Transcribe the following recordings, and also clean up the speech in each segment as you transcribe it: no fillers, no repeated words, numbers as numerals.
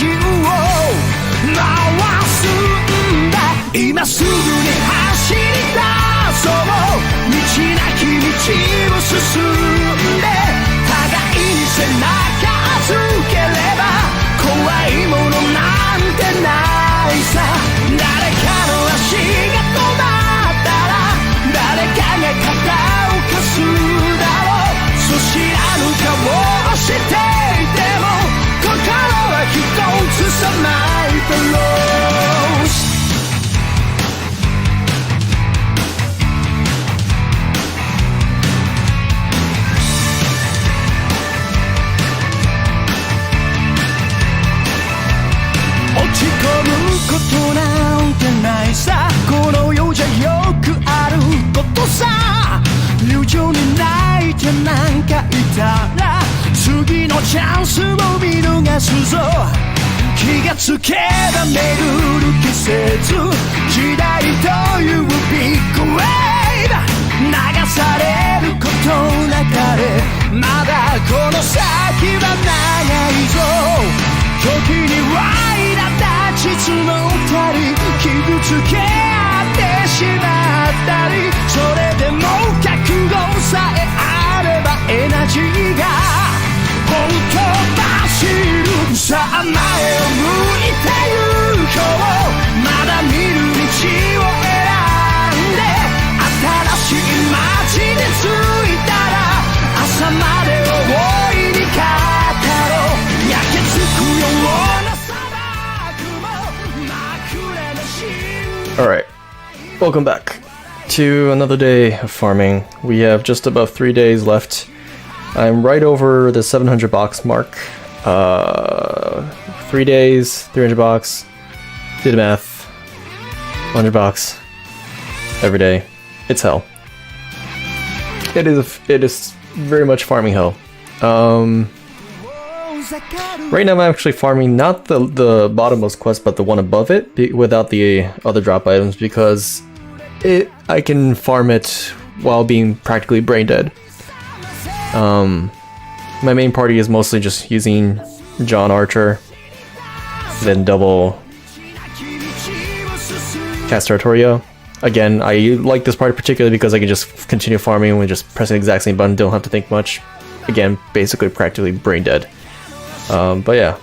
ジンを回すんだ。今すぐに走り出そう。道なき道を進んで互いに背中預ければ怖いものなんてないさ。誰かの足が止まったら誰かが肩を貸すだろう。そ知らぬ顔をしていても心は一つさマイペロー。落ち込むことなんてないさ。この世じゃよくあることさ。友情に泣いてなんかいたら次のチャンスを見逃すぞ。気がつけば巡る季節、時代というビッグウェーブ流されることなかれ。まだこの先は長いぞ。時には苛立ち募ったり傷つけ合ってしまったり、それでも覚悟さえあればエナジーが本当走る。さあ前を向いて行こう。まだ見る道を選んで新しい街に着いたら朝まで大いに語ろう。焼けつくような砂漠もまくれの心。 Alright, welcome back to another day of farming. We have just about 3 days left. I'm right over the 700 box mark. 3 days, 300 box. Did the math. 100 box every day. It's hell. It is very much farming hell. Right now I'm actually farming not the bottommost quest but the one above it without the other drop items, because I can farm it while being practically brain dead. My main party is mostly just using John Archer, then double Cast Artorio. Again, I like this party particularly because I can just continue farming with just pressing the exact same button, don't have to think much. Again, basically practically brain dead. But yeah,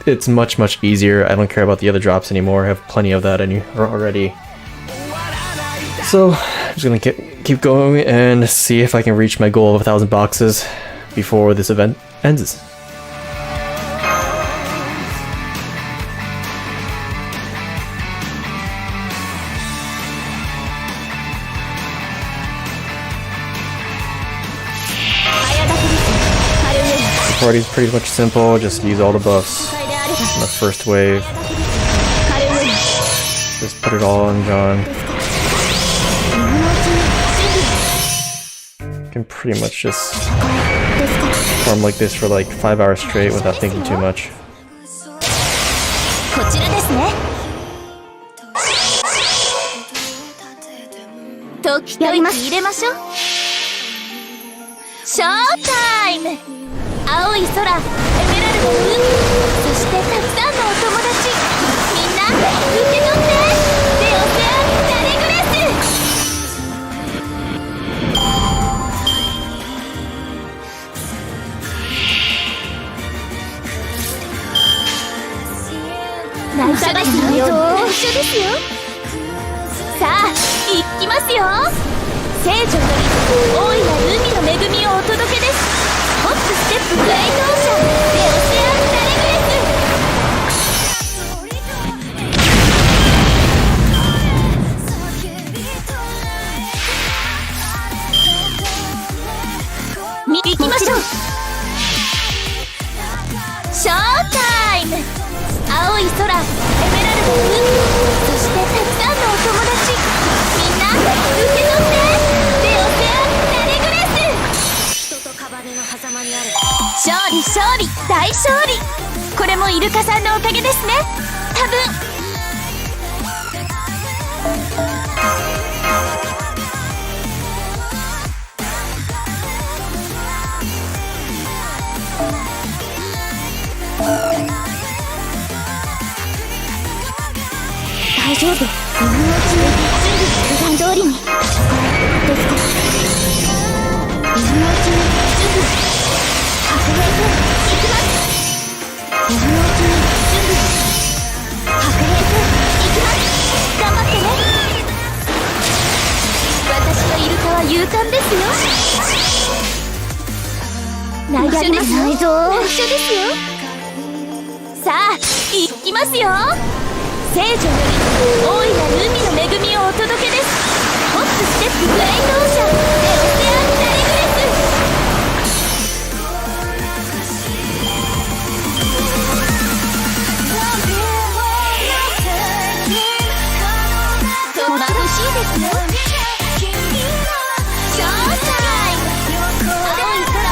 it's much easier. I don't care about the other drops anymore. I have plenty of that already. So I'm just gonna keep going and see if I can reach my goal of 1,000 boxes before this event ends. The party's pretty much simple, just use all the buffs in the first wave. Just put it all on John. You can pretty much just farm like this for like 5 hours straight without thinking too much. Showtime! 青い空、エメラルドの海、そしてたくさんのお友達、みんな受け取って、レオセアン・ダレグレス。内緒ですよ。内緒ですよ。さあ、行きますよ。聖女より大いなる海の恵みをお届けです。ホップステップグレイトオーシャン、レオセアン・ダレグレス。行きましょう。ショータイム。青い空、エメラルドの海、そしてたくさんのお友達、みんな受け取って、レオセアン・ダレグレス。勝利勝利大勝利。これもイルカさんのおかげですね、多分。大丈夫。今のうちに普段通りにですから今のうちに準備白兵戦行きます。今のうちに準備白兵戦行きます。頑張ってね。私のイルカは勇敢ですよ。内緒ですよ。内緒ですよ。さあ行きますよ。聖女より大いなる海の恵みをお届けです。ホップステップグレイトオーシャンエオセアンダリグレスとまぶしいですよ。ショータイム。青い空。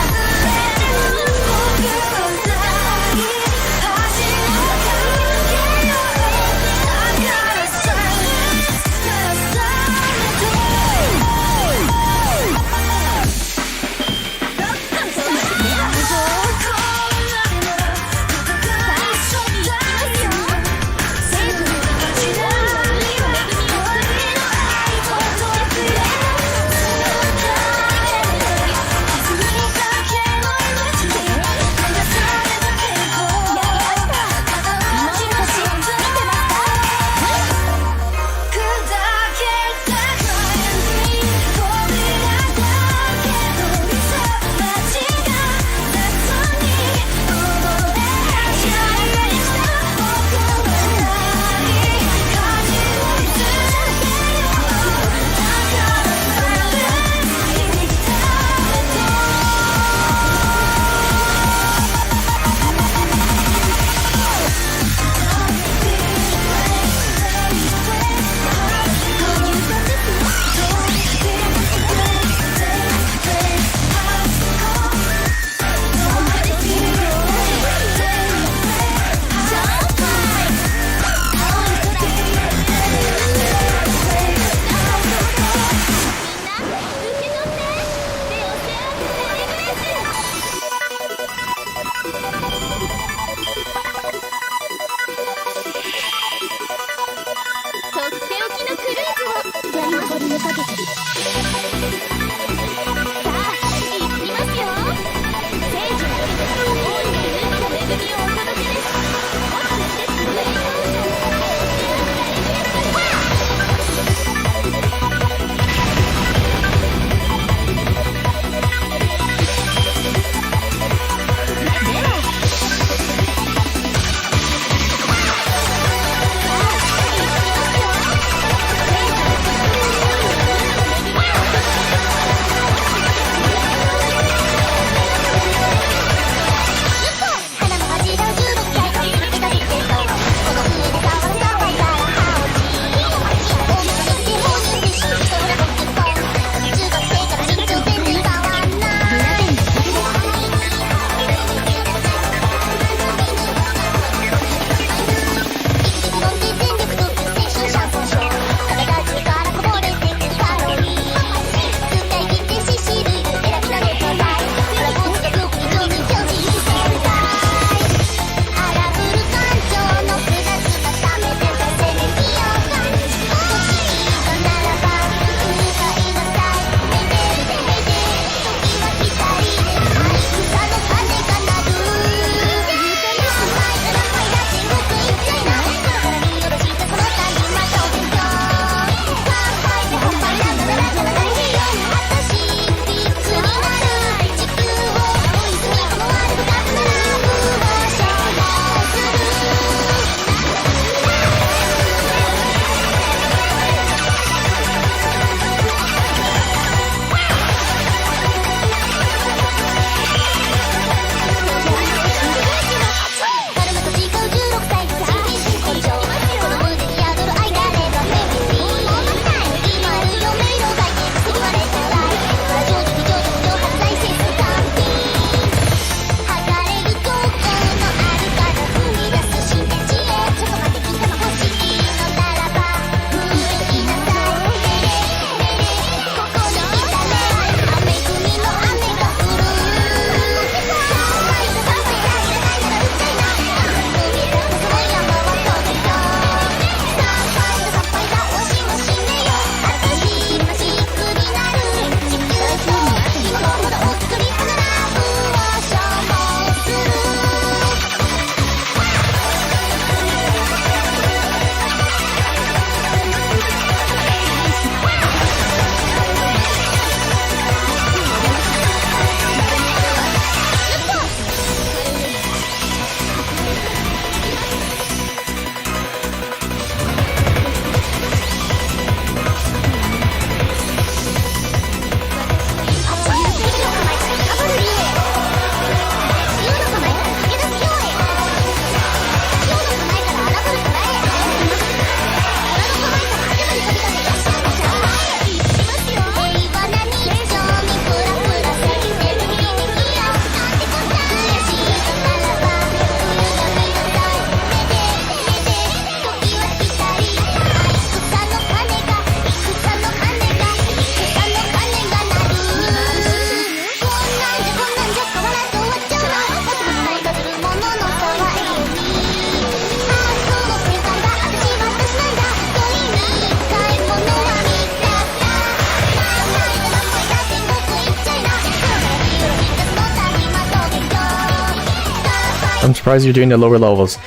surprised you're doing the lower levels.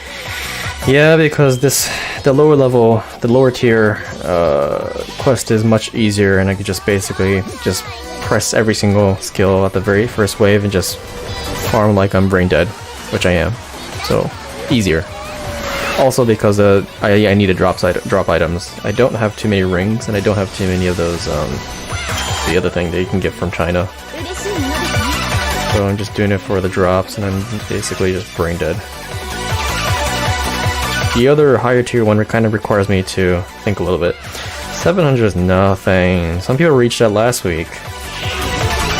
Yeah, because the lower tier quest is much easier, and I could just basically just press every single skill at the very first wave and just farm like I'm brain dead, which I am. So easier. Also because I need to drop items. I don't have too many rings, and I don't have too many of those the other thing that you can get from China. So I'm just doing it for the drops, and I'm basically just brain dead. The other higher tier one kind of requires me to think a little bit. 700 is nothing. Some people reached that last week.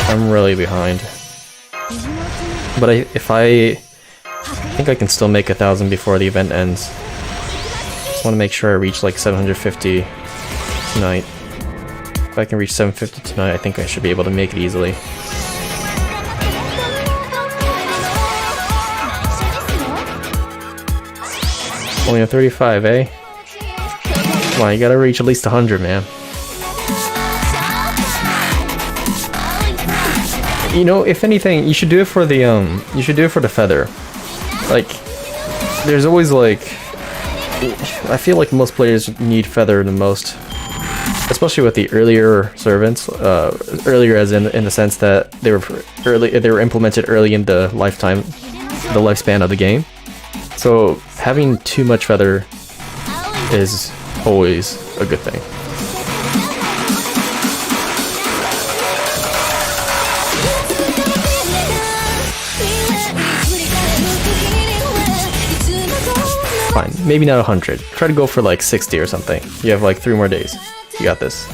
I'm really behind. But I think I can still make 1,000 before the event ends. Just want to make sure I reach like 750 tonight. If I can reach 750 tonight, I think I should be able to make it easily. Only a 35, eh? Come on, you gotta reach at least 100, man. You know, if anything, you should do it for the feather. Like, there's always like, I feel like most players need feather the most, especially with the earlier servants. Earlier, as in the sense that they were implemented early in the lifespan of the game. So having too much feather is always a good thing. Fine, maybe not 100. Try to go for like 60 or something. You have like 3 more days. You got this.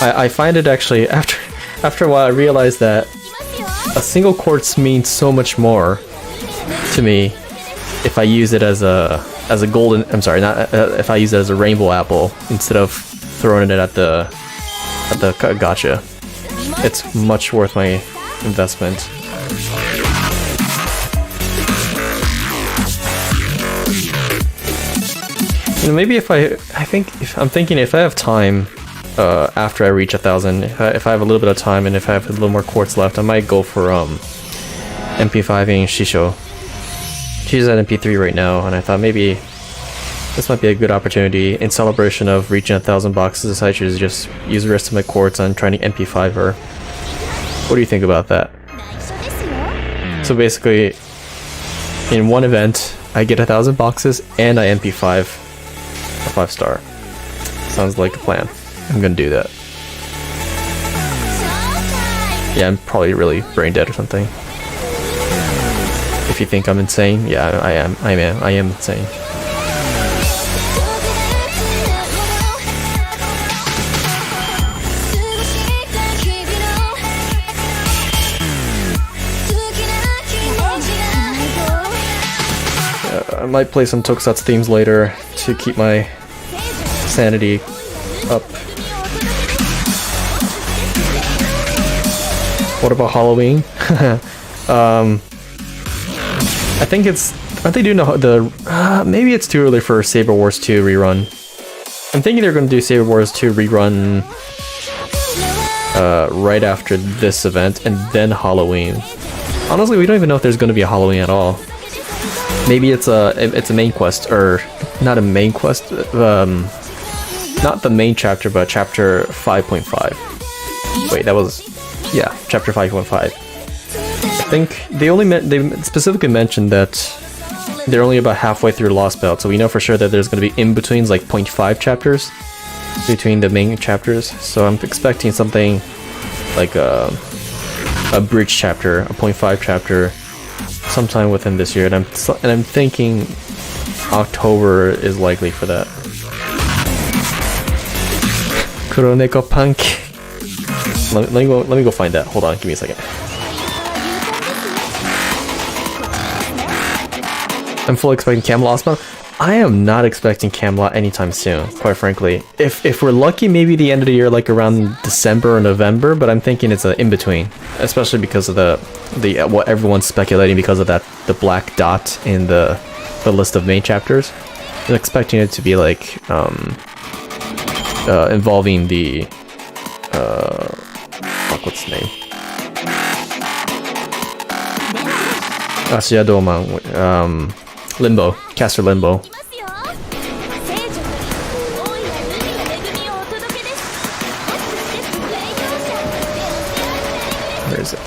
I find it actually, after a while I realized that a single quartz means so much more to me if I use it as a golden, I'm sorry, not if I use it as a rainbow apple instead of throwing it at the gacha. It's much worth my investment. You know, maybe if I'm thinking if I have time after I reach 1,000, if I have a little bit of time and if I have a little more quartz left, I might go for MP5ing Shisho. She's at MP3 right now, and I thought maybe this might be a good opportunity in celebration of reaching 1,000 boxes. I should just use the rest of my quartz on trying to MP5 her. What do you think about that? So basically, in one event, I get 1,000 boxes and I MP5 a 5-star. Sounds like a plan. I'm gonna do that. Yeah, I'm probably really brain dead or something. If you think I'm insane, yeah, I am insane. I might play some Tokusatsu themes later to keep my sanity up. What about Halloween? I think aren't they doing maybe it's too early for Saber Wars 2 rerun. I'm thinking they're going to do Saber Wars 2 rerun right after this event and then Halloween. Honestly, we don't even know if there's going to be a Halloween at all. Maybe it's a main quest, or not a main quest, not the main chapter, but chapter 5.5. Wait, that was, yeah, chapter 5.5. I think they specifically mentioned that they're only about halfway through Lost Belt, so we know for sure that there's going to be in-betweens, like 0.5 chapters between the main chapters. So I'm expecting something like a bridge chapter, a 0.5 chapter, sometime within this year, and I'm thinking October is likely for that. Kuroneko Punk. Let me go find that. Hold on, give me a second. I'm fully expecting Camelot Osmo. I am not expecting Camelot anytime soon, quite frankly. If we're lucky, maybe the end of the year, like around December or November, but I'm thinking it's an in-between, especially because of the what everyone's speculating because of the black dot in the list of main chapters. I'm expecting it to be like involving the what's the name? Asuya Doman, Limbo, Caster Limbo. ますよ聖女より大いなる海の恵みをお届けです。来場者で Where is it?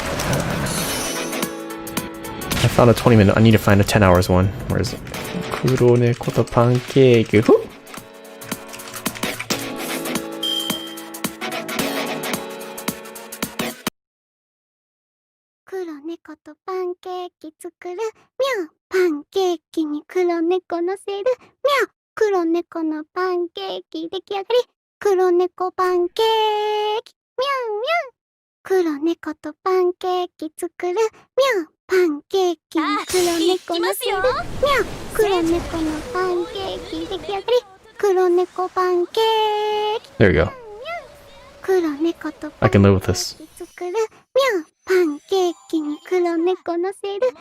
I found a 20-minute. I need to find a 10 hours one. Where is it? Kuro neko to pancake. Whew. 黒猫とパンケーキ作る。みゃパンケーキに黒猫のせる。みゃ黒猫のパンケーキ出来上がり。黒猫パンケーキ。みゃみゃ黒猫とパンケーキ作る。みゃパンケーキに黒猫のせる。みゃ黒猫のパンケーキ出来上がり。黒猫パンケーキ。 There you go. 黒猫と I パン can ケ live ー with this. キ作る。みゃパンケーキに黒猫のせる。みゃ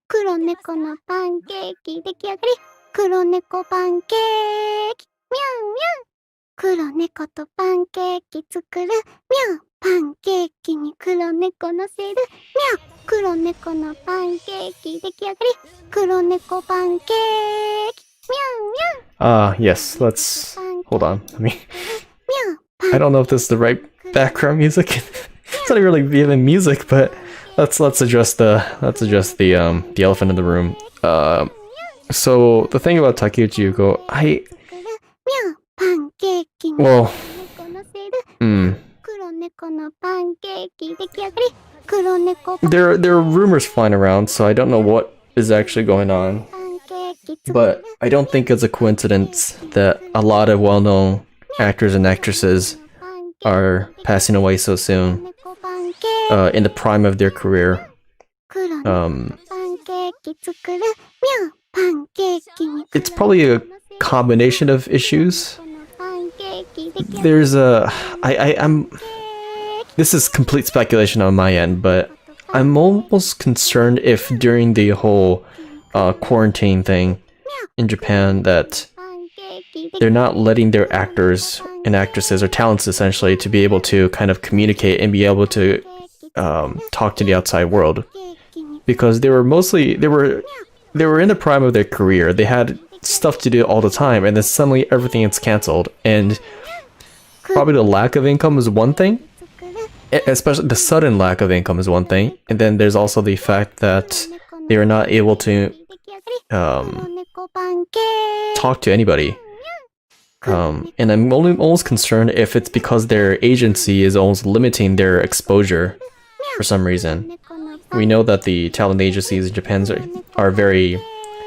黒猫のパンケーキ出来上がり。黒猫パンケーキ。みゃみゃ黒猫とパンケーキ作る。みゃパンケーキに黒猫のせる。みゃ黒猫のパンケーキ出来上がり。黒猫パンケーキ。みゃみゃ Yes, let's hold on. Let me みゃパン I don't know if this is the right background music. It's not really even music, but let's address the elephant in the room. So the thing about Takeuchi Yuko, 作る。みゃパンケーキに well, 黒猫のせる。黒猫のパンケーキ出来上がり。黒猫パン there are rumors flying around, so I don't know what is actually going on. ケーキ作る。 But I don't think it's a coincidence that a lot of well-known actors and actresses are passing away so soon, 猫パンケーキ。 in the prime of their career. 黒猫パンケーキ作る。みゃパンケーキに It's probably a combination of issues. パンケーキ出来上がり。 There's I'm this is complete speculation on my end, but I'm almost concerned if during the whole quarantine thing in Japan that パンケーキ出来 they're not letting their actors and actresses or talents essentially to be able to kind of communicate and be able to talk to the outside world, ケーキに because they were in the prime of their career. They had stuff to do all the time, and then suddenly everything is canceled, and probably the lack of income is one thing, 作る。 especially the sudden lack of income is one thing, and then there's also the fact that they are not able to 出来上がり。黒猫パンケーキ。 talk to anybody. And I'm almost concerned if it's because their agency is almost limiting their exposure for some reason. 猫のパン We know that the talent agencies in Japan are very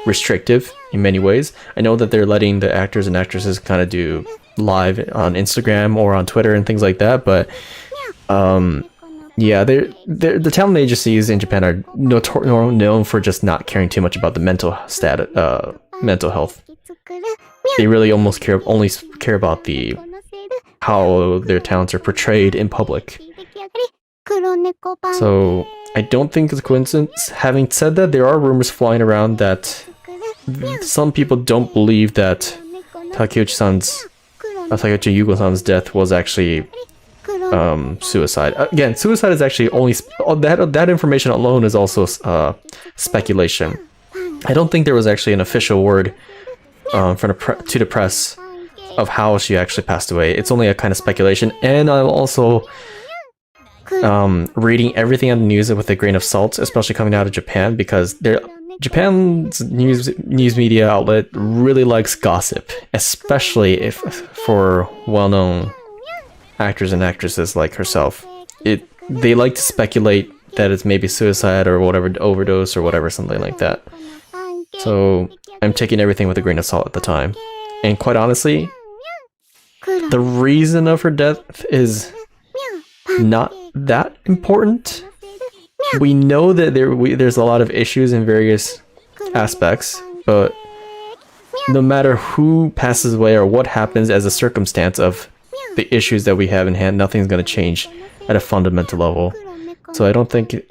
restrictive in many ways. I know that they're letting the actors and actresses kind of do live on Instagram or on Twitter and things like that, but yeah, the talent agencies in Japan are known for just not caring too much about the mental health. 作る。 They really almost only care about the このせる。 how their talents are portrayed in public. 出来上がり。黒猫パン So I don't think it's a coincidence. Having said that, there are rumors flying around that 作る。 some people don't believe that 猫の Takeuchi-san's 黒 Takeuchi Yugo-san's death was actually 黒 suicide. Again, suicide is actually only that information alone is also speculation. I don't think there was actually an official word to the press of how she actually passed away. It's only a kind of speculation, and I'm also reading everything on the news with a grain of salt, especially coming out of Japan, because Japan's news media outlet really likes gossip, especially if for well-known actors and actresses like herself. They like to speculate that it's maybe suicide or whatever, overdose or whatever, something like that. So I'm taking everything with a grain of salt at the time. And quite honestly, the reason of her death is not that important. We know that there's a lot of issues in various aspects, but no matter who passes away or what happens as a circumstance of the issues that we have in hand, nothing's going to change at a fundamental level. So I don't think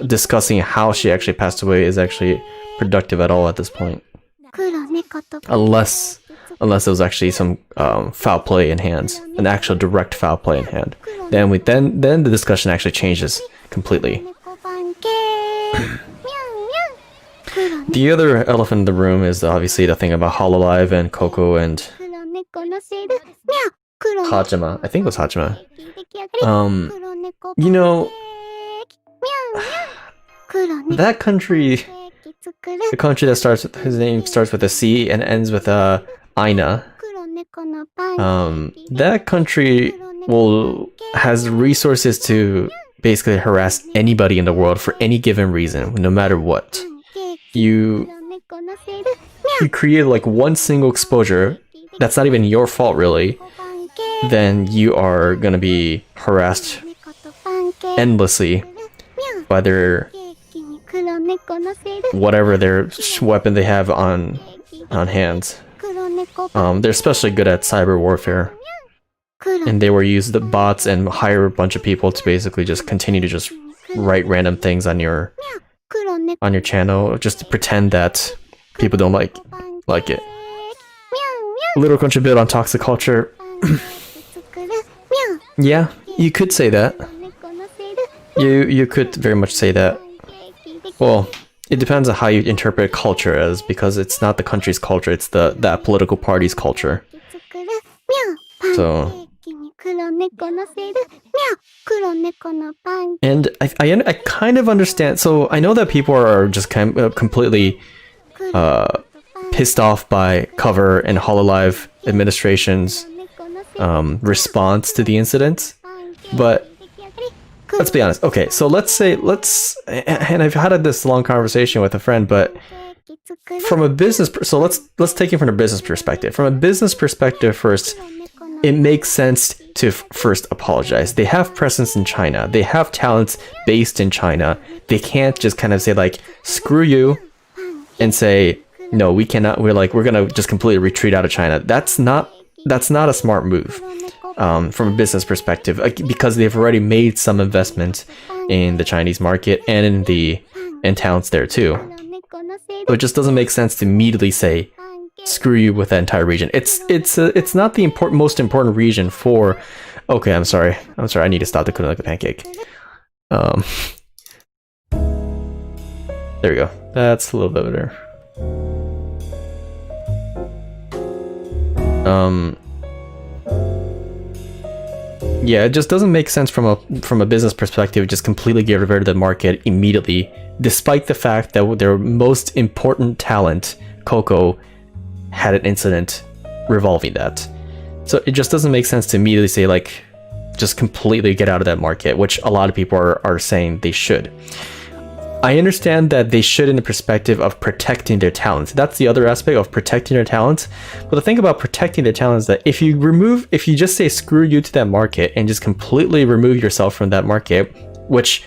discussing how she actually passed away is actually productive at all at this point, 黒猫と unless there was actually some foul play in hand, an actual direct foul play in hand. Then the discussion actually changes completely. 猫パンケーキ。みゃんみゃん The other elephant in the room is obviously the thing about Hololive and Coco and 黒猫のシールミャオ黒猫 Hajima. I think it was Hajima. 出来上がり 黒猫 You know, ミャオミャオ黒猫 that country, ケーキ作る the country that starts with, his name starts with a C and ends with Aina. 黒猫のパン That country has resources to basically harass anybody in the world for any given reason, no matter what. ケーキ You 黒猫のシールミャ you create like one single exposure that's not even your fault really, オパンケー then you are gonna be harassed キ猫とパンケーキ endlessly ミャオ by their ケーキに黒猫のシール whatever their weapon they have on hand. 黒猫パン They're especially good at cyber warfare, 黒 and they were used the bots and hire a bunch of people to basically just continue to just write random things on your 黒猫 channel just to pretend that people don't like it. ミャオミャ A little contribute on toxic culture. オパンケーキ作るミャ Yeah, you could say that. オ黒猫のシール You could very much say that. ケーキでき Well, it depends on how you interpret culture as, because it's not the country's culture, it's that political party's culture. 作るミャオパンケ So, ーキに黒猫のシールミャオ黒猫のパン and I kind of understand. So I know that people are just completely 黒猫とパン pissed off by Cover and Hololive administration's 黒猫のシール response to the incident. パンケーキ But 出来上がり let's be honest. Okay, so and I've had this long conversation with a friend, but ケーキ作る from a business, so let's take it from a business perspective. From a business perspective first, 黒猫の it makes sense to first apologize. They have presence in China. They have talents based in China. They can't just kind of say like, screw you, and say, no, we cannot. We're gonna just completely retreat out of China. That's not a smart move. 黒猫 From a business perspective, because they've already made some investment in the Chinese market and in talents there too. 黒猫のシー So ル it just doesn't make sense to immediately say, パンケーキ screw you with that entire region. It's not the most important region for. Okay, I'm sorry. I need to stop the cooking like a pancake. There we go. That's a little bit better. Yeah, it just doesn't make sense from a business perspective. Just completely get rid of the market immediately, despite the fact that their most important talent, Coco, had an incident revolving that. So it just doesn't make sense to immediately say like, just completely get out of that market, which a lot of people are saying they should. I understand that they should in the perspective of protecting their talents. That's the other aspect of protecting their talents. But the thing about protecting their talents is that if you just say screw you to that market and just completely remove yourself from that market, which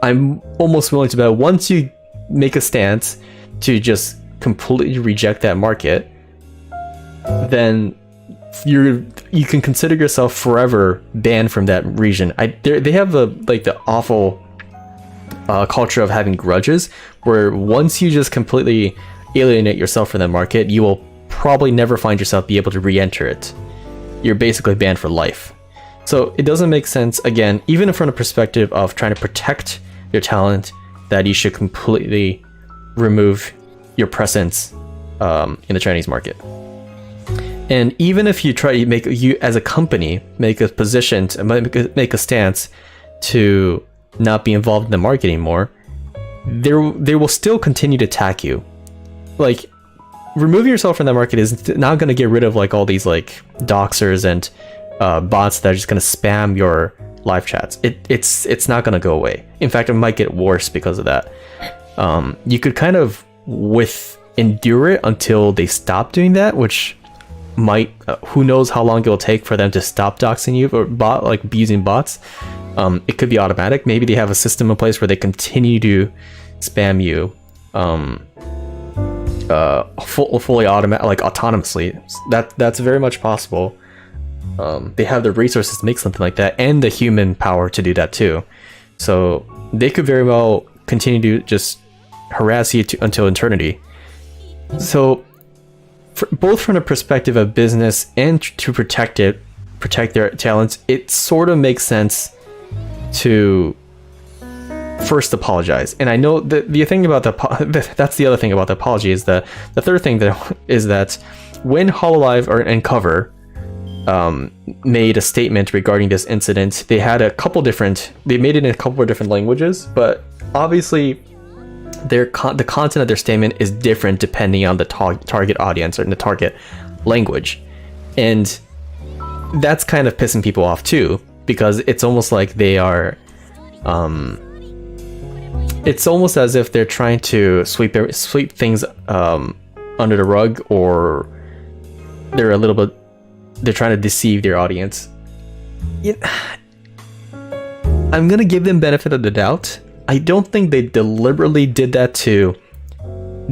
I'm almost willing to bet once you make a stance to just completely reject that market, then you can consider yourself forever banned from that region. They have the awful culture of having grudges, where once you just completely alienate yourself from that market, you will probably never find yourself be able to re-enter it. You're basically banned for life. So it doesn't make sense, again, even from the perspective of trying to protect your talent, that you should completely remove your presence in the Chinese market. And even if you try to you as a company make a position to make a stance to not be involved in the market anymore, they will still continue to attack you. Like, removing yourself from that market is not going to get rid of like all these like doxers and bots that are just going to spam your live chats. It's not going to go away. In fact, it might get worse because of that. You could kind of endure it until they stop doing that, which might who knows how long it will take for them to stop doxing you or using bots. It could be automatic. Maybe they have a system in place where they continue to spam you fully automatic, like autonomously. That's very much possible. They have the resources to make something like that and the human power to do that too. So they could very well continue to just harass you until eternity. So both from the perspective of business and to protect their talents, it sort of makes sense to first apologize. And I know the thing about that's the other thing about the apology is the third thing that is that when Hololive and Cover made a statement regarding this incident, they made it in a couple of different languages, but obviously the content of their statement is different depending on the target audience or the target language. And that's kind of pissing people off too, because it's almost like they are it's almost as if they're trying to sweep things under the rug, or they're trying to deceive their audience. I'm gonna give them benefit of the doubt. I don't think they deliberately did that to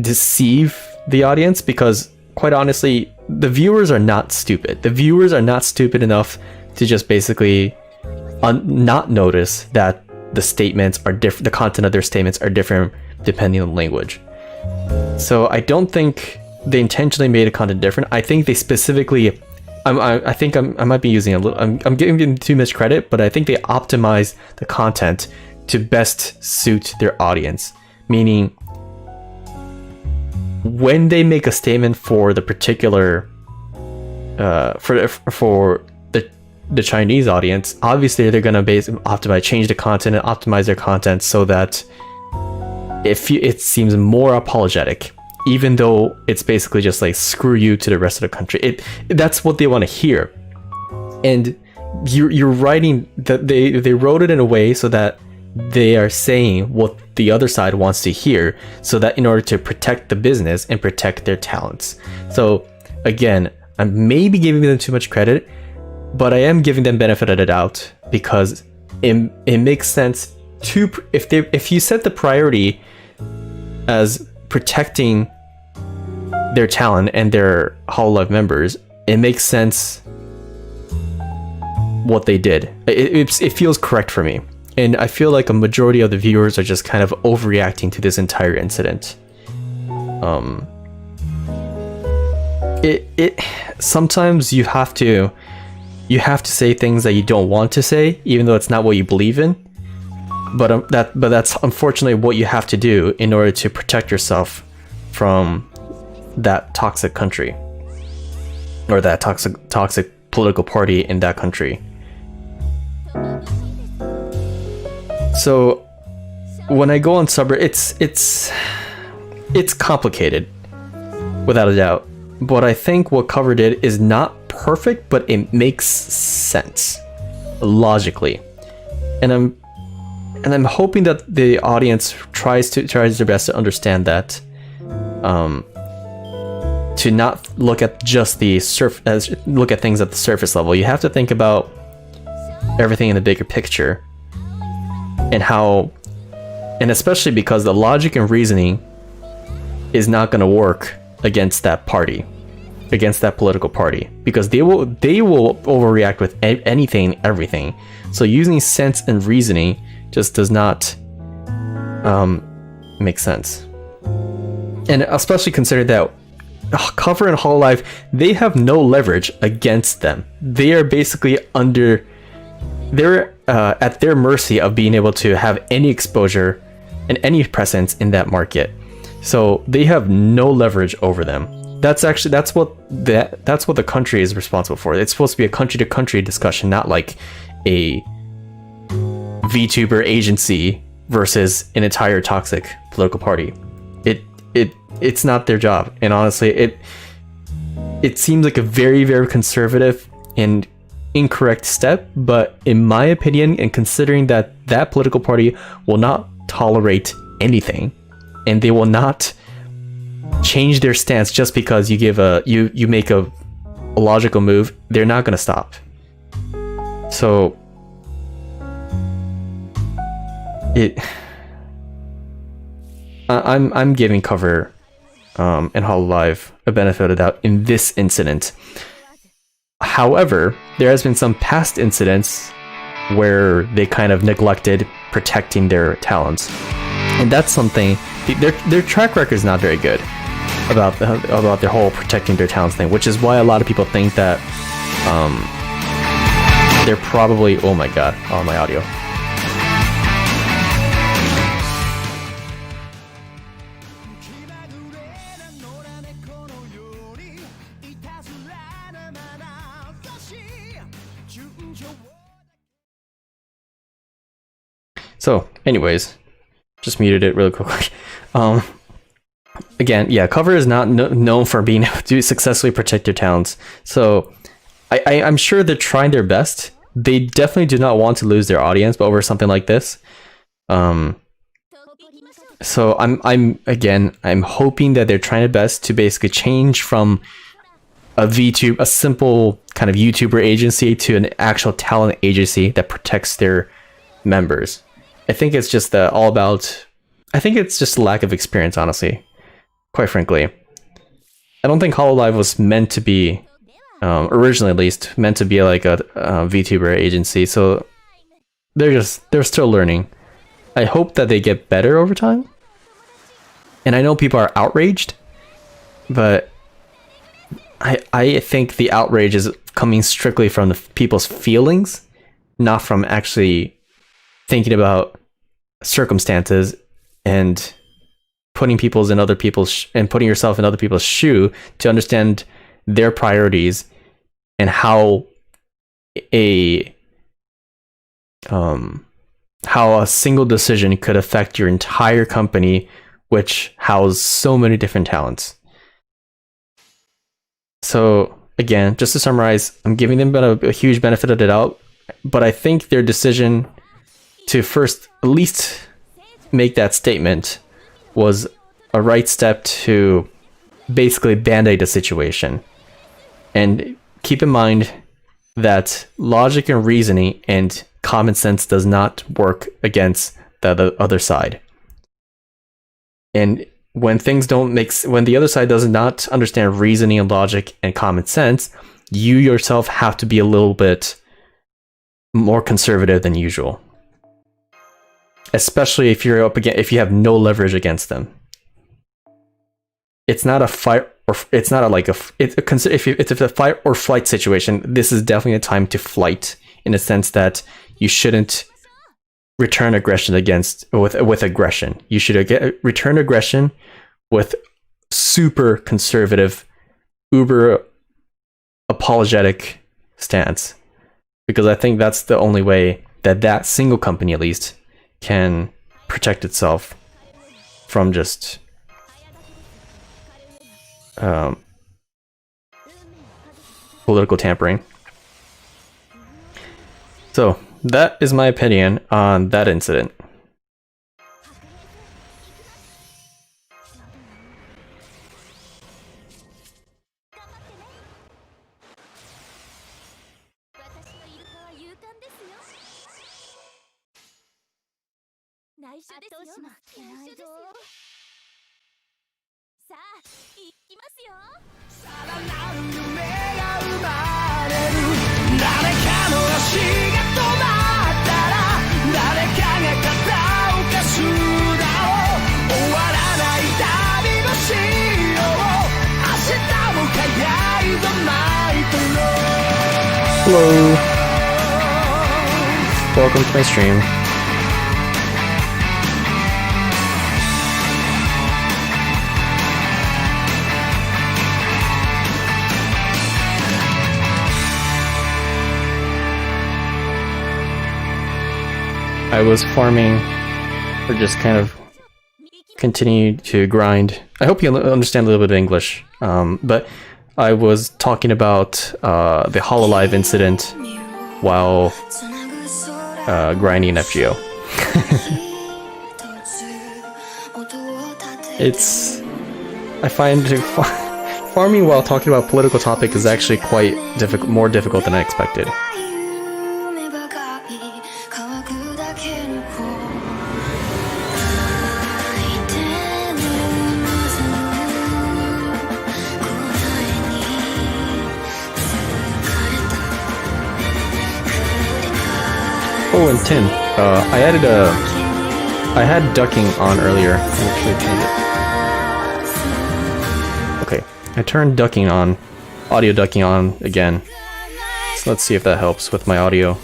deceive the audience, because quite honestly, the viewers are not stupid. The viewers are not stupid enough to just basically not notice that the statements are different. The content of their statements are different depending on the language. So I don't think they intentionally made the content different. I think they specifically, I think I might be using a little, I'm giving them too much credit, but I think they optimized the content to best suit their audience. Meaning, when they make a statement for the particular, for the Chinese audience, obviously they're gonna change the content and optimize their content so that it seems more apologetic, even though it's basically just like screw you to the rest of the country. That's what they want to hear, and you're writing that they wrote it in a way so that they are saying what the other side wants to hear, so that in order to protect the business and protect their talents. So again, I'm maybe giving them too much credit, but I am giving them benefit of the doubt, because it makes sense to, if you set the priority as protecting their talent and their Hololive members, it makes sense what they did. It feels correct for me, and I feel like a majority of the viewers are just kind of overreacting to this entire incident. Sometimes you have to say things that you don't want to say, even though it's not what you believe in. But that's unfortunately what you have to do in order to protect yourself from that toxic country, or that toxic political party in that country. So when I go on Subreddit, it's complicated, without a doubt. But I think what Cover did is not perfect, but it makes sense logically, and I'm hoping that the audience tries their best to understand that, to not look at just look at things at the surface level. You have to think about everything in the bigger picture, and especially because the logic and reasoning is not going to work against that party, against that political party, because they will overreact with anything, everything. So using sense and reasoning just does not make sense. And especially consider that Cover and Hololive, they have no leverage against them. They are basically they're at their mercy of being able to have any exposure and any presence in that market. So they have no leverage over them. That's what the country is responsible for. It's supposed to be a country to country discussion, not like a VTuber agency versus an entire toxic political party. It's not their job, and honestly, it seems like a very, very conservative and incorrect step. But in my opinion, and considering that political party will not tolerate anything, and they will not change their stance just because you make a logical move, they're not going to stop. So I'm giving Cover and Hololive a benefit of the doubt in this incident. However, there has been some past incidents where they kind of neglected protecting their talents, and that's something. Their track record is not very good about their whole protecting their talents thing, which is why a lot of people think that they're probably, oh my god, my audio. So, anyways, just muted it really quick. Again, yeah, Cover is not known for being able to successfully protect their talents. So, I'm sure they're trying their best. They definitely do not want to lose their audience, but over something like this. So I'm hoping that they're trying their best to basically change from a simple kind of YouTuber agency to an actual talent agency that protects their members. I think it's just I think it's just a lack of experience, honestly. Quite frankly, I don't think Hololive was meant to be, originally at least, meant to be like a VTuber agency. So they're still learning. I hope that they get better over time. And I know people are outraged, but I think the outrage is coming strictly from the people's feelings, not from actually thinking about circumstances and putting yourself in other people's shoe to understand their priorities and how a single decision could affect your entire company, which houses so many different talents. So again, just to summarize, I'm giving them a huge benefit of the doubt, but I think their decision to first at least make that statement was a right step to basically band-aid the situation. And keep in mind that logic and reasoning and common sense does not work against the other side. And when when the other side does not understand reasoning and logic and common sense, you yourself have to be a little bit more conservative than usual. Especially if if you have no leverage against them. It's not a fight, or it's not if it's a fight or flight situation. This is definitely a time to flight, in the sense that you shouldn't return aggression with aggression. You should return aggression with super conservative, uber apologetic stance, because I think that's the only way that single company at least can protect itself from just political tampering. So that is my opinion on that incident. Hello. Welcome to my stream. I was farming, or just kind of continue to grind. I hope you understand a little bit of English, but I was talking about the Hololive incident while grinding FGO. I find farming while talking about political topic is actually quite more difficult than I expected. Oh, and Tim, I had ducking on earlier. Okay, I turned ducking on, audio ducking on again. So let's see if that helps with my audio.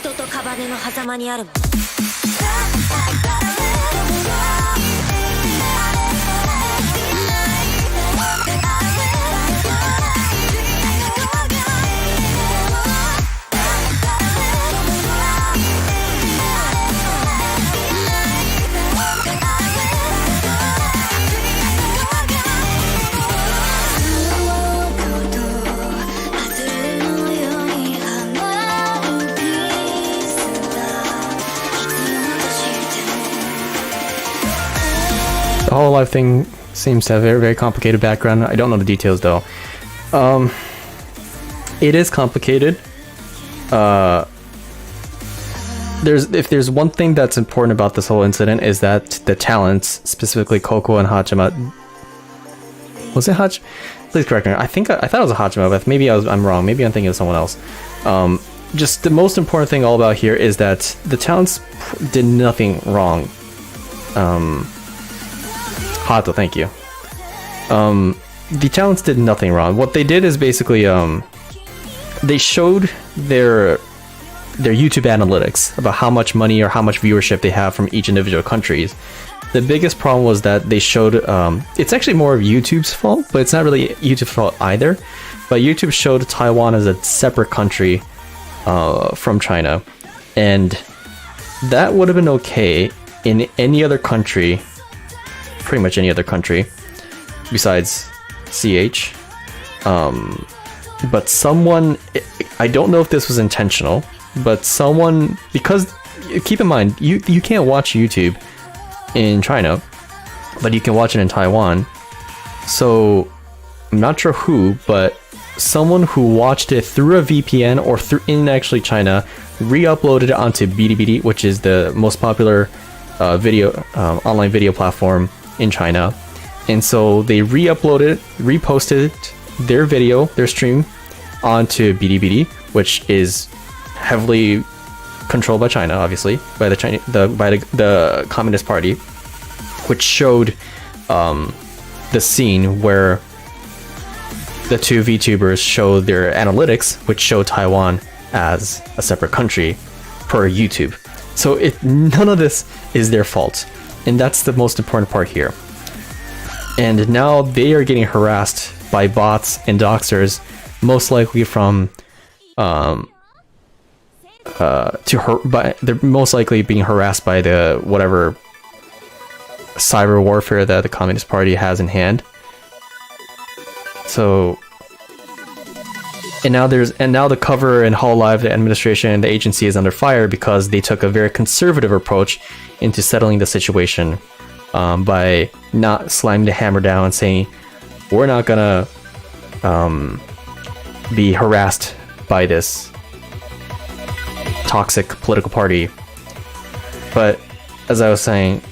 人と屍の狭間にあるもん。The whole life thing seems to have a very, very complicated background. I don't know the details though. It is complicated. If there's one thing that's important about this whole incident is that the talents, specifically Koko and Hachima, was it Hach? Please correct me. I thought it was a Hachima, but maybe I'm wrong. Maybe I'm thinking of someone else. Just the most important thing all about here is that the talents did nothing wrong. Hato, thank you. The talents did nothing wrong. What they did is basically they showed their YouTube analytics about how much money or how much viewership they have from each individual countries. The biggest problem was that they showed it's actually more of YouTube's fault, but it's not really YouTube's fault either. But YouTube showed Taiwan as a separate country from China, and that would have been okay in any other country, pretty much any other country besides CH. But someone, I don't know if this was intentional, but someone, because keep in mind, you can't watch YouTube in China, but you can watch it in Taiwan. So I'm not sure who, but someone who watched it through a VPN or through in actually China re-uploaded it onto Bilibili, which is the most popular online video platform in China. And so they re-uploaded, reposted their video, their stream onto Bilibili, which is heavily controlled by China, obviously, by the Communist Party, which showed the scene where the two VTubers show their analytics, which show Taiwan as a separate country per YouTube. So none of this is their fault, and that's the most important part here. And now they are getting harassed by bots and doxers, most likely from they're most likely being harassed by the whatever cyber warfare that the Communist Party has in hand. So, and now the cover and Hololive, the administration and the agency is under fire because they took a very conservative approach into settling the situation by not slamming the hammer down and saying we're not gonna be harassed by this toxic political party. But as I was saying,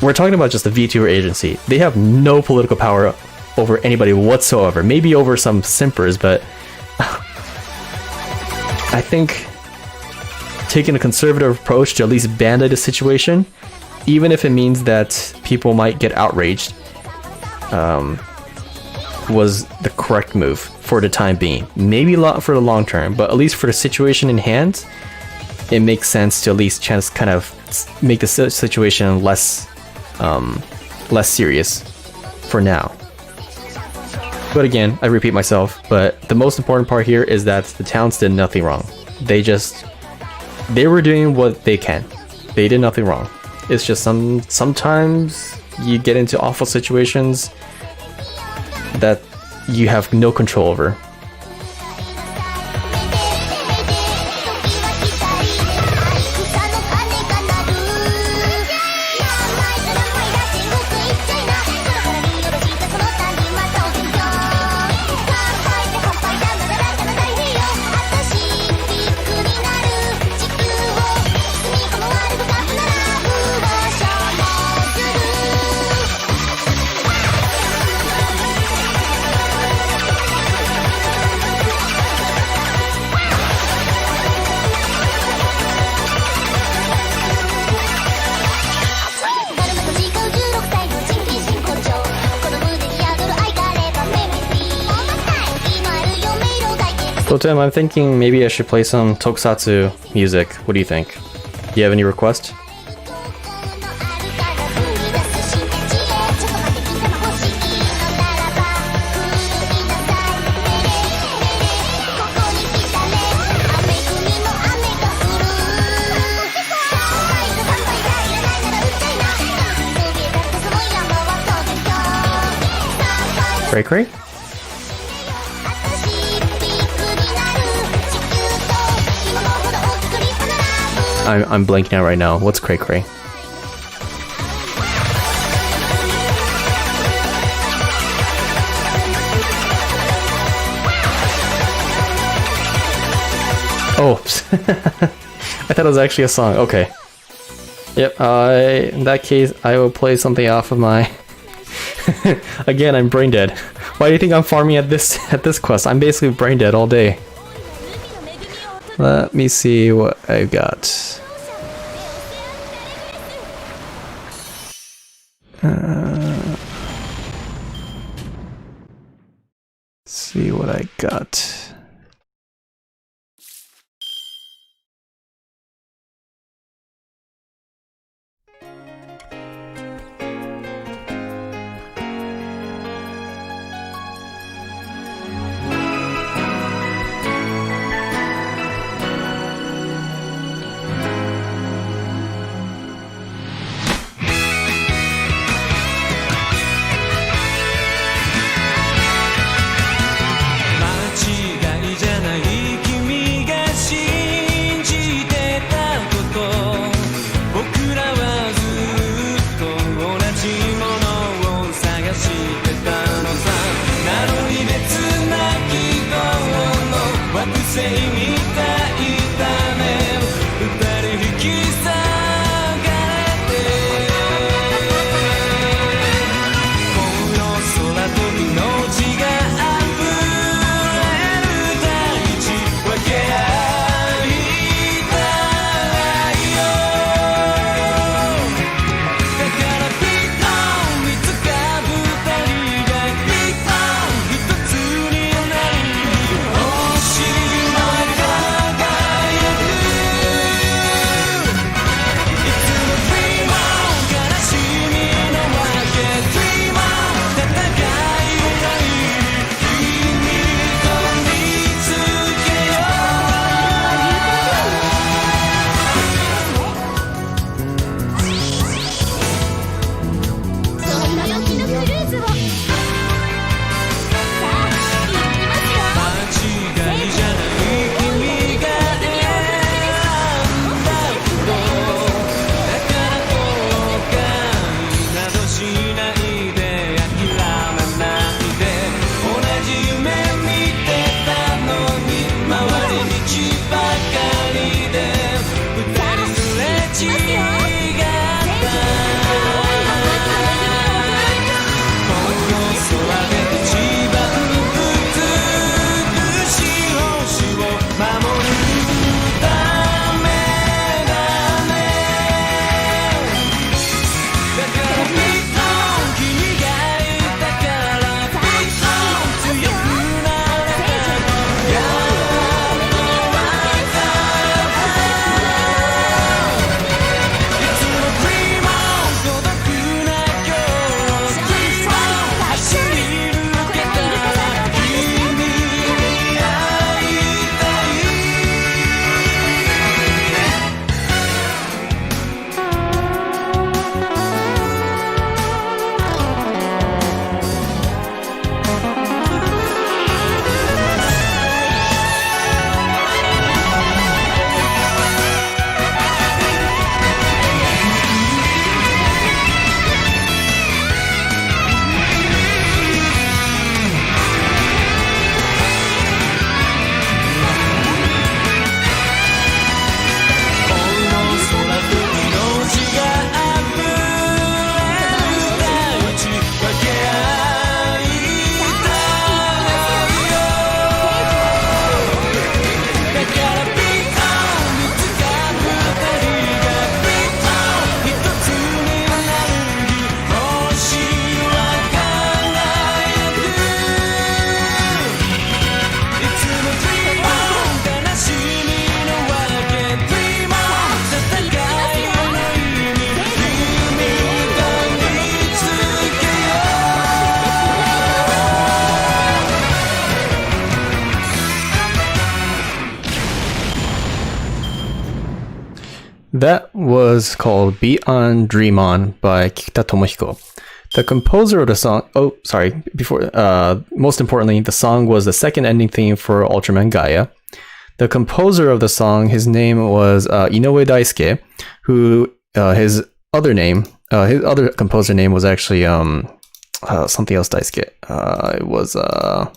we're talking about just a VTuber agency. They have no political power over anybody whatsoever. Maybe over some simpers, but I think taking a conservative approach to at least band-aid the situation, even if it means that people might get outraged, was the correct move for the time being. Maybe not for the long term, but at least for the situation in hand, it makes sense to at least kind of make the situation less serious for now. But again, I repeat myself, but the most important part here is that the towns did nothing wrong. They were doing what they can. They did nothing wrong. It's just sometimes you get into awful situations that you have no control over. So Tim, I'm thinking maybe I should play some tokusatsu music. What do you think? Do you have any requests? Cray cray? I'm blanking out right now. What's cray cray? Oh, I thought it was actually a song. Okay. Yep. In that case, I will play something off of my. Again, I'm brain dead. Why do you think I'm farming at this quest? I'm basically brain dead all day. Let me see what I've got. Let's see what I got. That was called Beat On Dream On by Kikita Tomohiko. The composer of the song, most importantly, the song was the second ending theme for Ultraman Gaia. The composer of the song, his name was Inoue Daisuke, who his other composer name was actually something else Daisuke. It was what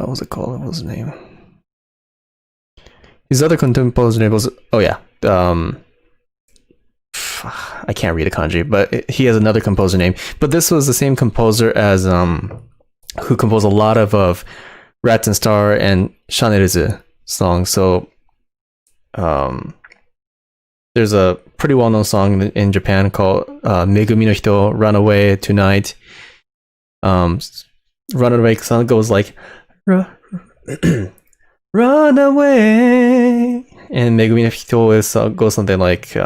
was it called? What was his name? His other composer name was I can't read the kanji, but he has another composer name. But this was the same composer as who composed a lot of Rats and Star and Shaneruzu songs. So there's a pretty well-known song in Japan called Megumi no Hito, Run Away Tonight. Run Away song goes like Run Away, and Megumi no Hito goes something like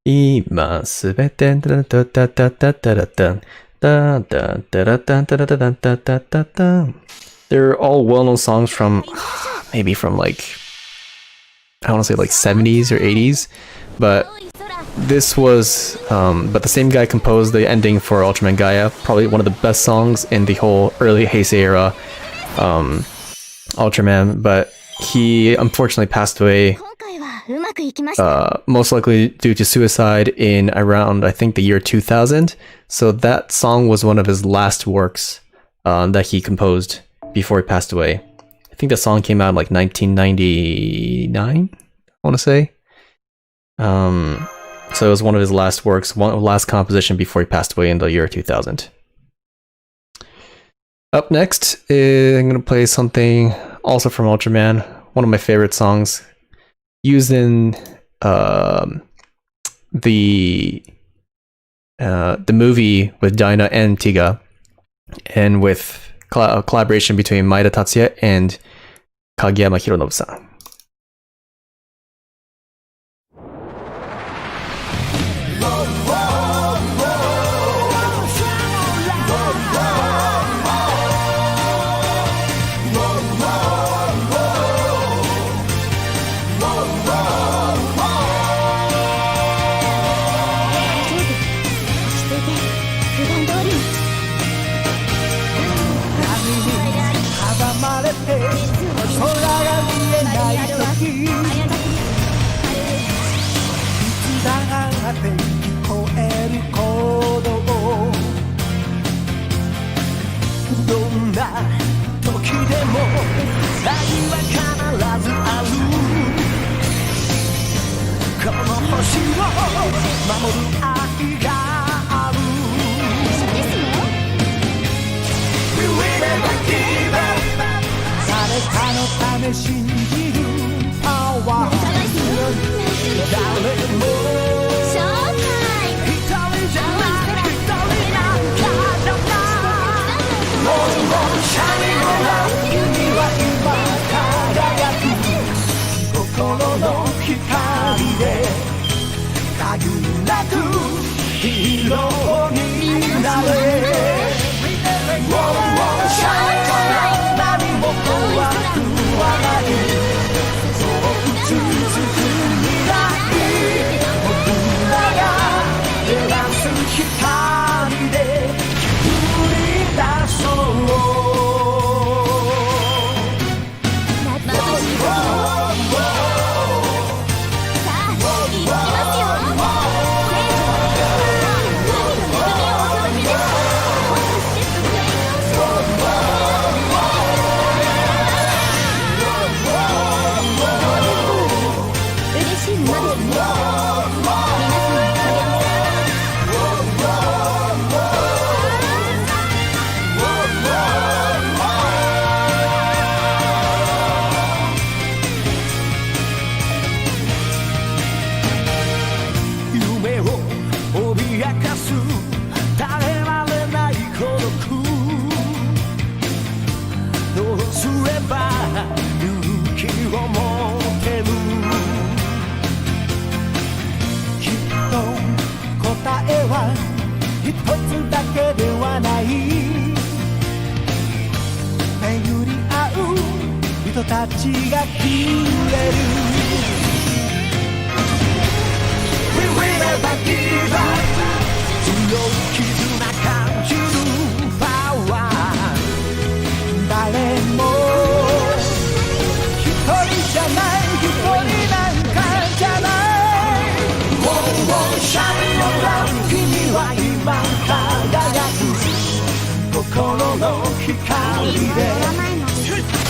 今すべてダダダダダダダダダダダダダダダダダ. They're all well-known songs from maybe from like I want to say like 70s or 80s, but this was but the same guy composed the ending for Ultraman Gaia, probably one of the best songs in the whole early Heisei era Ultraman, but he unfortunately passed away most likely due to suicide in around, I think, the year 2000. So that song was one of his last works that he composed before he passed away. I think the song came out in like 1999, I want to say. So it was one of his last works, last composition before he passed away in the year 2000. Up next, I'm going to play something also from Ultraman, one of my favorite songs, used in the movie with Dinah and Tiga, and with a collaboration between Maeda Tatsuya and Kageyama Hironobu-san. 人たちが消える never give up 強い絆感じるパワー誰も一人じゃない一人なんかじゃないもうシャインオラブ君は今輝く心の光で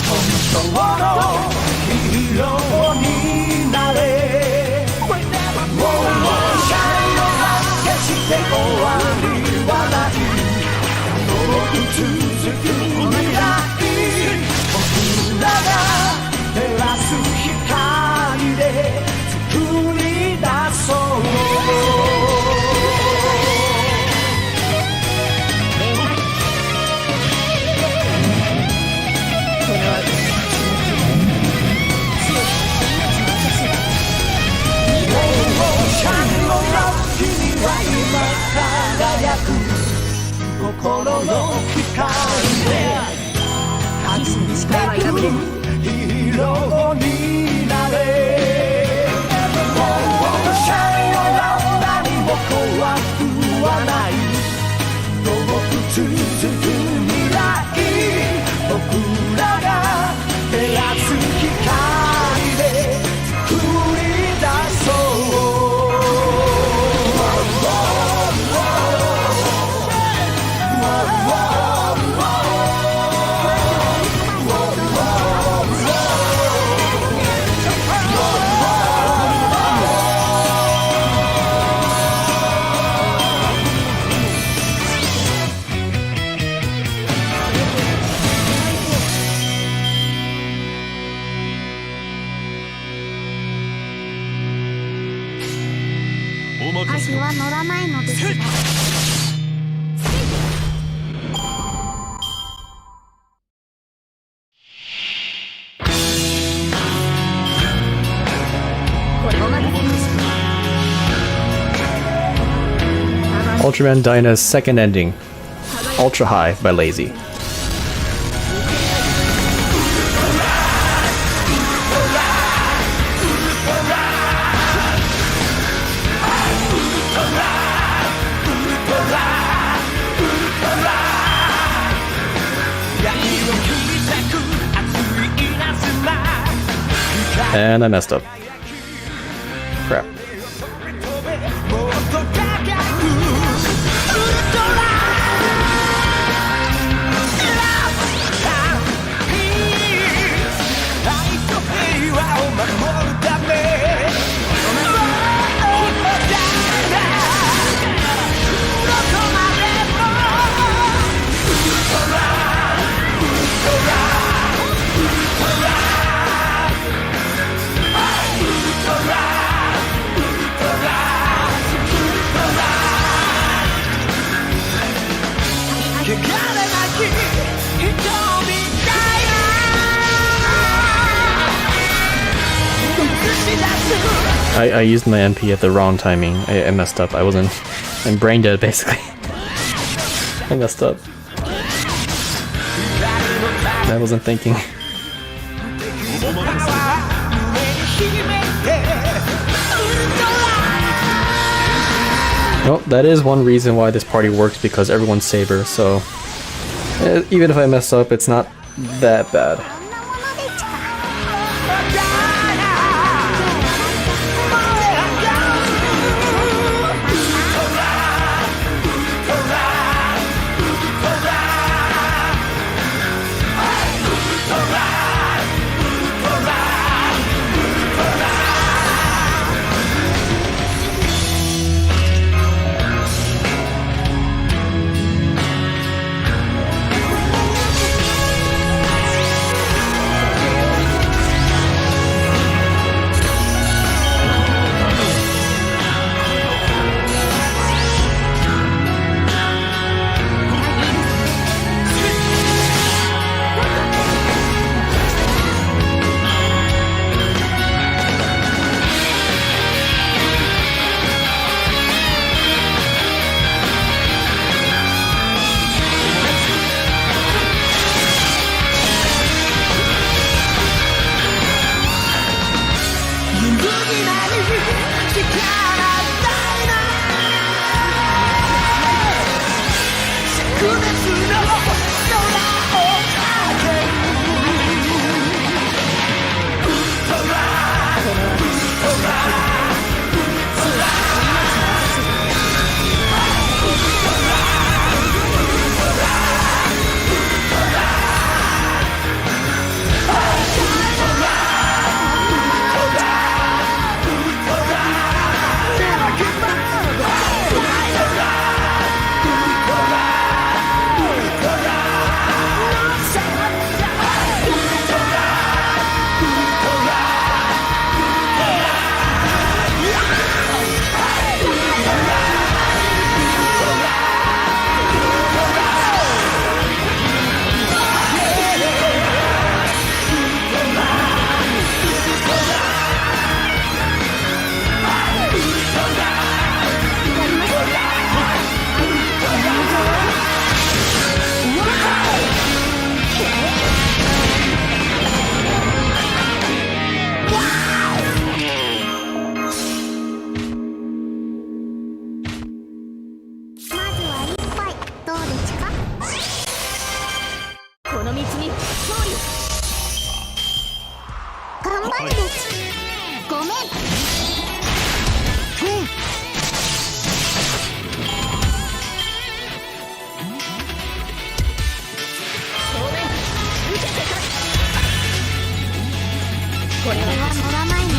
本当のヒーローになれもうシャインオラブ決して終わりはない遠く続く未来僕らが照らす光で作り出そうシャインオラブ君は今輝く心の光で輝くヒーローになれもうシャインオラブ何も怖くはない遠く続く未来僕らが照らす光で作り出そう箸は乗らないのですがUltraman Dyna's second ending, Ultra High by Lazy. And I messed up. Crap. I used my MP at the wrong timing. I messed up. I wasn't... I'm brain dead, basically. I messed up. I wasn't thinking. Well, that is one reason why this party works, because everyone's Saber, so... even if I mess up, it's not that bad. ごめん。これは乗らないの。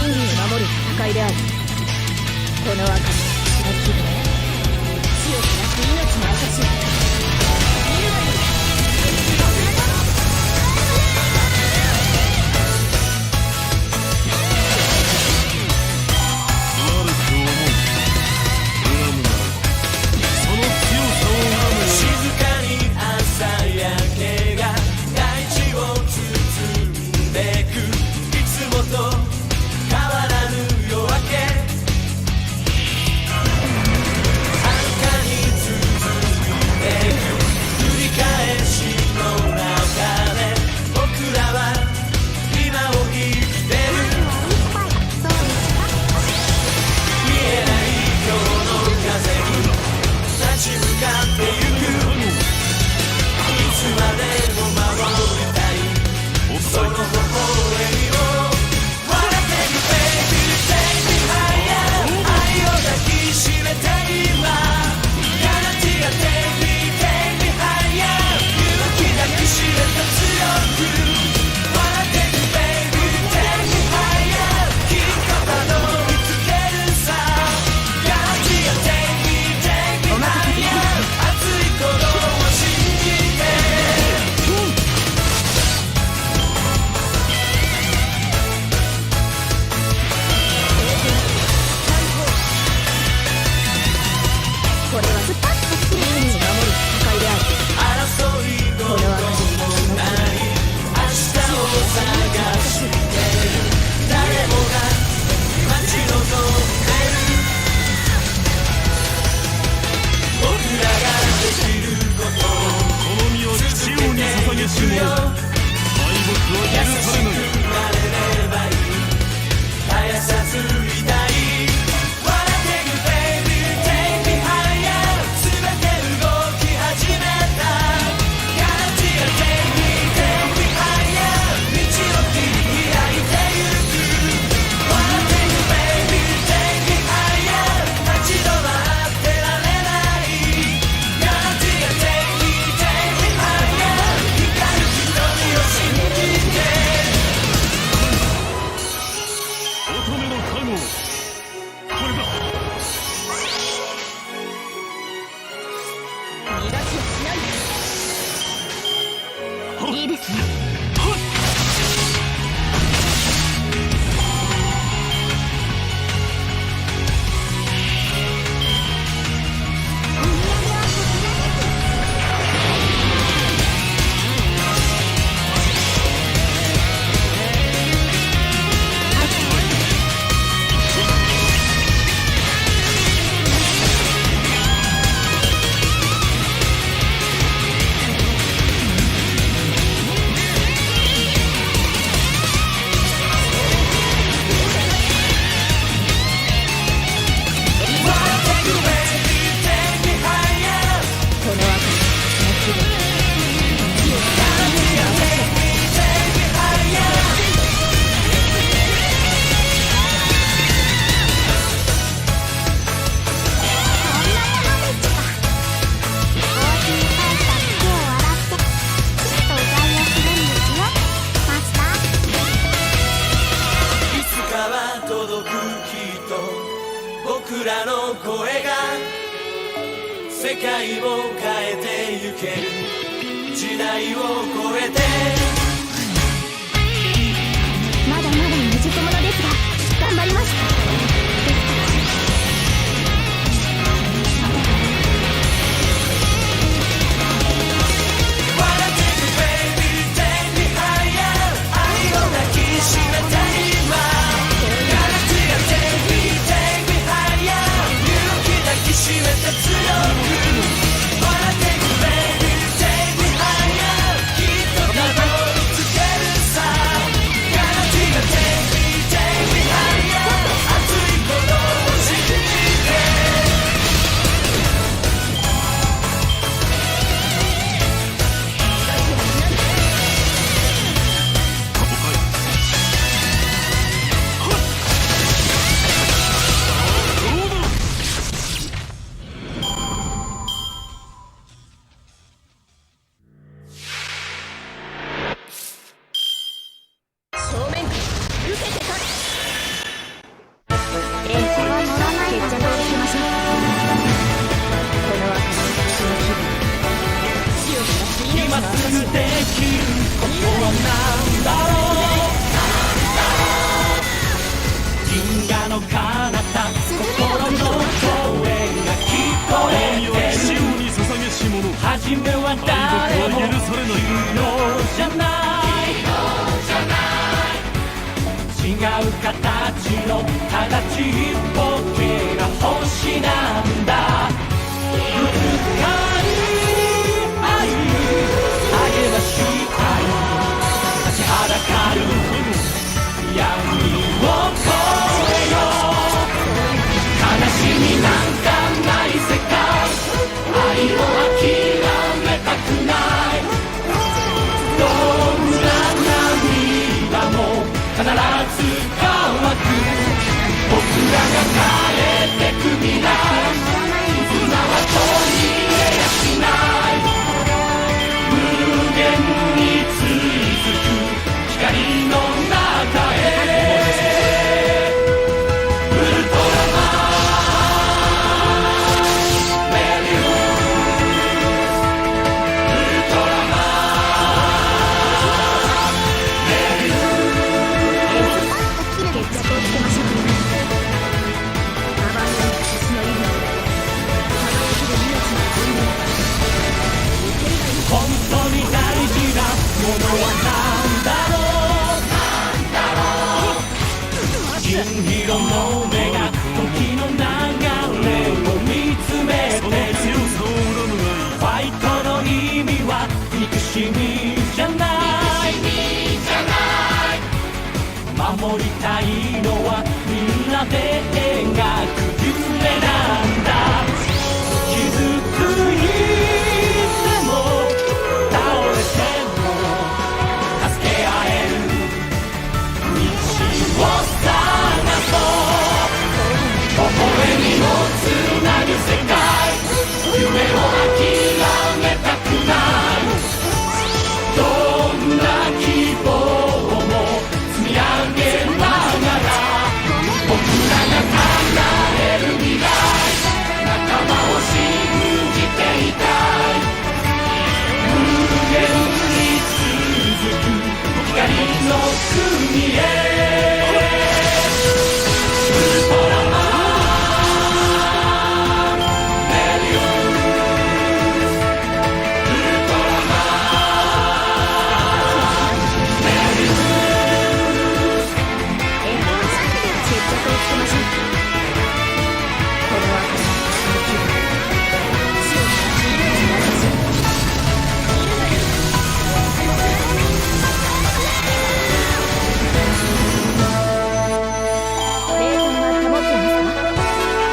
守る戦いである。この赤の気の気分、強くなく命の証。いいですね。僕らの声が世界を変えてゆける時代を超えてまだまだ未熟者ですが頑張ります。Take me higher, keep the じゃない違う形のただちっぽけな星なんだぶつかり合い励まし合い立ちはだかる闇を越えよう悲しみなんかない世界愛を諦めたくないどんな涙も必ず乾く僕らが変えてく未来絆は取り入れやしない無限に続く光の中へウルトラマンメリューウルトラマンメリュー決着をつけましょう。アバンドの星の意味を輝きる命の本能本当に大事なものは何だろう金色の目が時の流れを見つめてるファイトの意味は憎しみじゃない守りたいのはみんなで描く夢なんだ傷ついても倒れても助け合える道を探そう微笑みをつなぐ世界夢を諦めたくないどんな希望も積み上げながら僕らが叶える未来仲間を信じていたい無限に続く光の国へウルトラマンメリューウルトラマンメリュー決着をつけましょう。この後の気分死を知らせし平凡は保っていますか？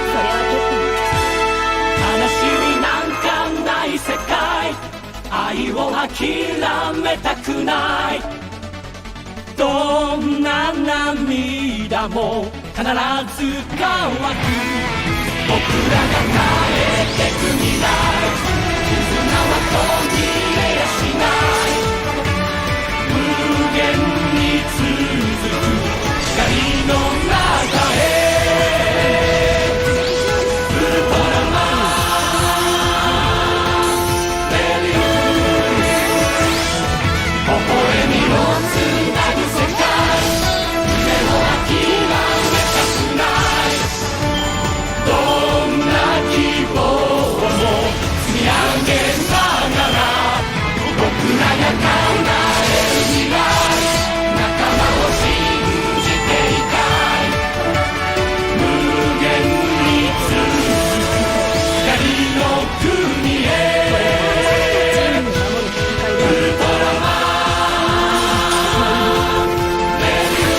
それは結構。悲しみなんかない世界愛を諦めたくないどんな涙も必ず乾く僕らが変えてく未来絆は途切れやしない無限に続く光の中へウルトラマンメリュー微笑みをつなぐ世界夢を諦めたくないどんな希望も積み上げながら僕らが叶える未来仲間を信じていたい無限に続く光の国へチームを守る戦いはウルトラマンメリュー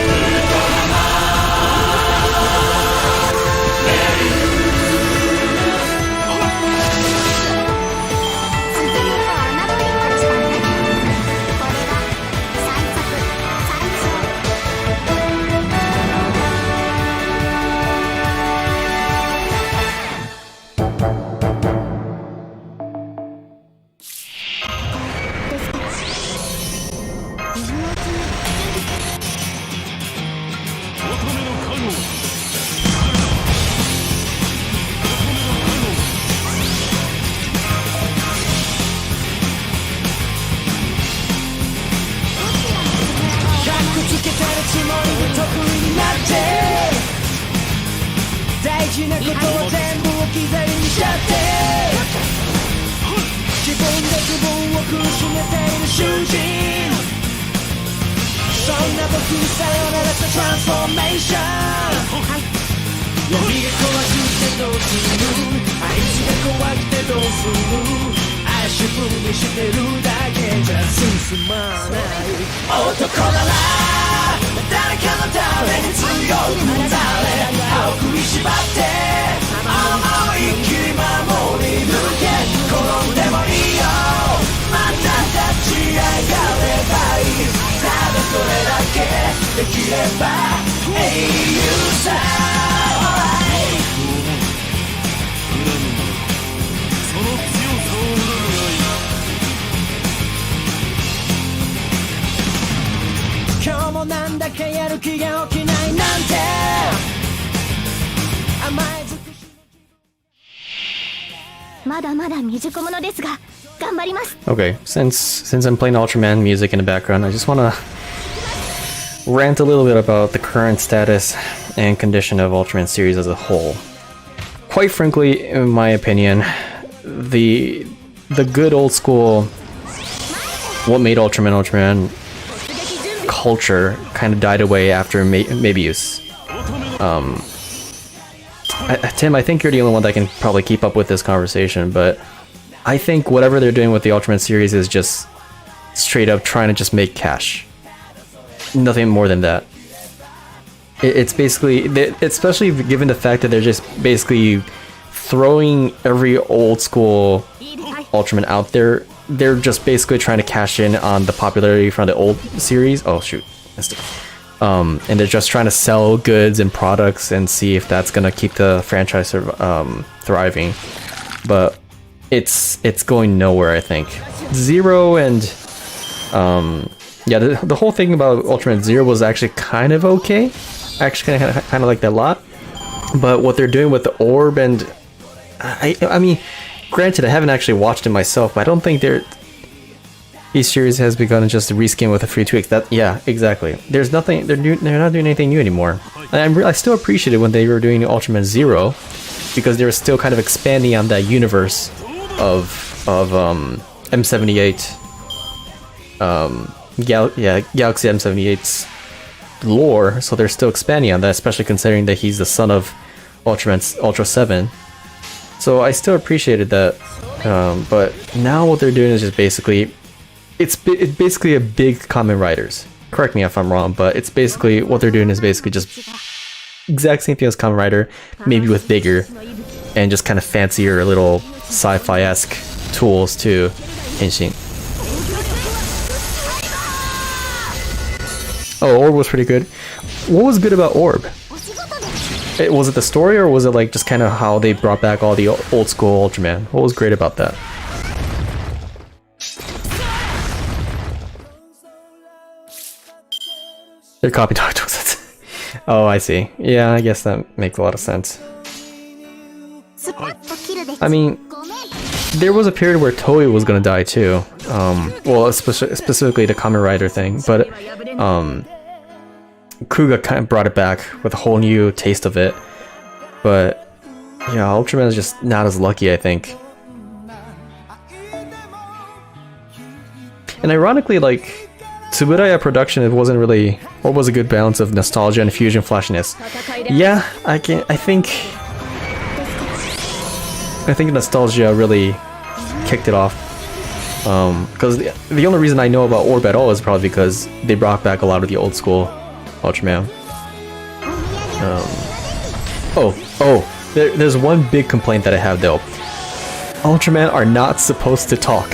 ウルトラマンメリュー続いてはあなたに勝ちだね。これが最速最長。かっこつけてるつもりで得意になって大事なことは全部置き去りにしちゃって本で自分を苦しめている囚人そんな僕にさよならしたトランスフォーメーション闇が怖くてどうするあいつが怖くてどうする足踏みしてるだけじゃ進まない男なら誰かのために強くなれ歯を食いしばって思いっきり守り抜け転んでもいいよまた立ち上がればいいただそれだけできれば英雄さ今日もなんだかやる気が起きないなんて甘え尽くしまだまだ未熟者ですが頑張ります Okay, since I'm playing Ultraman music in the background, I just wanna rant a little bit about the current status and condition of Ultraman series as a whole. Quite frankly, in my opinion, the good old school what made Ultraman culture kind of died away after Mebius. Tim, I think you're the only one that can probably keep up with this conversation, but I think whatever they're doing with the Ultraman series is just straight up trying to just make cash. Nothing more than that. It's basically, especially given the fact that they're just basically throwing every old school Ultraman out there. They're just basically trying to cash in on the popularity from the old series. Oh shoot, missed it. And they're just trying to sell goods and products and see if that's gonna keep the franchise thriving. But it's going nowhere, I think. Zero and yeah, the whole thing about Ultraman Zero was actually kind of okay. Actually, kind of like that a lot. But what they're doing with the orb and I mean, granted, I haven't actually watched it myself, but I don't think each series has begun just to reskin with a few tweaks. That yeah, exactly. There's nothing. They're not doing anything new anymore. And I still appreciate it when they were doing Ultraman Zero, because they were still kind of expanding on that universe of M78. Galaxy M78's lore. So they're still expanding on that, especially considering that he's the son of Ultra 7. So I still appreciated that, but now what they're doing is just basically, it's basically a big Kamen Riders. Correct me if I'm wrong, but it's basically, what they're doing is basically just exact same thing as Kamen Rider, maybe with bigger and just kind of fancier little sci-fi-esque tools to Henshin. Oh, Orb was pretty good. What was good about Orb? Was it the story, or was it like just kind of how they brought back all the old school Ultraman? What was great about that? They're copy Tokusatsu. Oh, I see. Yeah, I guess that makes a lot of sense. I mean, there was a period where Toei was gonna die too. Well, specifically the Kamen Rider thing, but Kuga kind of brought it back with a whole new taste of it. But yeah, Ultraman is just not as lucky, I think. And ironically, like, Tsuburaya production, it wasn't really, or was a good balance of nostalgia and fusion flashiness. Yeah, I think nostalgia really kicked it off. Because the only reason I know about Orb at all is probably because they brought back a lot of the old school Ultraman. There's one big complaint that I have though. Ultraman are not supposed to talk.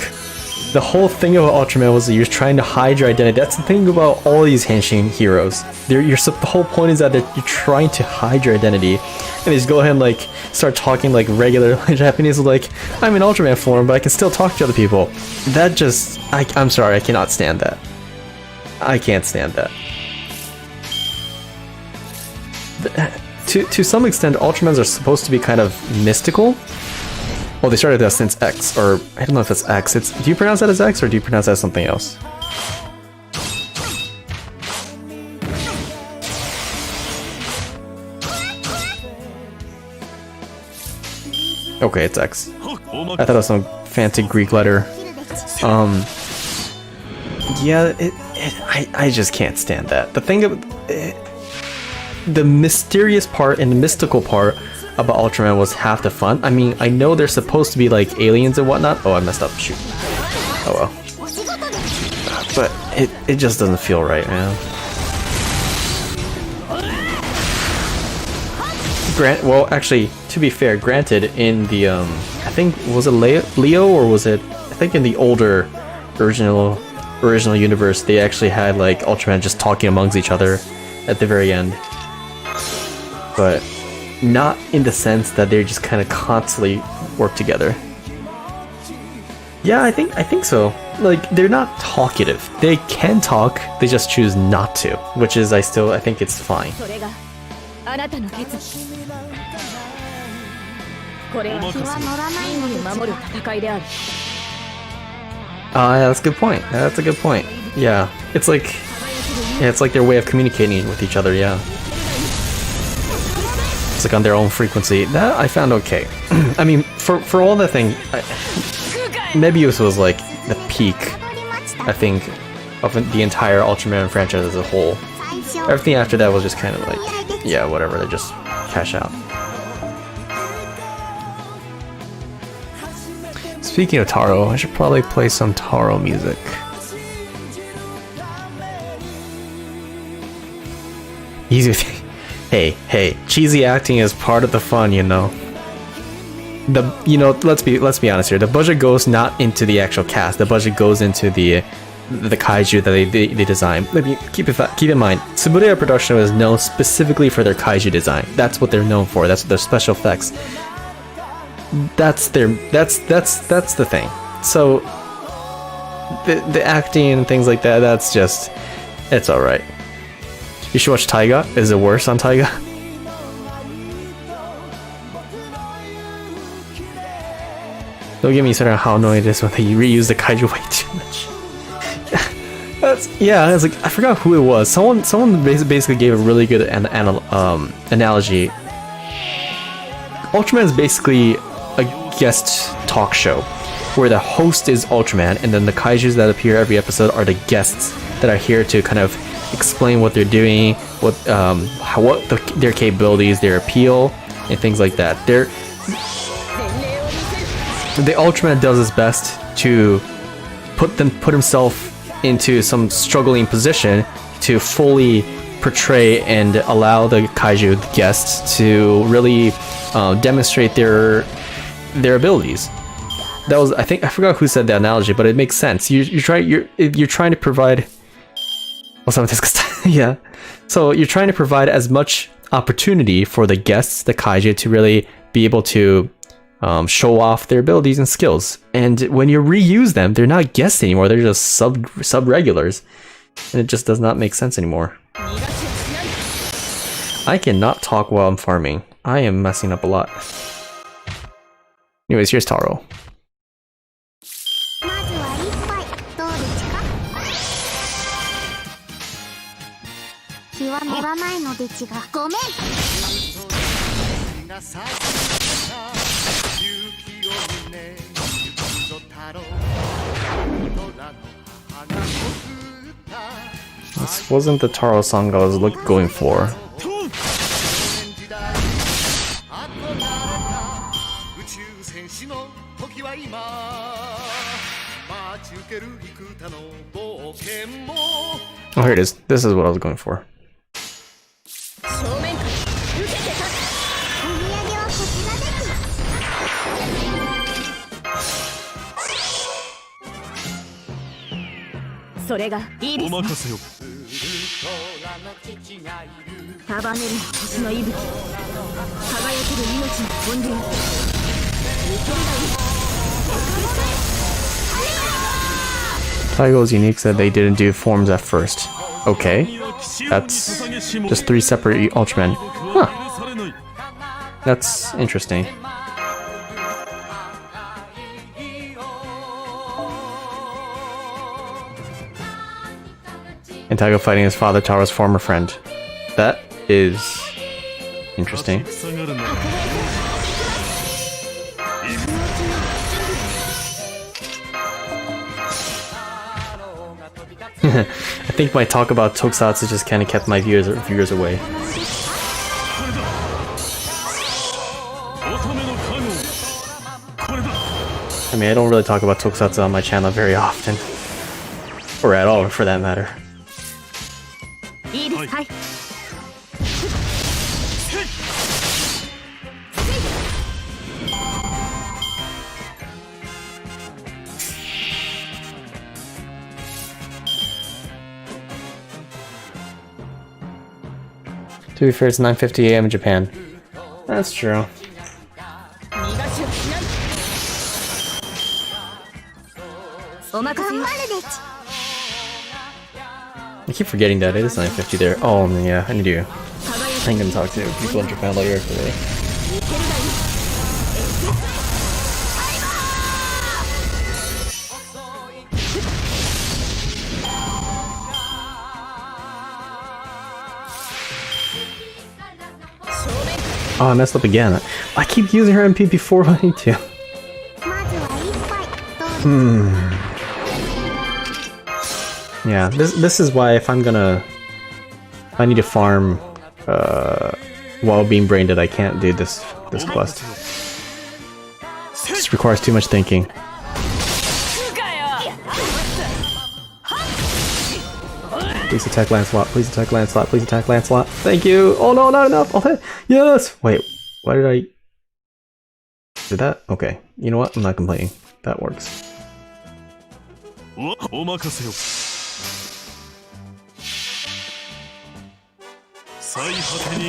The whole thing about Ultraman was that you're trying to hide your identity. That's the thing about all these Henshin heroes. The whole point is that you're trying to hide your identity, and they just go ahead and like start talking like regular Japanese, like, I'm in Ultraman form, but I can still talk to other people. That just, I'm sorry, I cannot stand that. I can't stand that. To some extent, Ultramans are supposed to be kind of mystical. Well, they started that since X, or I don't know if it's X. Do you pronounce that as X, or do you pronounce that as something else? Okay, it's X. I thought it was some fancy Greek letter. Yeah, I just can't stand that. The thing of the mysterious part and the mystical part about Ultraman was half the fun. I mean, I know they're supposed to be like aliens and whatnot. Oh, I messed up. Shoot. Oh well. But it just doesn't feel right, man. Well, actually, to be fair, granted, in the I think was it Leo or was it? I think in the older original universe, they actually had like Ultraman just talking amongst each other at the very end, but not in the sense that they just kind of constantly work together. Yeah, I think so. Like, they're not talkative. They can talk, they just choose not to, which is I think it's fine. あなたの決意。これは人は乗らないので守る戦いである。 Yeah, that's a good point. That's a good point. Yeah, it's like their way of communicating with each other. Yeah, it's like on their own frequency. That I found okay. I mean, for all the thing, Mebius was like the peak, I think, of the entire Ultraman franchise as a whole. Everything after that was just kind of like, yeah, whatever. They just cash out. Speaking of Taro, I should probably play some Taro music. Easy. Hey, cheesy acting is part of the fun, you know. Let's be honest here. The budget goes not into the actual cast. The budget goes into the kaiju that they design. Keep in mind, Tsuburaya Production was known specifically for their kaiju design. That's what they're known for. That's their special effects. That's the thing. So the acting and things like that, that's just, it's alright. You should watch Taiga. Is it worse on Taiga? Don't get me started on how annoying it is when they reuse the kaiju way too much. It's like, I forgot who it was. Someone basically gave a really good analogy. Ultraman is basically a guest talk show where the host is Ultraman, and then the kaijus that appear every episode are the guests that are here to kind of explain what they're doing, their capabilities, their appeal, and things like that. The Ultraman does his best to put himself into some struggling position to fully portray and allow the kaiju, the guests, to really demonstrate their abilities. That was, I forgot who said the analogy, but it makes sense. You're trying to provide. Yeah. So you're trying to provide as much opportunity for the guests, the kaiju, to really be able to show off their abilities and skills. And when you reuse them, they're not guests anymore. They're just sub regulars, and it just does not make sense anymore. I cannot talk while I'm farming. I am messing up a lot. Anyways, here's Taro. This wasn't the Taro song I was going for. Oh, here it is. This is what I was going for. Taigo's unique said they didn't do forms at first. Okay, that's just 3 separate Ultramen. Huh. That's interesting. And Taigo fighting his father, Taro's former friend. That is interesting. I think my talk about tokusatsu just kind of kept my viewers away. I mean, I don't really talk about tokusatsu on my channel very often. Or at all, for that matter. To be fair, it's 9:50 AM in Japan. That's true. I keep forgetting that it is 9:50 there. Oh yeah, I need to. I'm gonna talk to people in Japan later today. Oh, I messed up again. I keep using her MP before I need to. Yeah, this is why if I need to farm while being brain dead, I can't do this quest. This requires too much thinking. Please attack Lancelot, please attack Lancelot, please attack Lancelot. Thank you! Oh no, not enough! Okay. Yes! Wait, why did I... Did that? Okay. You know what? I'm not complaining. That works.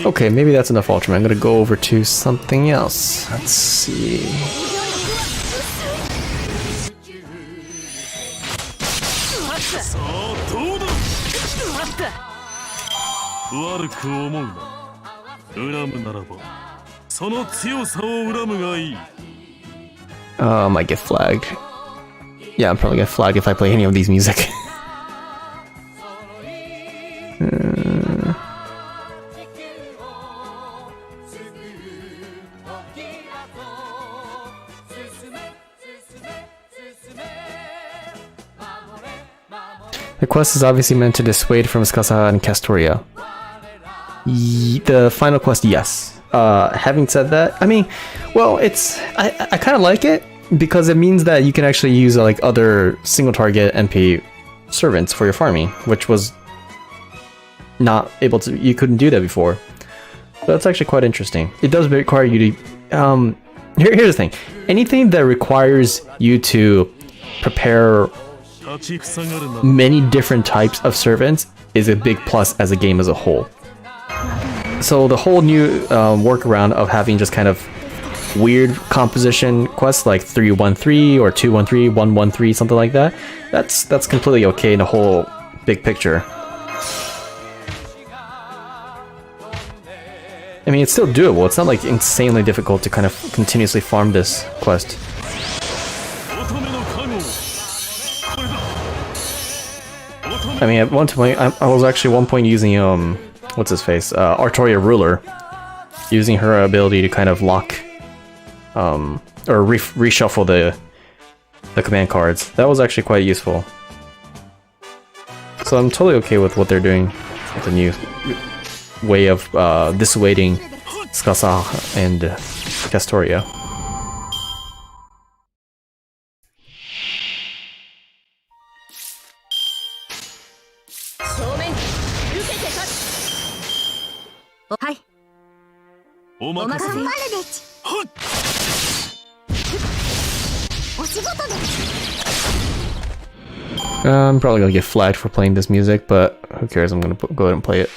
Okay, maybe that's enough Ultraman. I'm gonna go over to something else. Let's see... I might get flagged. Yeah, I'm probably gonna flag if I play any of these music. The quest is obviously meant to dissuade from Scathach and Castoria. The final quest, yes. Having said that, I mean, well, I kind of like it because it means that you can actually use like other single target MP servants for your farming, which was not able to. You couldn't do that before. So that's actually quite interesting. It does require you to. Here's the thing: anything that requires you to prepare many different types of servants is a big plus as a game as a whole. So the whole new workaround of having just kind of weird composition quests like 313 or 213, 113, something like that, that's completely okay in the whole big picture. I mean, it's still doable. It's not like insanely difficult to kind of continuously farm this quest. I mean, at one point, I was actually at one point using, what's his face? Artoria Ruler. Using her ability to kind of lock, or reshuffle the command cards. That was actually quite useful. So I'm totally okay with what they're doing with the new way of dissuading Scathach and Castoria. I'm probably gonna get flagged for playing this music, but who cares? I'm gonna go ahead and play it.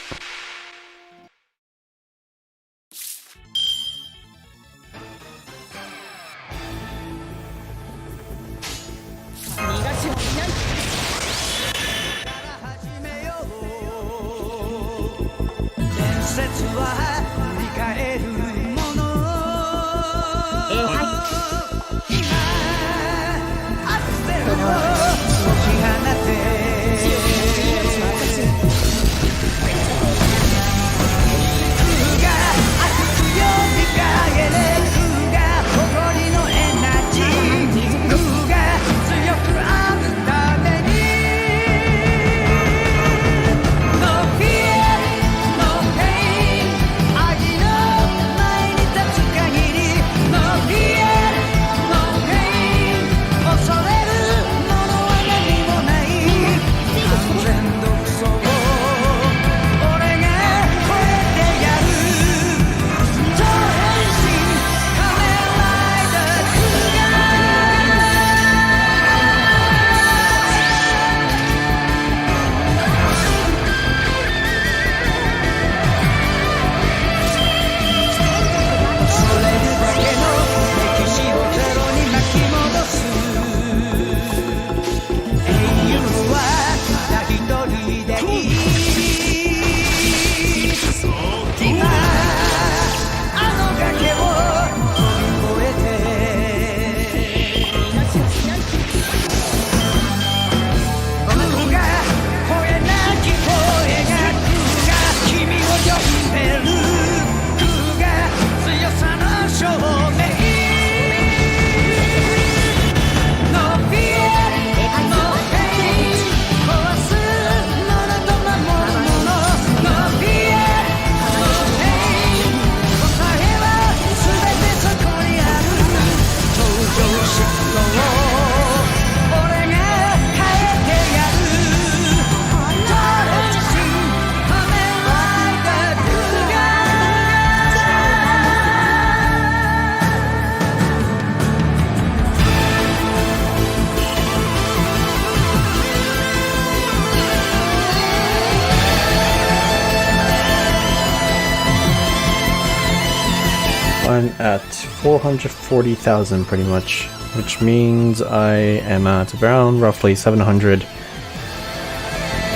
I'm at 440,000 pretty much, which means I am at around roughly 700.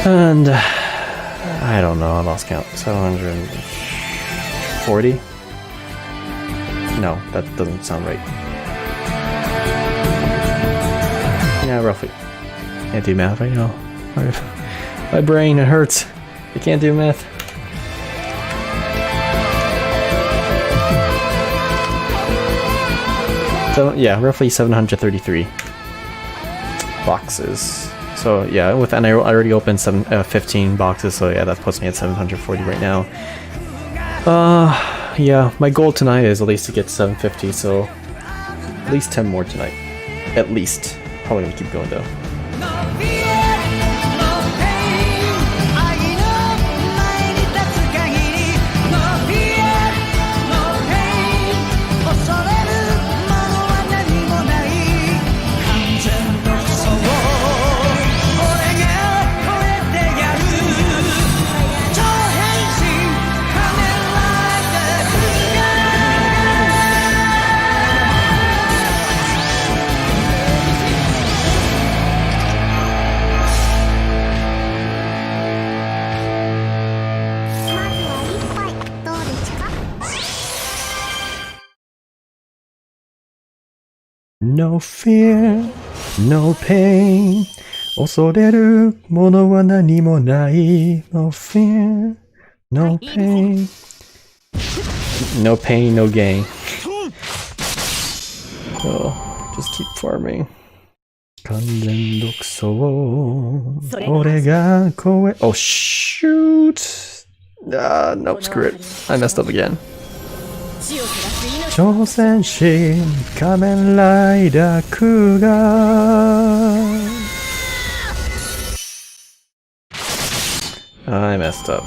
And I don't know, I lost count. 740? No, that doesn't sound right. Yeah, roughly. Can't do math right now. My brain, it hurts. I can't do math. So yeah, roughly 733 boxes. So yeah, and I already opened 15 boxes, so yeah, that puts me at 740 right now. Yeah, my goal tonight is at least to get 750, so at least 10 more tonight. At least. Probably gonna keep going though. No fear, no pain. 恐れるものは何もない。No fear, no pain. No pain, no gain. So, just keep farming. 完全独走。俺が超え。Oh shoot! Nope, screw it. I messed up again. 挑戦し仮面ライダークガI messed up.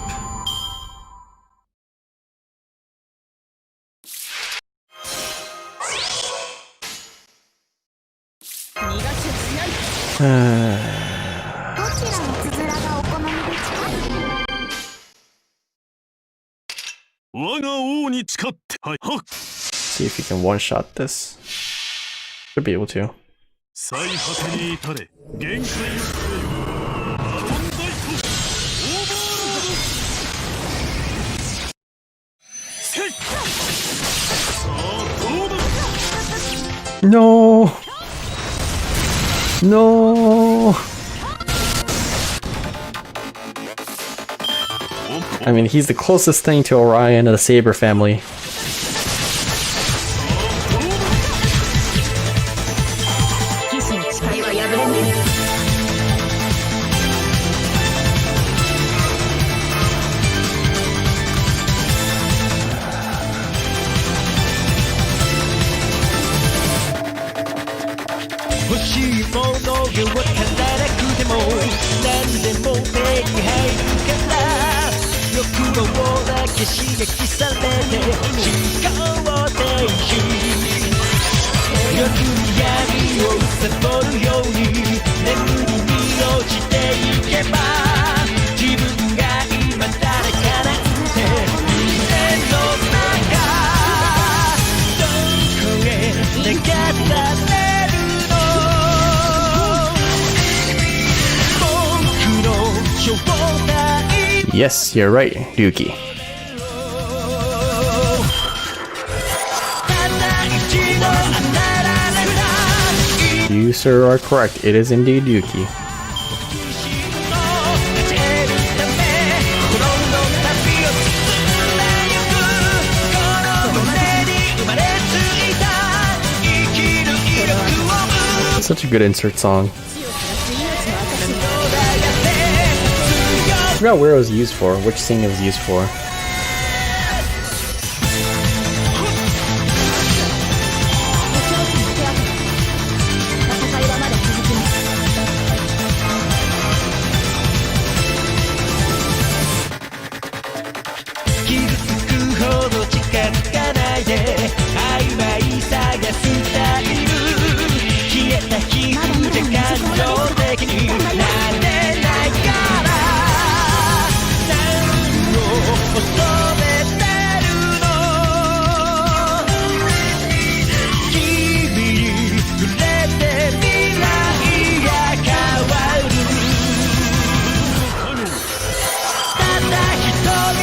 See if you can one-shot this. Should be able to. No! No! I mean, he's the closest thing to Orion of the Saber family. Yes, you're right, Yuki. You, sir, are correct. It is indeed Yuki. Such a good insert song. I forgot where it was used for, which scene it was used for.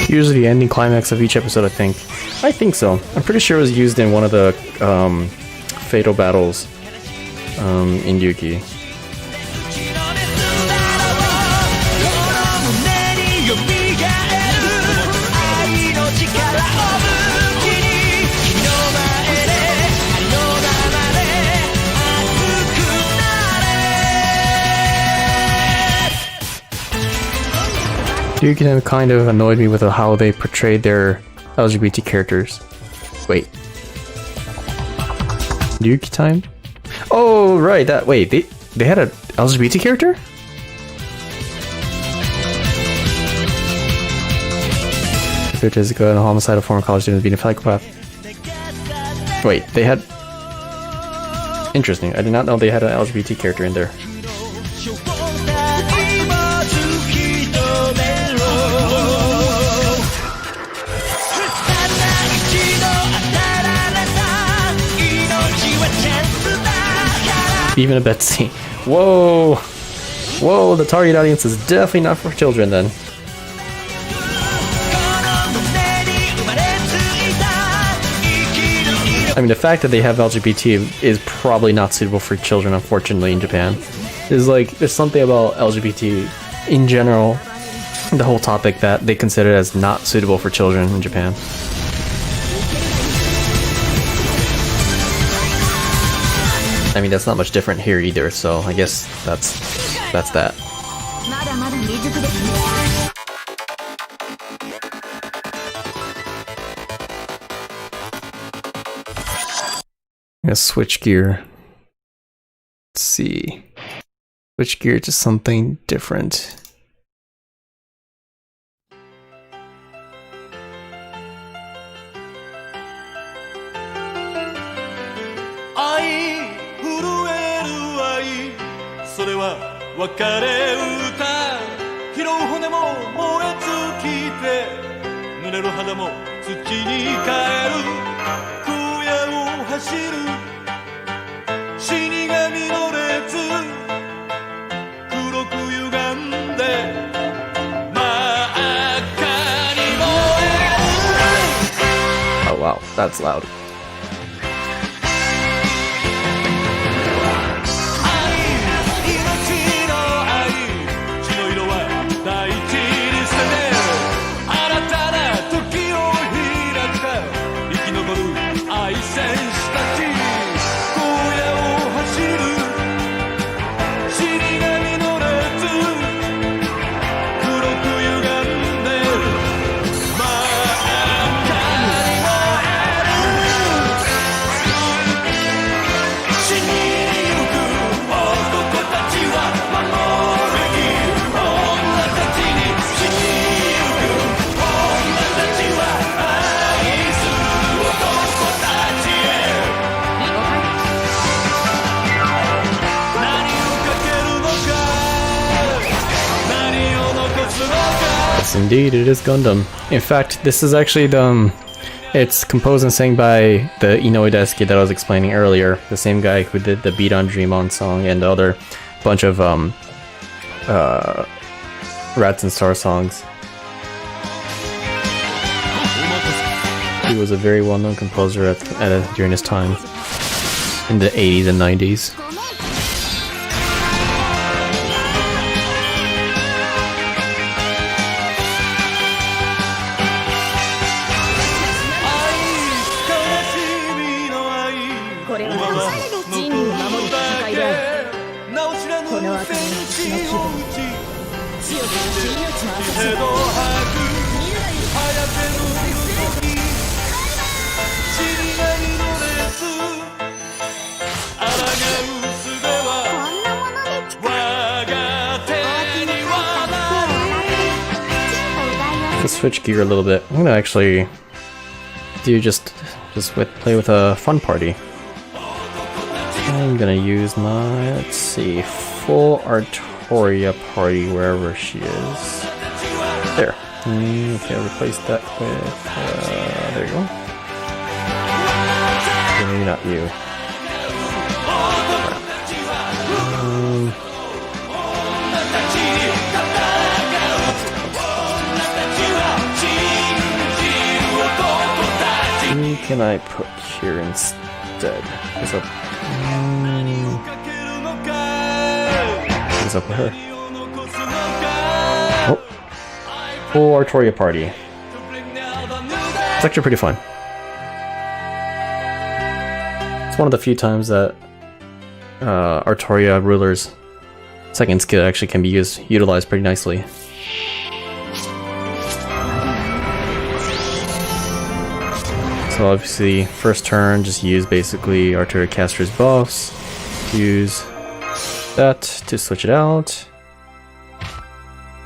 Usually the ending climax of each episode, I think. I think so. I'm pretty sure it was used in one of the fatal battles in Yuki. Yuki kind of annoyed me with how they portrayed their LGBT characters. Wait. Yuki time? Oh, right, that, wait, they had a LGBT character? Jessica, a homicidal former college student being a psychopath. Wait, they had... Interesting, I did not know they had an LGBT character in there. Even a Betsy. Whoa! Whoa, the target audience is definitely not for children then. I mean, the fact that they have LGBT is probably not suitable for children, unfortunately, in Japan. There's something about LGBT in general, the whole topic, that they consider as not suitable for children in Japan. I mean, that's not much different here either, so I guess that's that. I'm gonna switch gear. Let's see. Switch gear to something different. Oh wow, that's loud. Indeed, it is Gundam. In fact, this is actually it's composed and sang by the Inoue Daisuke that I was explaining earlier, the same guy who did the Beat on Dream On song and the other bunch of Rats and Star songs. He was a very well-known composer during his time in the 80s and 90s. Let's switch gear a little bit. I'm gonna actually do play with a fun party. I'm gonna use my, let's see, full Artoria party wherever she is. There. Okay, I'll replace that with, there you go. Okay, maybe not you. can I put here instead? What's up? What's up with her? Oh. Full Artoria party. It's actually pretty fun. It's one of the few times that Artoria Ruler's second skill actually can be utilized pretty nicely. So obviously, first turn, just use basically Artoria Caster's buffs. Use that to switch it out.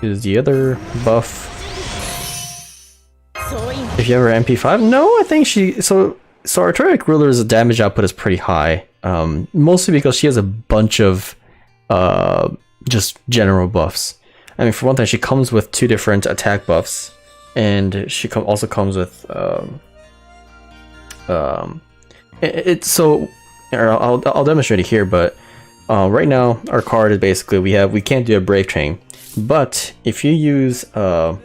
Use the other buff. If you have her MP5, no, I think so Artoria Ruler's damage output is pretty high. Mostly because she has a bunch of just general buffs. I mean, for one thing, she comes with 2 different attack buffs, and she also comes with I'll demonstrate it here, but right now our card is basically we can't do a Brave Chain, but if you use so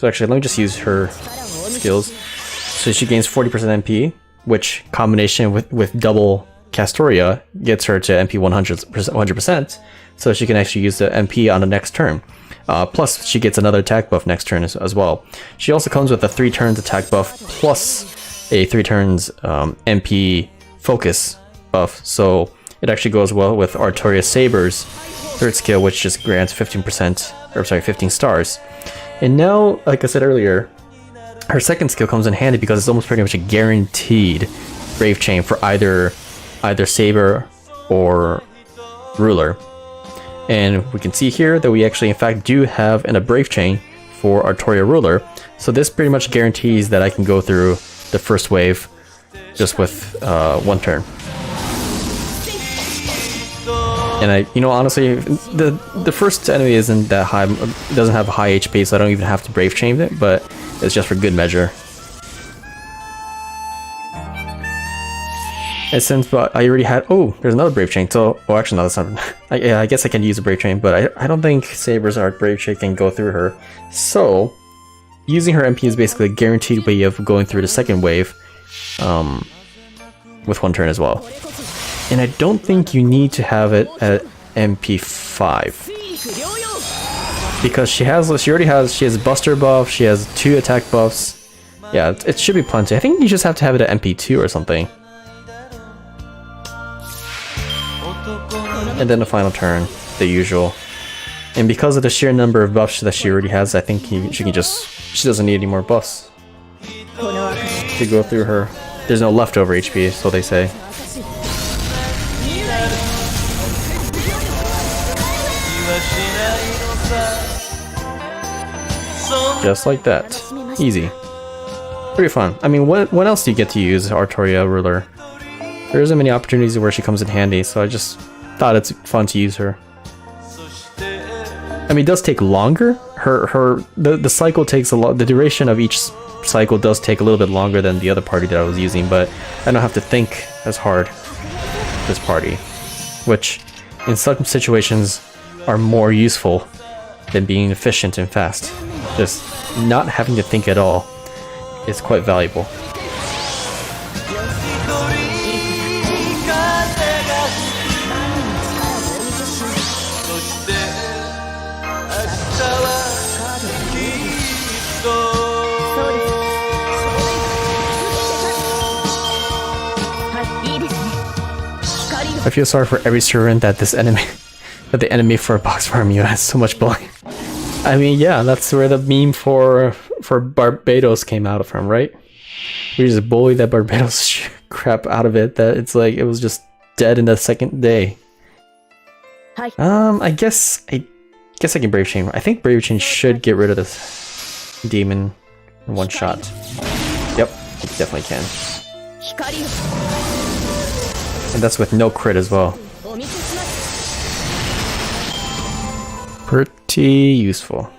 actually let me just use her skills. So she gains 40% MP, which combination with double Castoria gets her to MP 100%, so she can actually use the MP on the next turn. Plus she gets another attack buff next turn as well. She also comes with a 3 turns attack buff plus a 3 turns MP focus buff, so it actually goes well with Artoria Saber's third skill, which just grants 15 stars. And now, like I said earlier, her second skill comes in handy because it's almost pretty much a guaranteed Brave Chain for either Saber or Ruler. And we can see here that we actually in fact do have a Brave Chain for Artoria Ruler, so this pretty much guarantees that I can go through the first wave just with 1 turn. And honestly, the first enemy isn't that high, doesn't have high HP, so I don't even have to Brave Chain it, but it's just for good measure. And since I already had, there's another Brave Chain, so, actually no, that's not, I guess I can use a Brave Chain, but I don't think Saber's Brave Chain can go through her. So, using her MP is basically a guaranteed way of going through the second wave, with 1 turn as well. And I don't think you need to have it at MP5. Because she has Buster buff, she has 2 attack buffs. Yeah, it should be plenty. I think you just have to have it at MP2 or something. And then the final turn, the usual. And because of the sheer number of buffs that she already has, I think she doesn't need any more buffs to go through her. There's no leftover HP, so they say. Just like that. Easy. Pretty fun. I mean, when else do you get to use Artoria Ruler? There isn't many opportunities where she comes in handy, so I just thought it's fun to use her. I mean, it does take longer. The cycle takes a lot. The duration of each cycle does take a little bit longer than the other party that I was using, but I don't have to think as hard this party, which in some situations are more useful than being efficient and fast. Just not having to think at all is quite valuable. I feel sorry for every servant that the enemy for a box farm you has so much bullying. I mean, yeah, that's where the meme for Barbados came out from, right? We just bullied that Barbados crap out of it, that it's like it was just dead in the second day. I guess I can Brave Chain. I think Brave Chain should get rid of this demon in 1 shot. Yep, it definitely can. And that's with no crit as well. Pretty useful.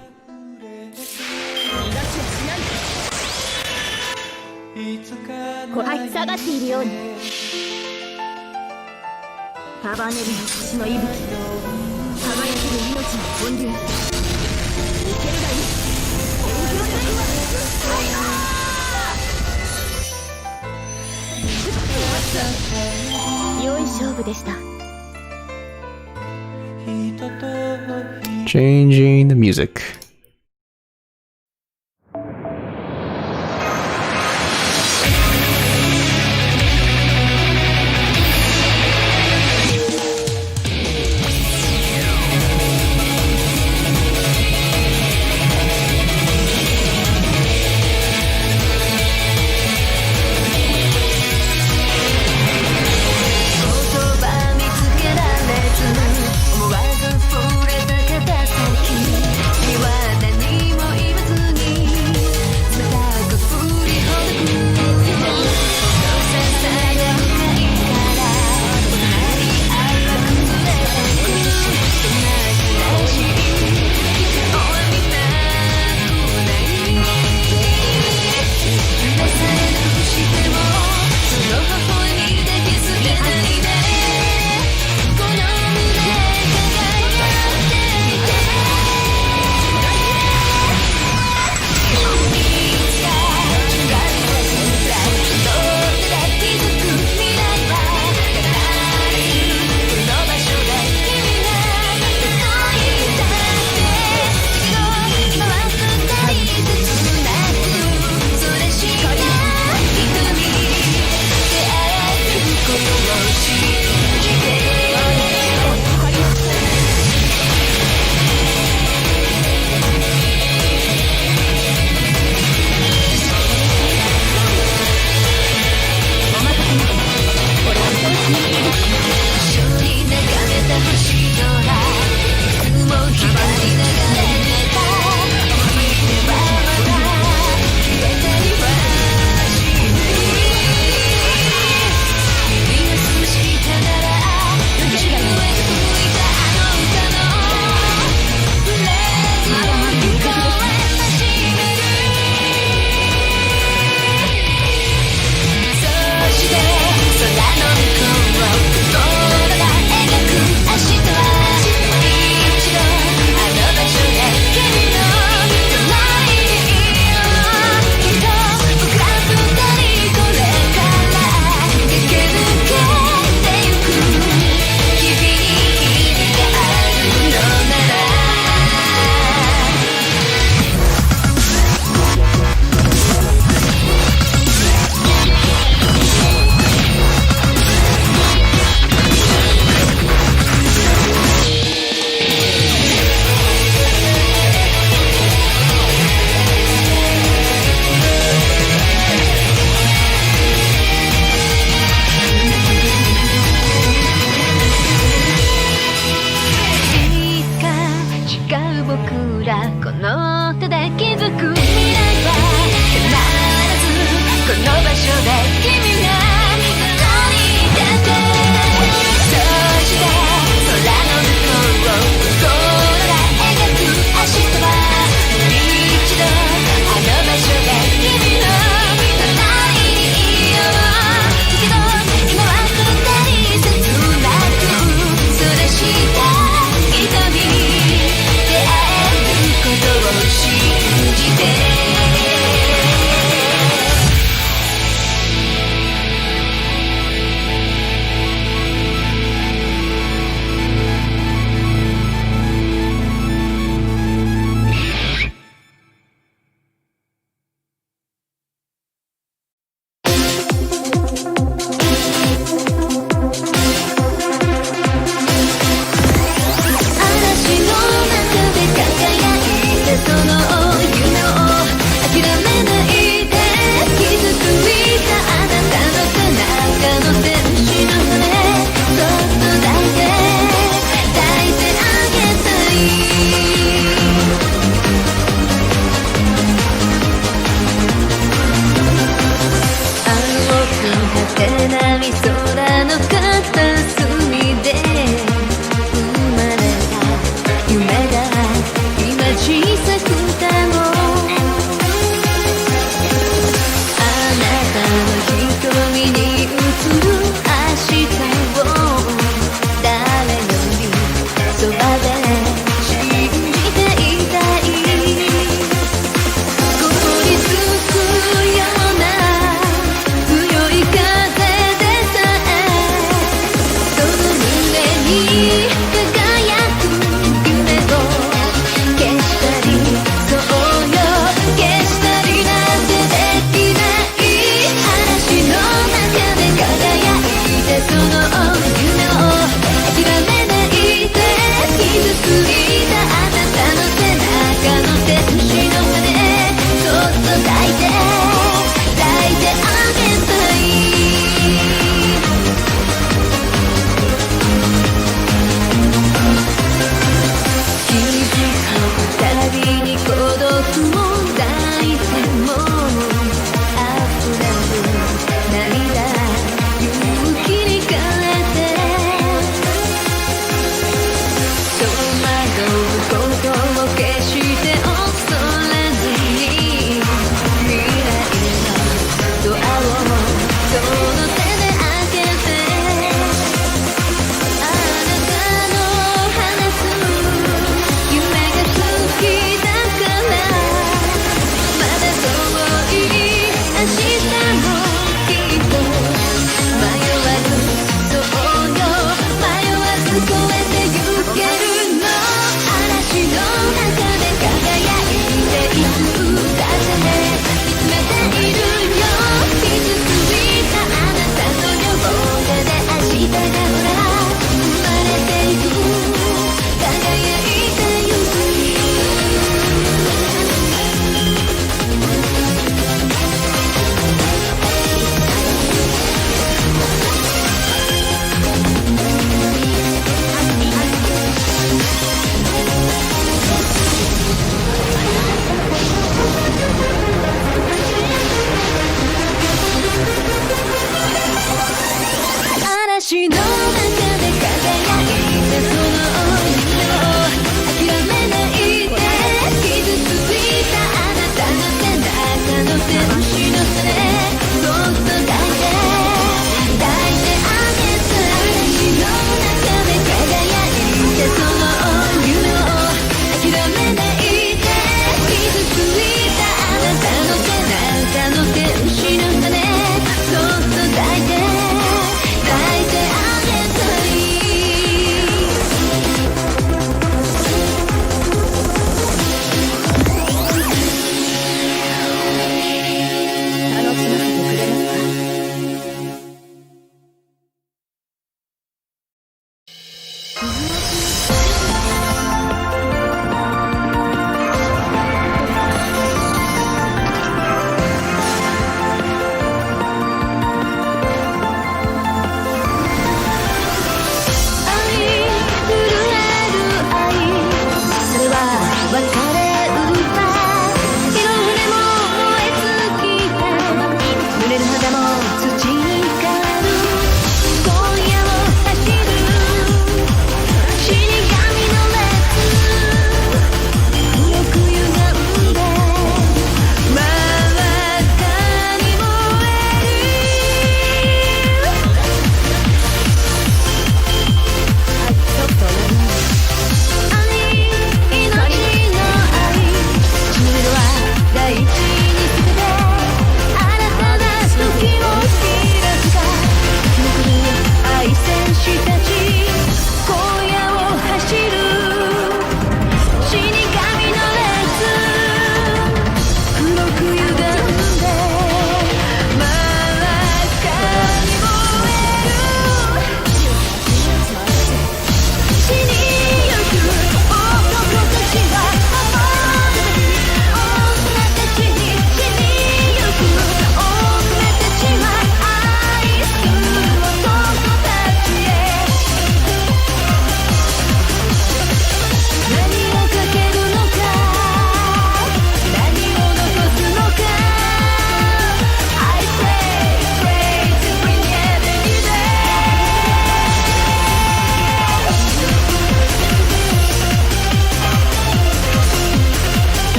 でした。 Changing the music.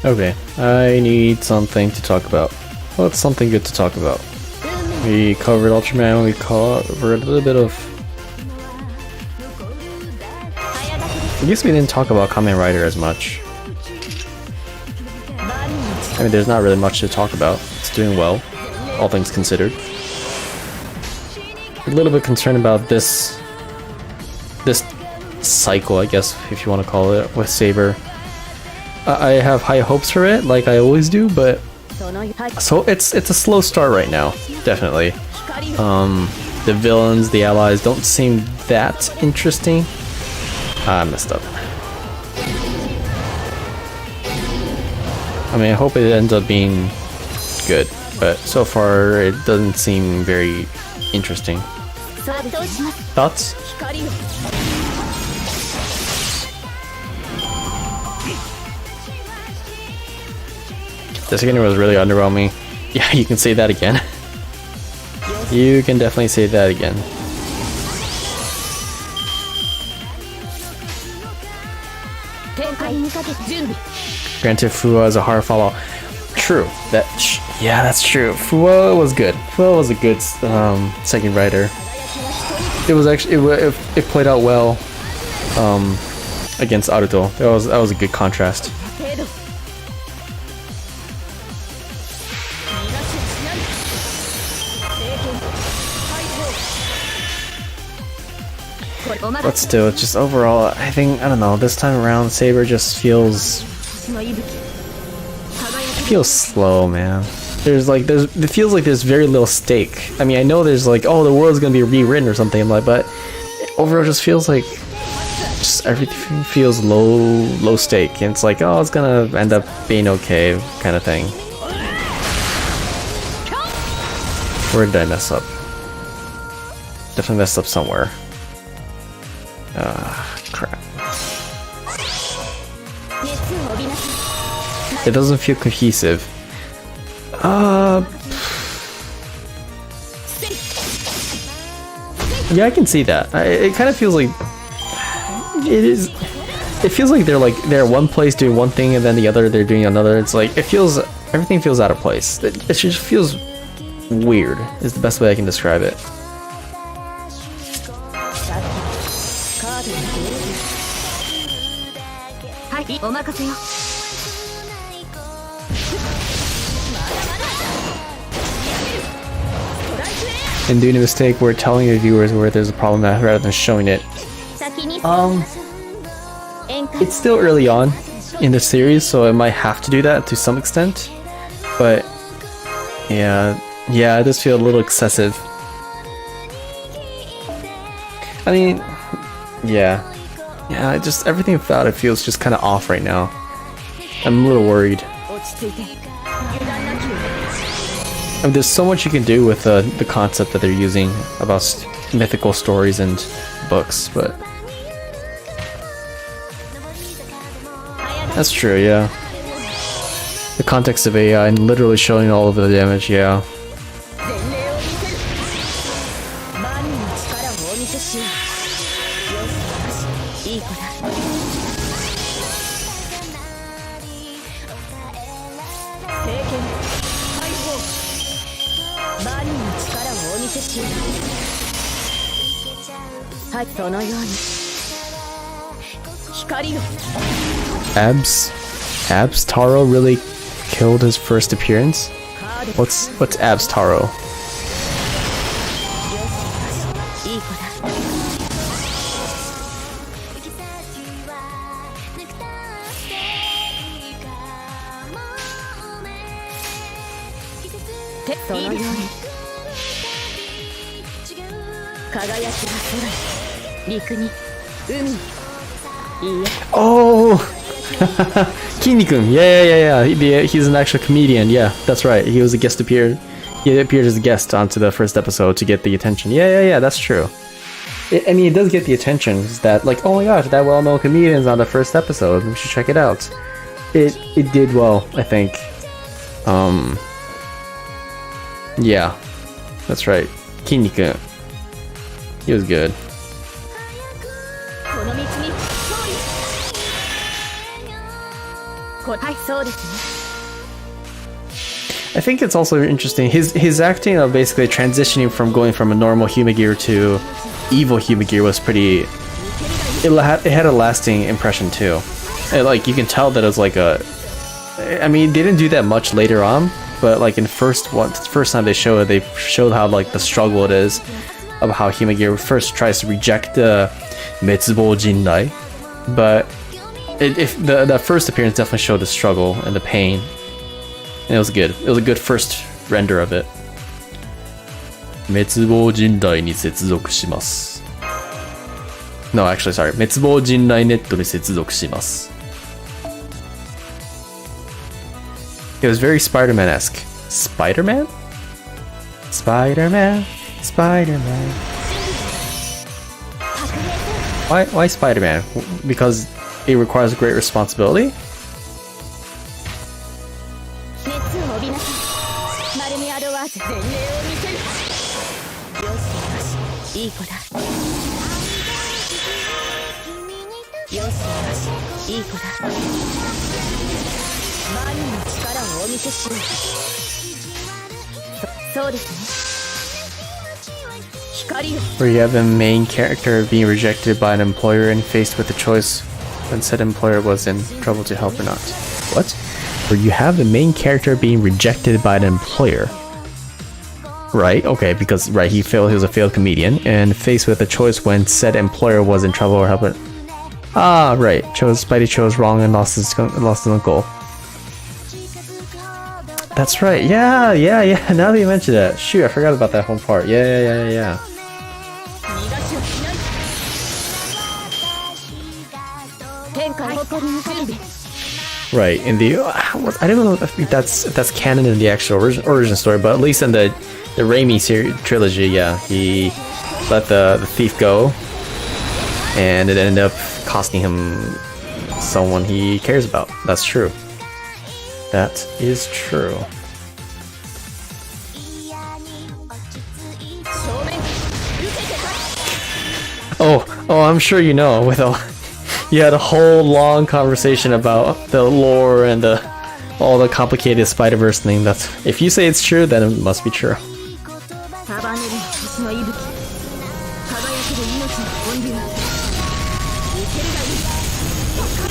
Okay, I need something to talk about. What's something good to talk about? We covered Ultraman, we covered a little bit of... I guess we didn't talk about Kamen Rider as much. I mean, there's not really much to talk about. It's doing well, all things considered. A little bit concerned about this cycle, I guess, if you want to call it, with Saber. I have high hopes for it, like I always do, but so it's a slow start right now, definitely. The villains, the allies don't seem that interesting. I messed up. I mean, I hope it ends up being good, but so far it doesn't seem very interesting. Thoughts? The second was really underwhelming. Yeah, you can say that again. You can definitely say that again. Granted, Fua is a hard follow. True. Yeah, that's true. Fua was good. Fua was a good second rider. It was actually it played out well against Aruto. That was a good contrast. But still, just overall, I don't know, this time around, Saber just feels slow, man. It feels like there's very little stake. I mean, I know there's like, oh, the world's gonna be rewritten or something, but overall, it just feels like everything feels low stake, and it's like, oh, it's gonna end up being okay, kind of thing. Where did I mess up? Definitely messed up somewhere. Crap. It doesn't feel cohesive. Yeah, I can see that. It kind of feels like it is. it feels like they're one place doing one thing and then the other they're doing another. It's like everything feels out of place. It just feels weird. Is the best way I can describe it. And doing a mistake where telling the viewers where there's a problem rather than showing it. It's still early on in the series, so I might have to do that to some extent. But yeah, it does feel a little excessive. I mean, yeah, just everything about it feels just kind of off right now. I'm a little worried. I mean, there's so much you can do with the concept that they're using about mythical stories and books, but that's true, yeah. The context of AI and literally showing all of the damage, yeah. Abs Taro really killed his first appearance? What's Abs Taro? Oh! Kinnikuun, yeah. He's an actual comedian, yeah, that's right. He was a guest appeared. He appeared as a guest onto the first episode to get the attention. Yeah, that's true. I mean, it does get the attention. Is that like, oh my gosh, that well-known comedian's on the first episode. We should check it out. It did well, I think. Yeah, that's right. Kinnikuun. He was good. I think it's also interesting. His acting of basically transitioning from going from a normal Humagear to evil Humagear was pretty. It had a lasting impression too. Like you can tell that it was like a. I mean, they didn't do that much later on, but like in first time they showed how like the struggle it is of how Humagear first tries to reject the Metsubo Jindai, but the first appearance definitely showed the struggle and the pain, and it was good. It was a good first render of it. Metsubo Jindai ni setsuzoku shimasu. No, actually, sorry. Metsubo Jindai netto ni setsuzoku shimasu. It was very Spider-Man-esque. Spider-Man? Spider-Man. Why Spider-Man? Because it requires great responsibility? Where you have a main character being rejected by an employer and faced with a choice when said employer was in trouble to help or not. What? Where you have the main character being rejected by an employer. Right, okay, because right, he was a failed comedian and faced with a choice when said employer was in trouble or help it. Ah, right. Spidey chose wrong and lost his uncle. That's right. Yeah. Now that you mention that, shoot, I forgot about that whole part. Yeah. Right. In the I don't know if that's canon in the actual origin story, but at least in the Raimi trilogy, yeah, he let the thief go, and it ended up costing him someone he cares about. That's true. That is true. Oh, I'm sure you know. You had a whole long conversation about the lore and all the complicated Spider-Verse thing. That's if you say it's true, then it must be true. 束ねる星の息吹輝ける命の本流受けるがいいおっかり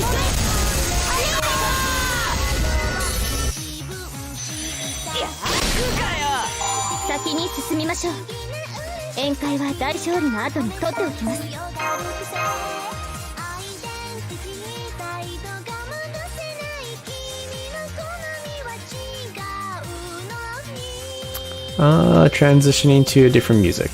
先に進みましょう。宴会は大勝利の後に取っておきます。Transitioning to a different music.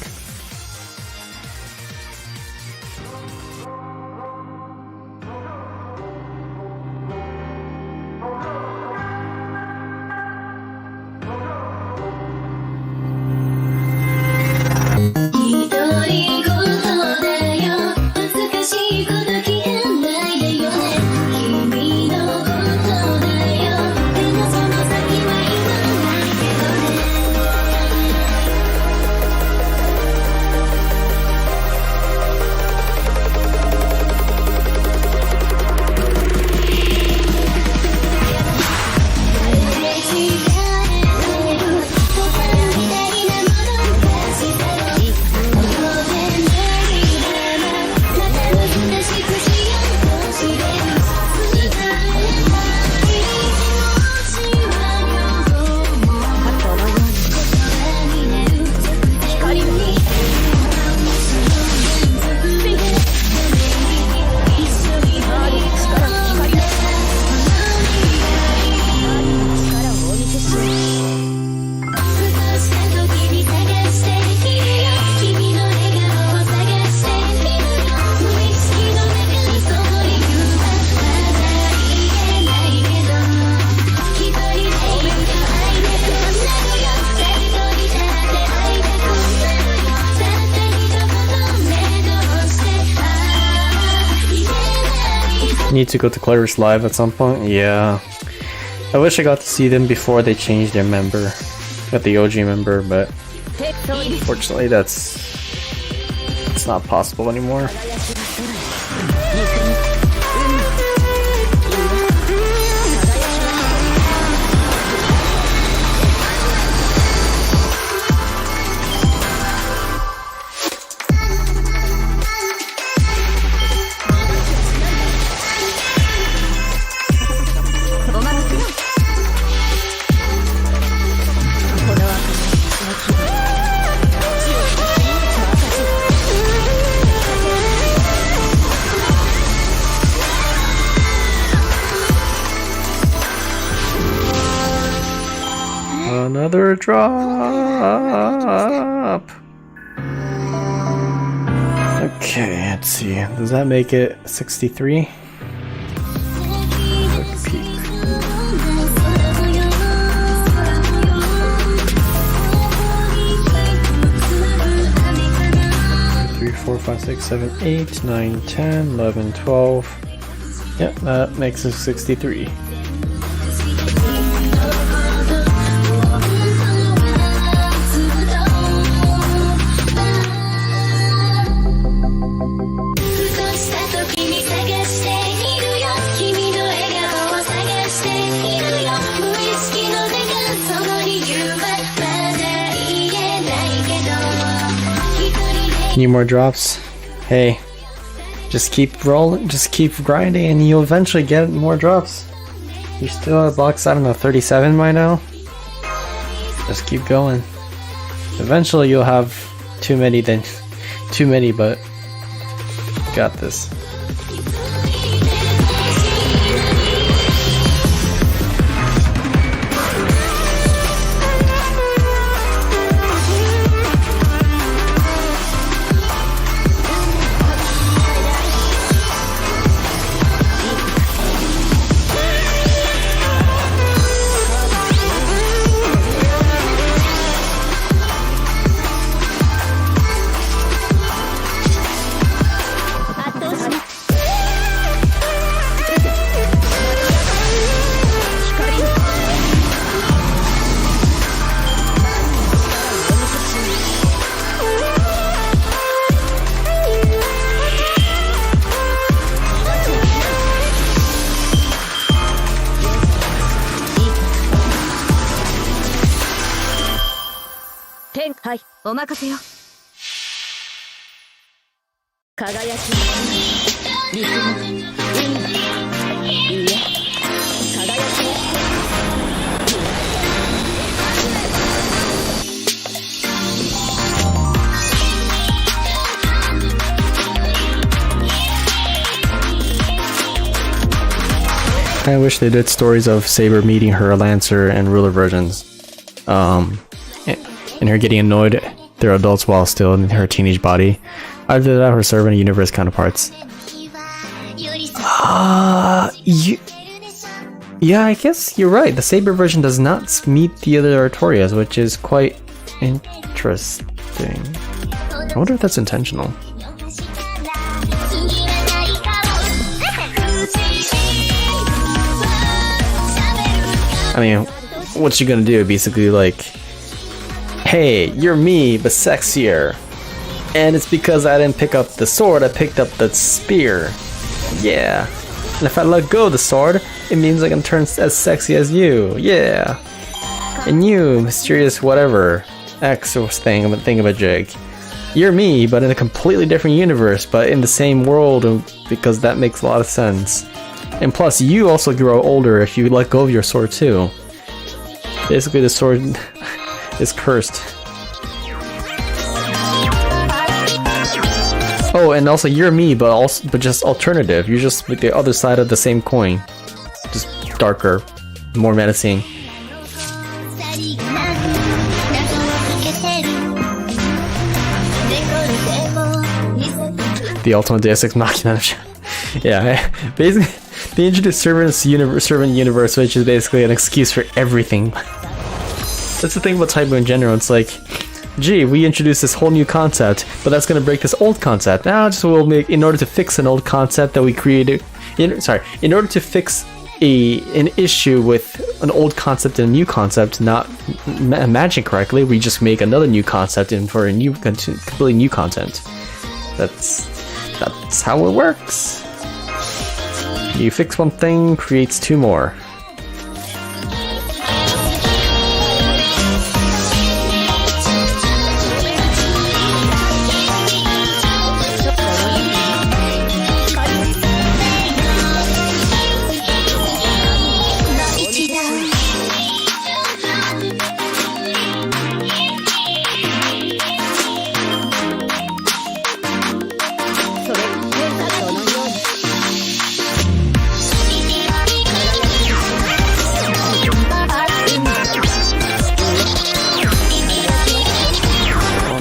Need to go to Claire's live at some point? Yeah. I wish I got to see them before they changed their member. Got the OG member, but unfortunately it's not possible anymore. Another drop. Okay, let's see. Does that make it 63? Quick peek. 3, 4, 5, 6, 7, 8, 9, 10, 11, 12. Yep, that makes it 63. Need more drops? Hey, just keep rolling, just keep grinding and you'll eventually get more drops. You're still at box, I don't know, 37 by now? Just keep going. Eventually you'll have too many, but got this. はい、お任せよ。輝き、陸の海、いいえ、輝きを。I wish they did stories of Saber meeting her Lancer and Ruler versions. And her getting annoyed they're adults while still in her teenage body. Either that or her servant universe counterparts. Yeah, I guess you're right. The Saber version does not meet the other Artorias, which is quite interesting. I wonder if that's intentional. I mean, what's she gonna do? Basically, like, hey, you're me, but sexier. And it's because I didn't pick up the sword, I picked up the spear. Yeah. And if I let go of the sword, it means I can turn as sexy as you. Yeah. And you, mysterious whatever, X or thingamajig. You're me, but in a completely different universe, but in the same world, because that makes a lot of sense. And plus, you also grow older if you let go of your sword too. Basically, the sword is cursed. Oh, and also you're me, but just alternative. You're just like the other side of the same coin, just darker, more menacing. The ultimate Deus Ex Machina. Yeah, basically. They introduced servant universe, which is basically an excuse for everything. That's the thing about Taibu in general. It's like, gee, we introduced this whole new concept, but that's gonna break this old concept. Now, just we'll make in order to fix an old concept that we created. In order to fix an issue with an old concept and a new concept not matching correctly, we just make another new concept and for a new, completely new content. That's how it works. You fix one thing, creates two more.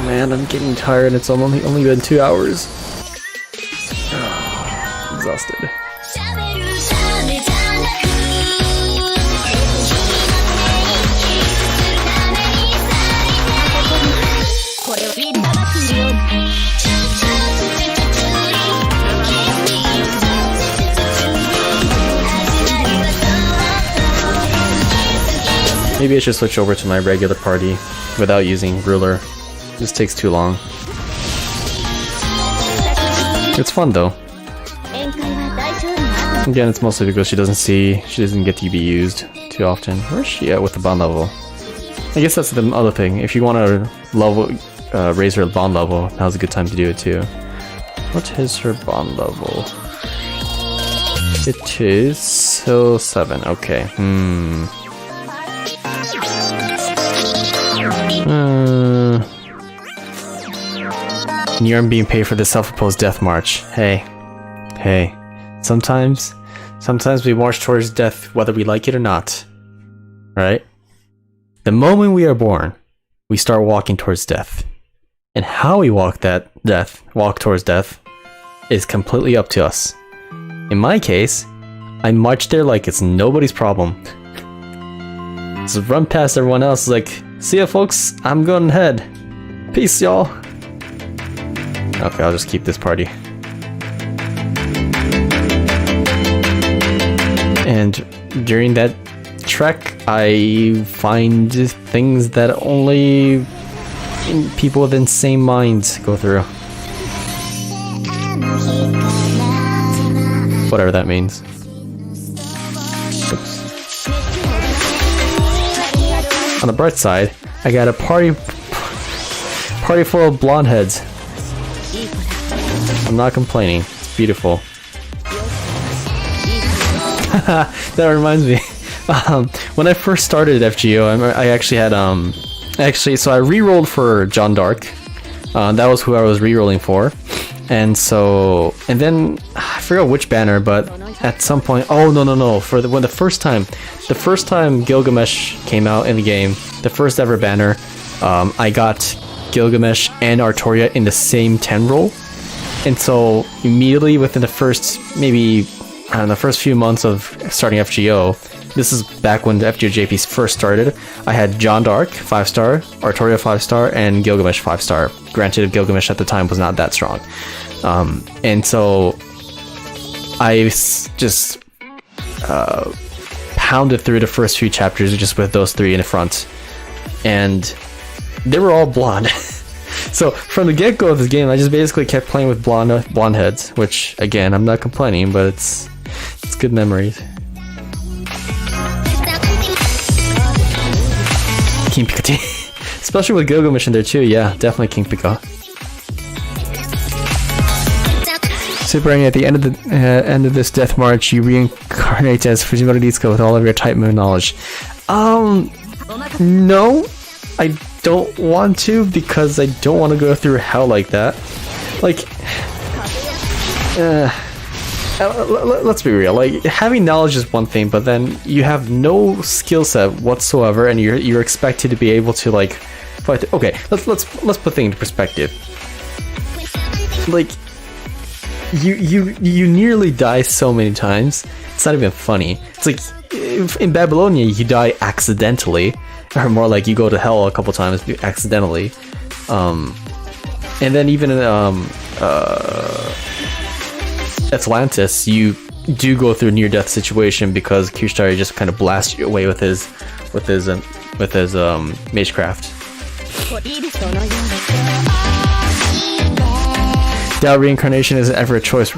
Man, I'm getting tired. It's only been 2 hours. Exhausted. Maybe I should switch over to my regular party without using Ruler. This takes too long. It's fun though. Again, it's mostly because she doesn't get to be used too often. Where's she at with the bond level? I guess that's the other thing. If you want to raise her bond level, now's a good time to do it too. What is her bond level? It is still 7. Okay. And you're being paid for the self-imposed death march. Hey. Sometimes we march towards death whether we like it or not. Right? The moment we are born, we start walking towards death. And how we walk towards death, is completely up to us. In my case, I march there like it's nobody's problem. Just run past everyone else like, see ya folks, I'm going ahead. Peace y'all. Okay, I'll just keep this party. And during that trek, I find things that only people with insane minds go through. Whatever that means. Oops. On the bright side, I got a party party full of blonde heads. I'm not complaining. It's beautiful. That reminds me. When I first started FGO, I actually had so I re-rolled for John Dark. That was who I was re-rolling for, and then I forgot which banner, but at some point, oh no, when the first time Gilgamesh came out in the game, the first ever banner, I got Gilgamesh and Artoria in the same 10 roll, and so immediately within the first first few months of starting FGO. This is back when the FGO JPs first started. I had John Dark 5-star, Artoria 5-star, and Gilgamesh 5-star. Granted, Gilgamesh at the time was not that strong, and so I just pounded through the first few chapters just with those three in the front, and they were all blonde. So from the get-go of this game, I just basically kept playing with blonde heads, which again, I'm not complaining, but it's good memories. King Pika, especially with Gilgamesh in there too. Yeah, definitely King Pika. Super Ring, at the end of this death march, you reincarnate as Fujimoto Ritsuka with all of your type moon knowledge. No, I don't want to, because I don't want to go through hell like that. Like, let's be real. Like, having knowledge is one thing, but then you have no skill set whatsoever, and you're expected to be able to like fight. Okay, let's put things into perspective. Like, you nearly die so many times. It's not even funny. It's like in Babylonia, you die accidentally, or more like you go to hell a couple times accidentally. And then even in Atlantis, you do go through a near-death situation because Kushtari just kind of blasts you away with his magecraft. Doubt reincarnation isn't ever a choice.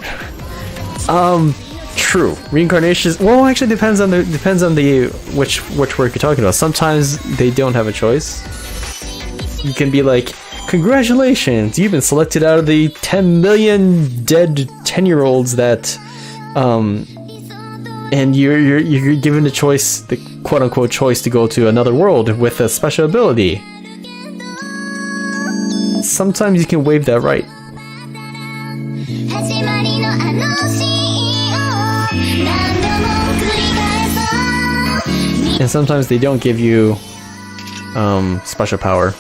True. Reincarnation is, well, actually depends on the which work you're talking about. Sometimes they don't have a choice. You can be like, congratulations, you've been selected out of the 10 million dead 10-year-olds that, and you're given the choice, the quote-unquote choice, to go to another world with a special ability. Sometimes you can waive that right. And sometimes they don't give you special power.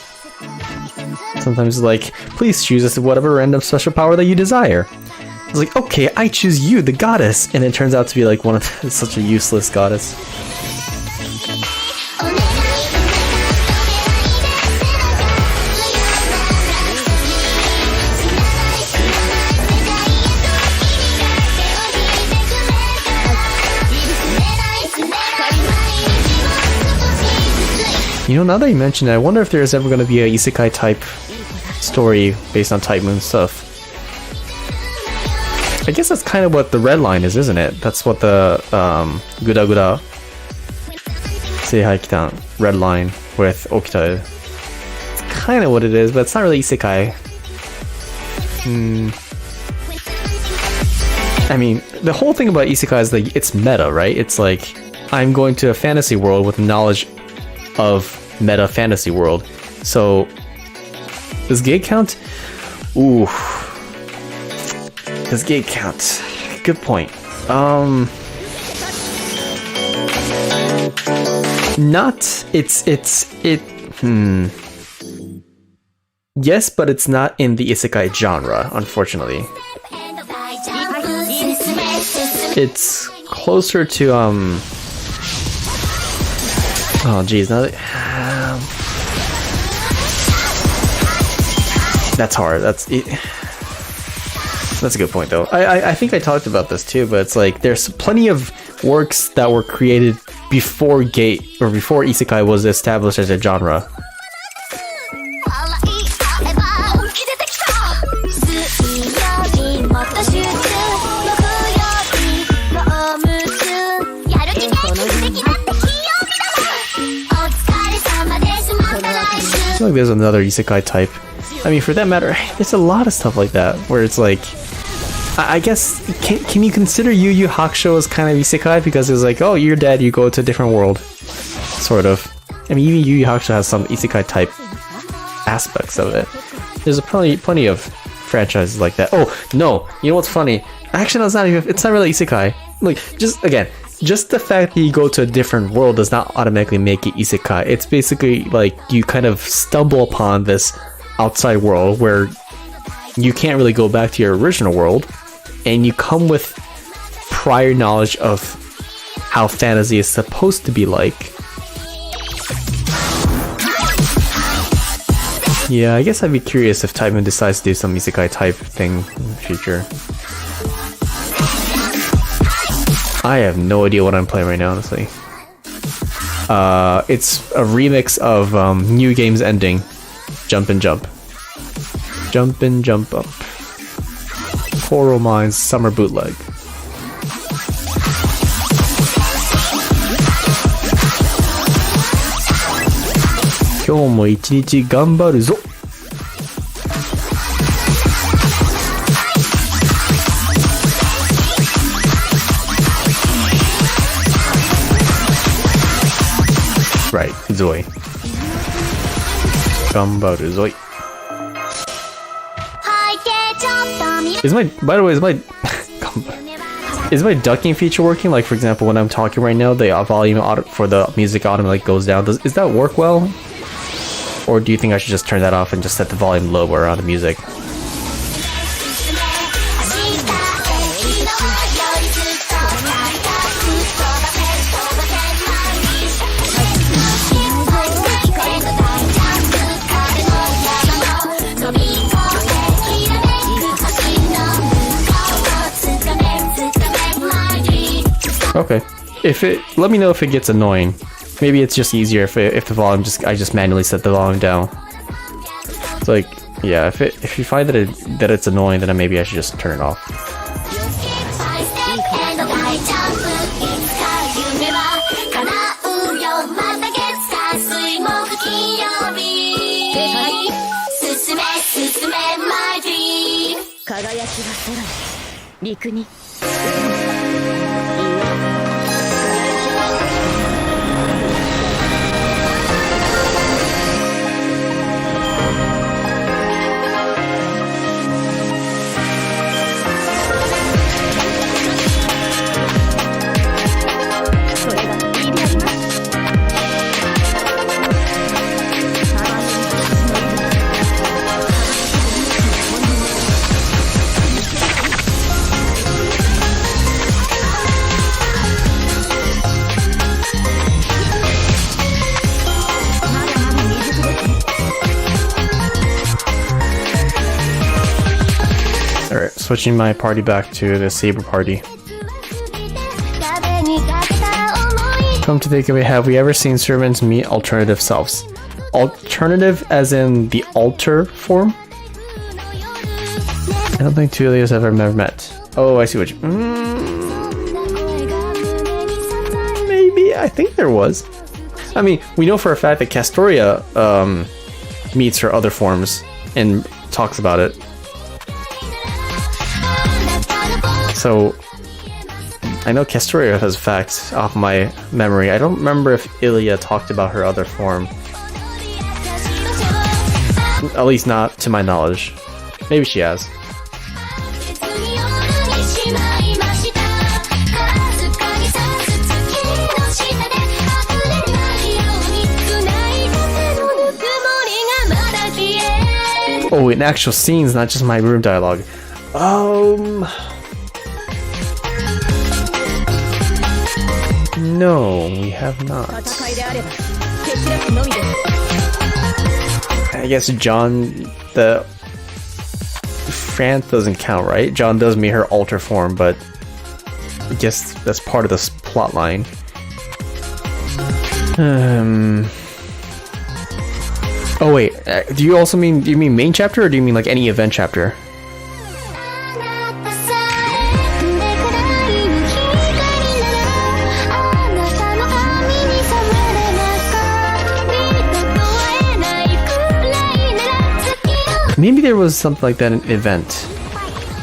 Sometimes it's like, please choose us whatever random special power that you desire. It's like, okay, I choose you, the goddess, and it turns out to be like such a useless goddess. You know, now that you mention it, I wonder if there's ever going to be a isekai type story based on Type Moon stuff. I guess that's kind of what the red line is, isn't it? That's what the Guda Guda Seihai Kitan red line with Okita is. It's kind of what it is, but it's not really isekai. I mean, the whole thing about isekai is like, it's meta, right? It's like, I'm going to a fantasy world with knowledge of meta fantasy world. So does gate count? Ooh, does gate count? Good point. Not, yes, but it's not in the isekai genre, unfortunately. It's closer to oh geez, now that's hard. That's a good point though. I think I talked about this too, but it's like there's plenty of works that were created before Gate or before isekai was established as a genre. I feel like there's another isekai type I mean, for that matter, there's a lot of stuff like that where it's like, I guess, can you consider Yu Yu Hakusho as kind of isekai? Because it's like, oh, you're dead, you go to a different world. Sort of. I mean, even Yu Yu Hakusho has some isekai type aspects of it. There's plenty of franchises like that. Oh, no, you know what's funny? Actually, no, it's not really isekai. Like, just the fact that you go to a different world does not automatically make it isekai. It's basically like you kind of stumble upon this outside world where you can't really go back to your original world, and you come with prior knowledge of how fantasy is supposed to be like. Yeah, I guess I'd be curious if Typhoon decides to do some isekai type thing in the future. I have no idea what I'm playing right now, honestly. It's a remix of New Game's ending, Jump and Jump. Jump and Jump Up. Coral Mines Summer Bootleg. Kyoumo ichinichi ganbaru zo. Right, Zoi. Ganbaru Zoi. By the way, is my ducking feature working? Like, for example, when I'm talking right now, the volume for the music automatically goes down. Is that work well? Or do you think I should just turn that off and just set the volume lower on the music? Okay. Let me know if it gets annoying. Maybe it's just easier if the volume I just manually set the volume down. It's like, yeah, if you find that it's annoying, then maybe I should just turn it off. Alright, switching my party back to the Saber party. Come to think of it, have we ever seen servants meet alternative selves? Alternative as in the alter form? I don't think two of these have ever met. Oh, I see what you... maybe? I think there was. I mean, we know for a fact that Castoria meets her other forms and talks about it. So, I know Castoria has facts off my memory. I don't remember if Ilya talked about her other form. At least not to my knowledge. Maybe she has. Oh, in actual scenes, not just my room dialogue. No, we have not. I guess John, the Franth doesn't count, right? John does meet her alter form, but I guess that's part of this plot line. Oh wait, do you mean main chapter, or do you mean like any event chapter? maybe there was something like that in event.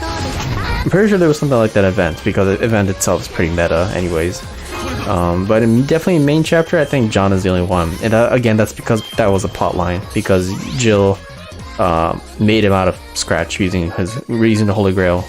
I'm pretty sure there was something like that event because the event itself is pretty meta anyways. But definitely main chapter, I think John is the only one. And again, that's because that was a plot line because Jill made him out of scratch using the Holy Grail.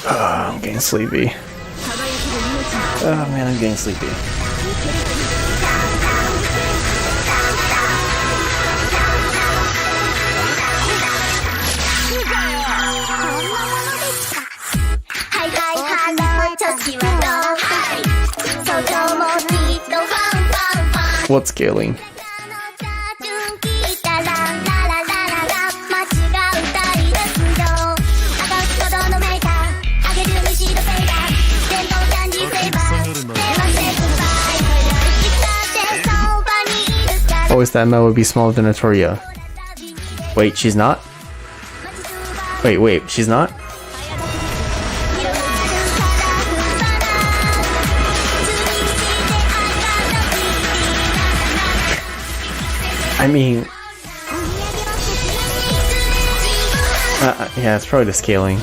I'm getting sleepy. Oh man, I'm getting sleepy. What scaling? Always that Mel would be smaller than Notoria. Wait, she's not? Wait, she's not? I mean... yeah, it's probably the scaling.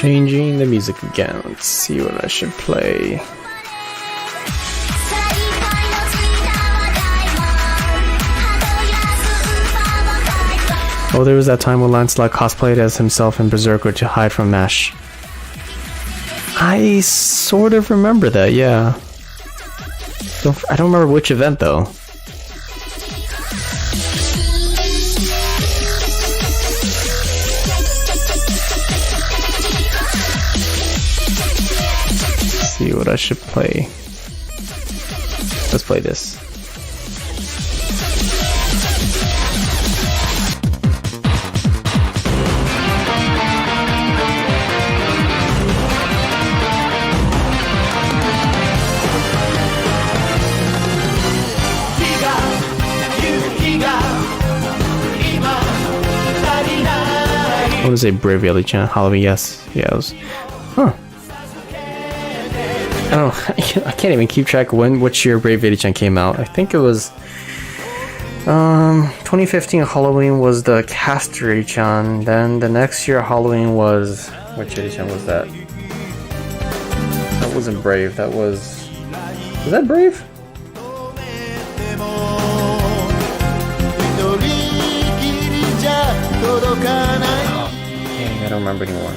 Changing the music again. Let's see what I should play. Oh, there was that time when Lancelot cosplayed as himself in Berserker to hide from Mesh. I sort of remember that, yeah. I don't remember which event though. Let's see what I should play. Let's play this. What was a Brave Yelly-chan? Halloween, yes. Yeah, it was. Huh. I don't know. I can't even keep track of which year Brave Yelly-chan came out. I think it was 2015 Halloween was the Caster Yelly-chan. Then the next year Halloween was, which Yelly-chan was that? That wasn't Brave. That was that Brave? Dang, I don't remember anymore.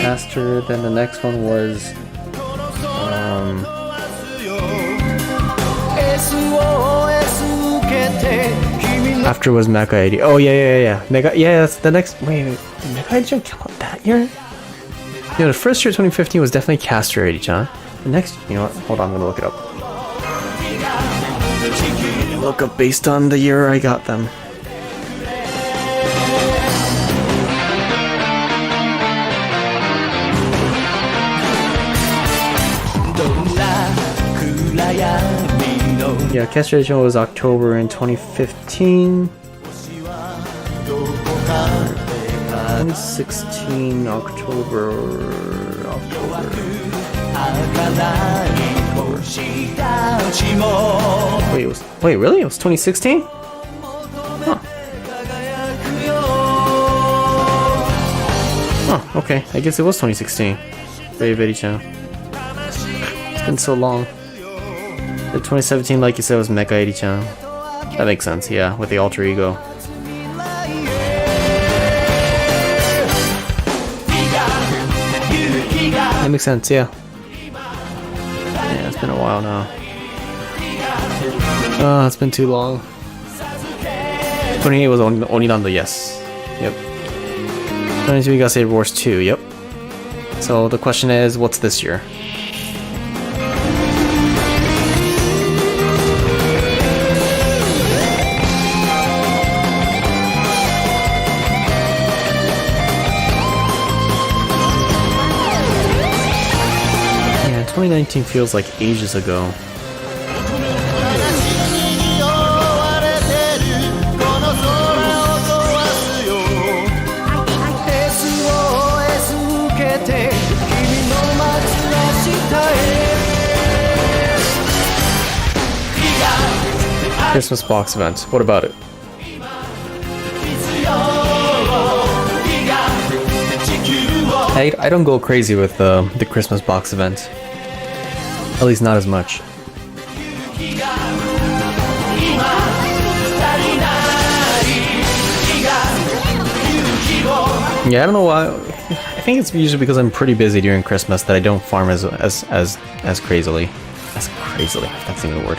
Caster, then the next one was after was Mecha 80. Oh yeah. Mega, yeah, that's the next. Wait, Mecha 80 came out that year? You know, the first year 2015 was definitely Caster 80-chan. The next, you know what? Hold on, I'm gonna look it up. Look up based on the year I got them. Yeah, Caster 80-chan was October in 2015. 2016 October. Wait, really? It was 2016? Huh. Huh, okay. I guess it was 2016. Very, very chan. It's been so long. The 2017, like you said, was Mecha 80-chan. That makes sense, yeah, with the alter ego. That makes sense, yeah. Yeah, it's been a while now. Oh, it's been too long. 28 was Onirando, yes. Yep. 22 we got Saber Wars 2, yep. So the question is, what's this year? Yeah, 2019 feels like ages ago. Christmas box event. What about it? I don't go crazy with the Christmas box event. At least not as much. Yeah, I don't know why. I think it's usually because I'm pretty busy during Christmas that I don't farm as crazily. As crazily, if that's even a word.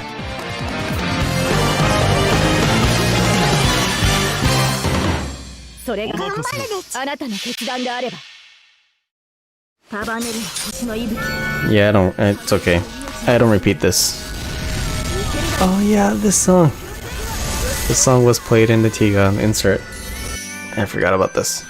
Yeah, it's okay. I don't repeat this. Oh yeah, this song. This song was played in the Tiga insert. I forgot about this.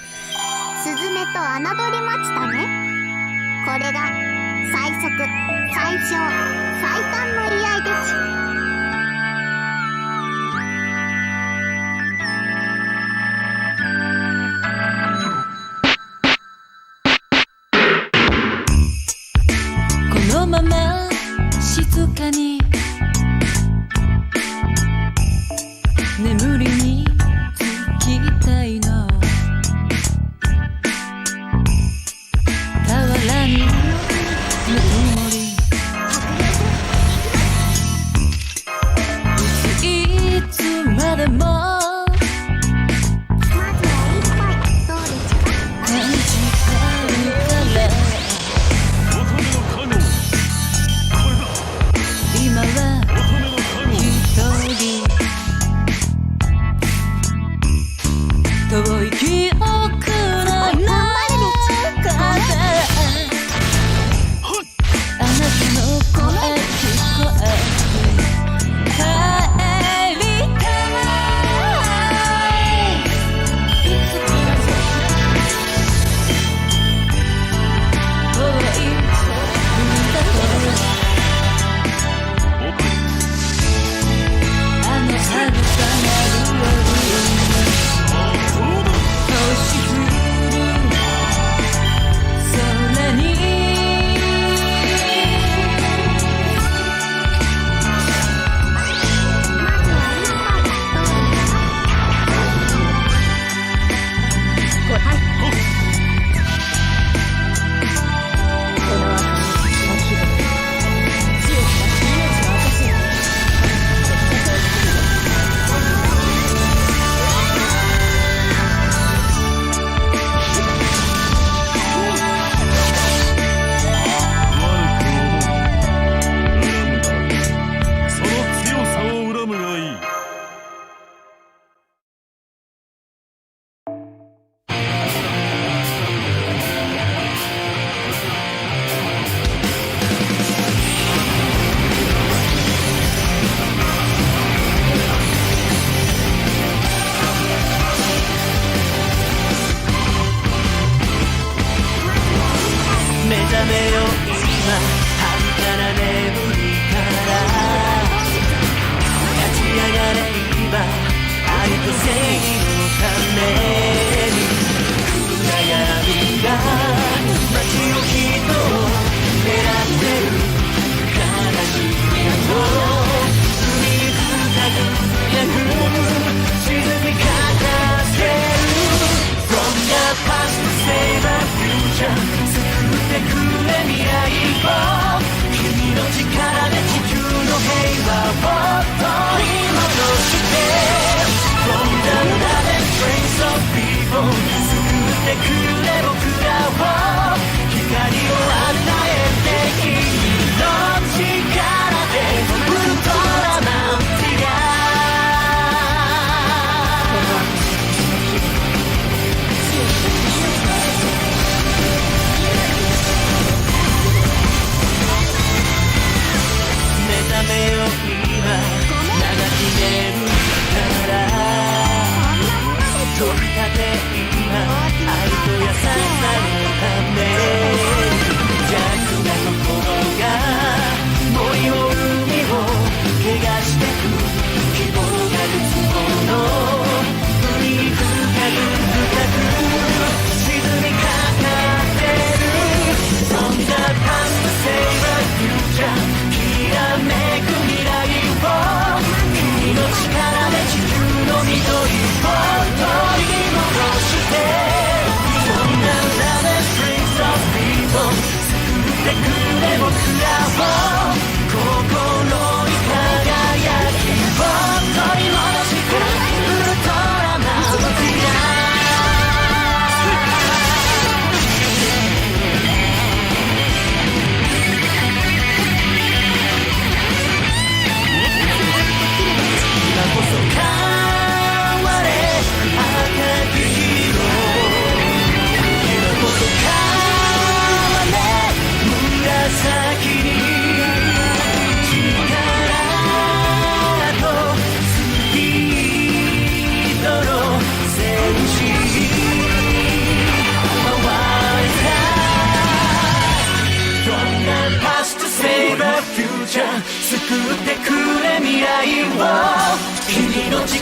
君の力で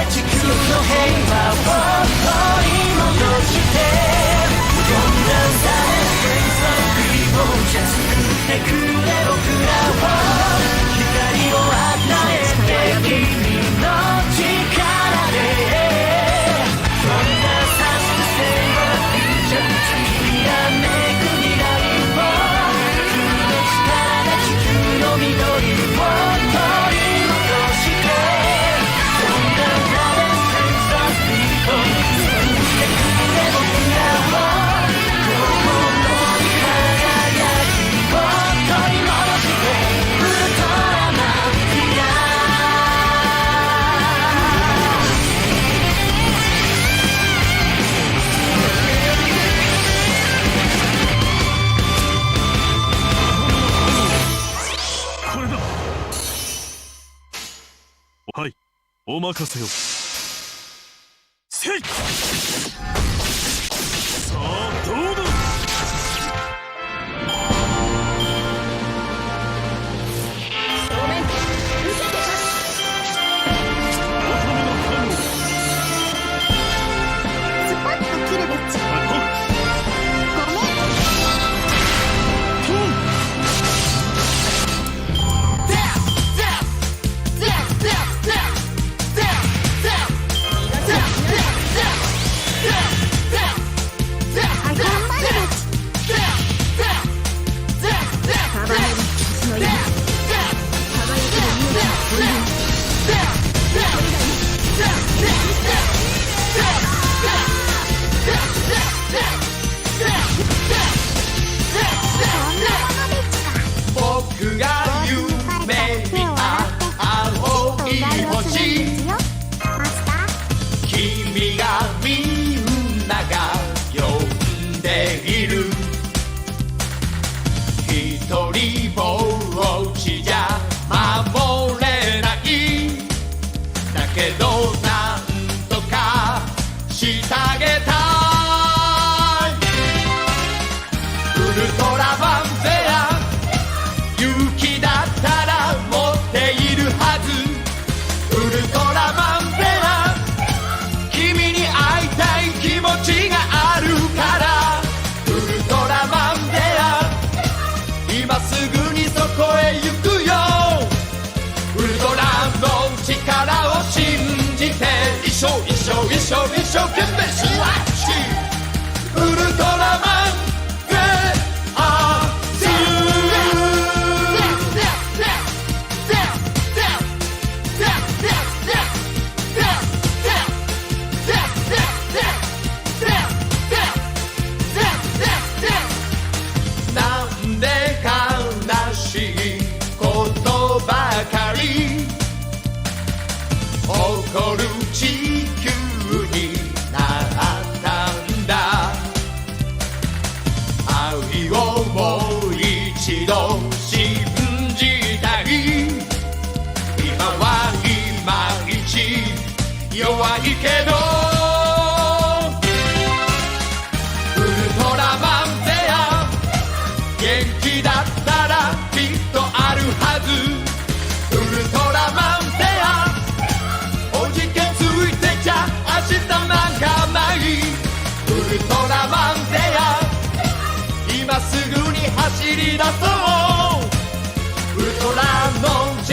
地球の平和を取り戻してこんな差別の美をじゃ救ってくれ僕らを光を与えて君の力でそんな差別性はフューチャーきらめく未来を君の力で地球の緑を取り戻してそんな差別の美を救ってくれ僕らを今日の輝きを取り戻してウルトラマンフィアこれだ。はい、お任せを。せい。さあどうだ。スパッと切るべっち。ごめん。僕が夢見た青い星君がみんなが呼んでいる一人ぼっちじゃ守れないだけどなんとかしてあげたいウルトラマンゼア勇気だったら持っているはずウルトラマンゼア君に会いたい気持ちがあるからウルトラマンゼア今すぐにそこへ行くよウルトラの力を信じて一生懸命シュワッチウルトラマンゼアなんで悲しいことばかり起こる地球になったんだ愛をもう一度信じたい今はいまいち弱いけどウルトラマンゼア元気だったらきっとあるはずウルトラマンゼアおじけついてちゃ明日なんかないウルトラマンゼア今すぐに走り出そうウルトラの力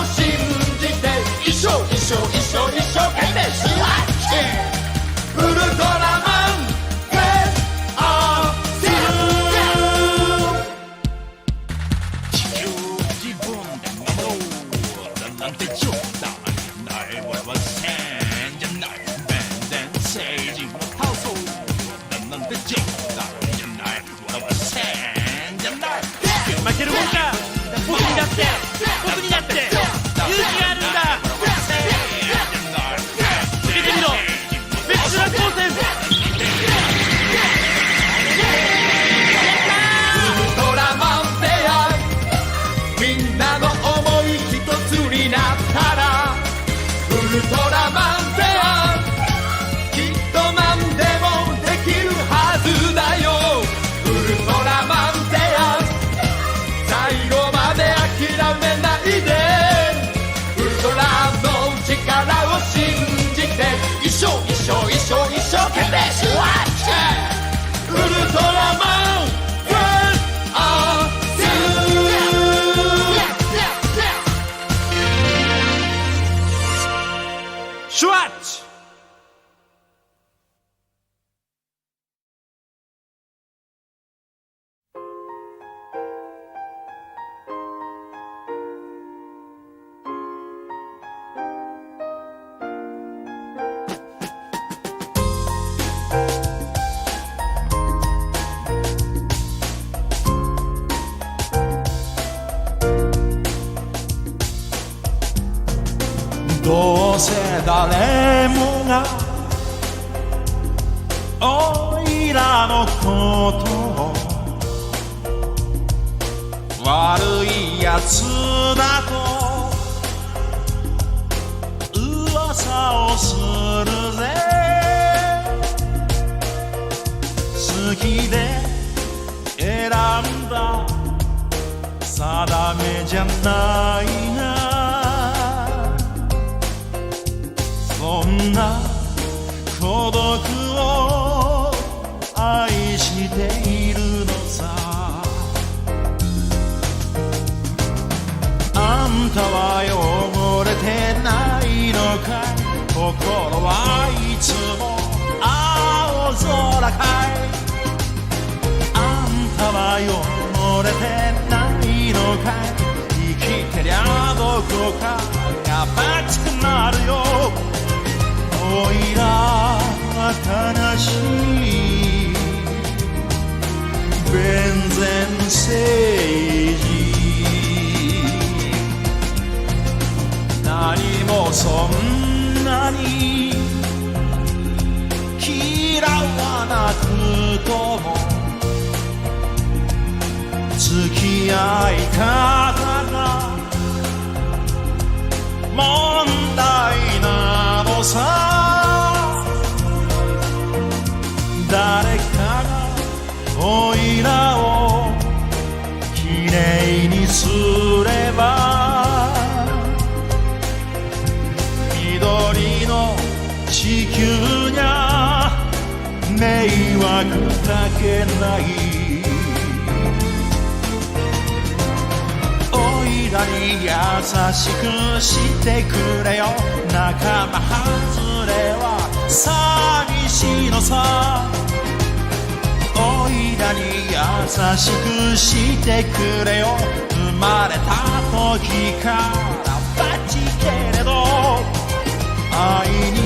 を信じて一生懸命シュワッチウルトラマンゼア地球自分で守ろうだなんて冗談ない俺は戦じゃない弁伝政治を倒そうだなんて冗談じゃない俺は戦じゃない負けるもんか僕にだって勇気があるんだ続けてみろベッチュラ光線ウルトラマンゼアみんなの想い一つになったらウルトラマンゼアきっと何でもできるはずだよウルトラマンゼア最後まで諦めないでウルトラ信じて一生懸命シュワッチウルトラマンフェンアーズシュワッチどうせ誰もがおいらのことを悪いやつだと噂をするぜ好きで選んだ定めじゃないなそんな孤独を愛しているのさあんたは汚れてないのかい心はいつも青空かいあんたは汚れてないのかい生きてりゃどこかがバチくなるよおいらは悲しい弁前政治何もそんなに嫌わなくとも付き合い方が問題なのさ誰かがおいらをきれいにすれば緑の地球にゃ迷惑かけないおいらに優しくしてくれよ仲間外れは寂しいのさおいらに優しくしてくれよ生まれた時からバチけれど愛に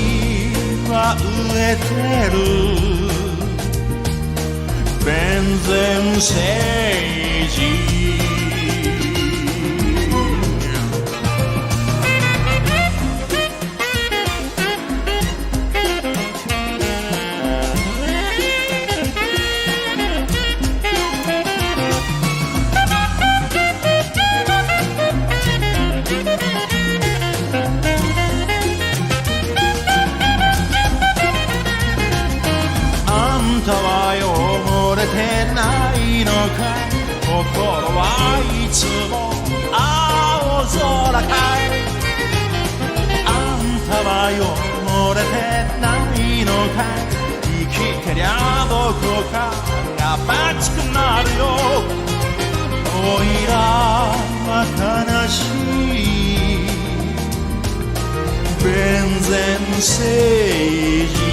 は飢えてる弁前政治あんたは汚れてないのかい心はいつも青空かいあんたは汚れてないのかい生きてりゃどこかがバチくなるよおいらは悲しい弁前政治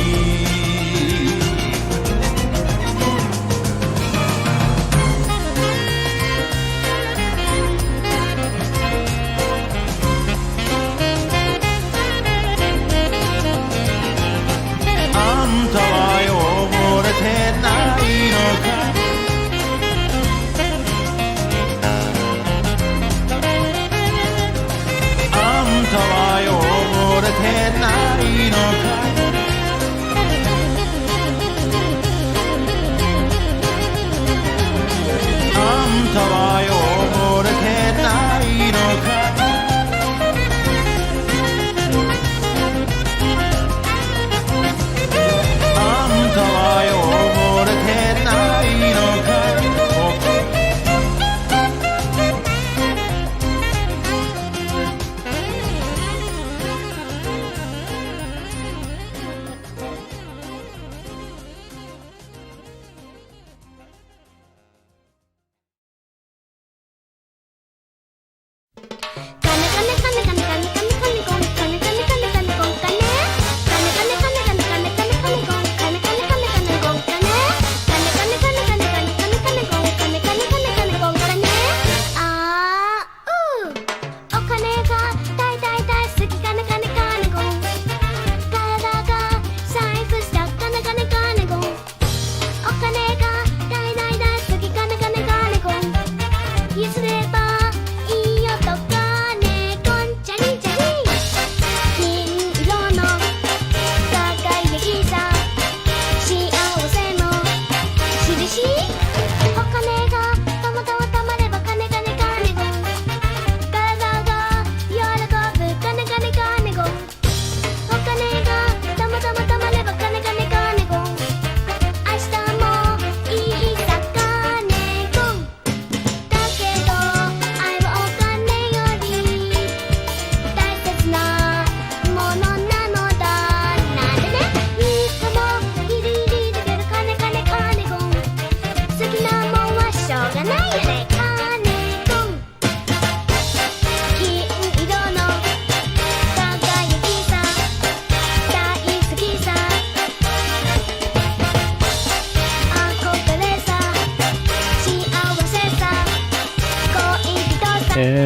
あんたは汚れてないのかあんたは汚れてないのか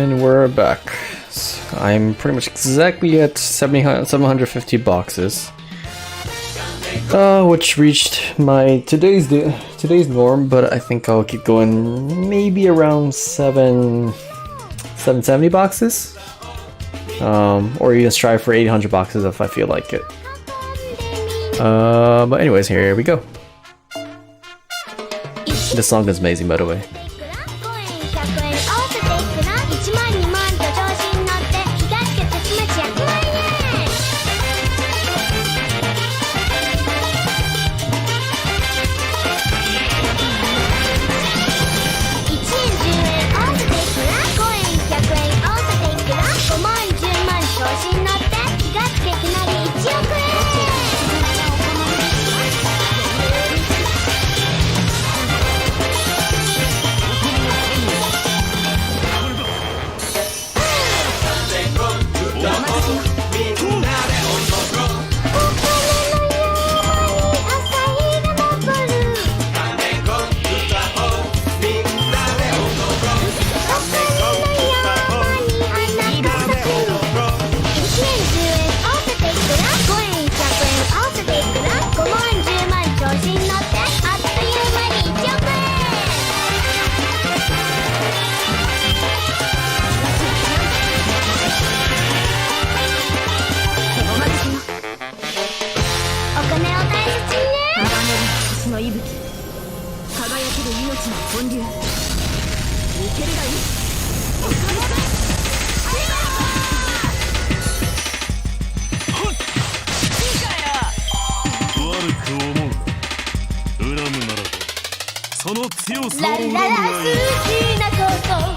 And we're back. So I'm pretty much exactly at 750 boxes. Which reached my today's norm, but I think I'll keep going maybe around 770 boxes. Or even strive for 800 boxes if I feel like it. But anyways, here we go. This song is amazing, by the way. その強さをラララ好きなこと思い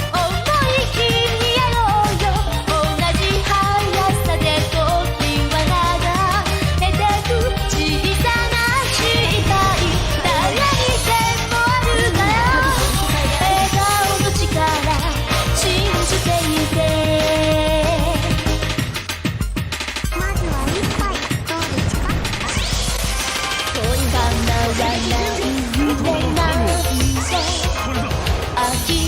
切りやろうよ同じ速さで時は流れてく小さな失敗誰にでもあるから笑顔の力信じていてまずは一杯どうですか恋がならない夢なんて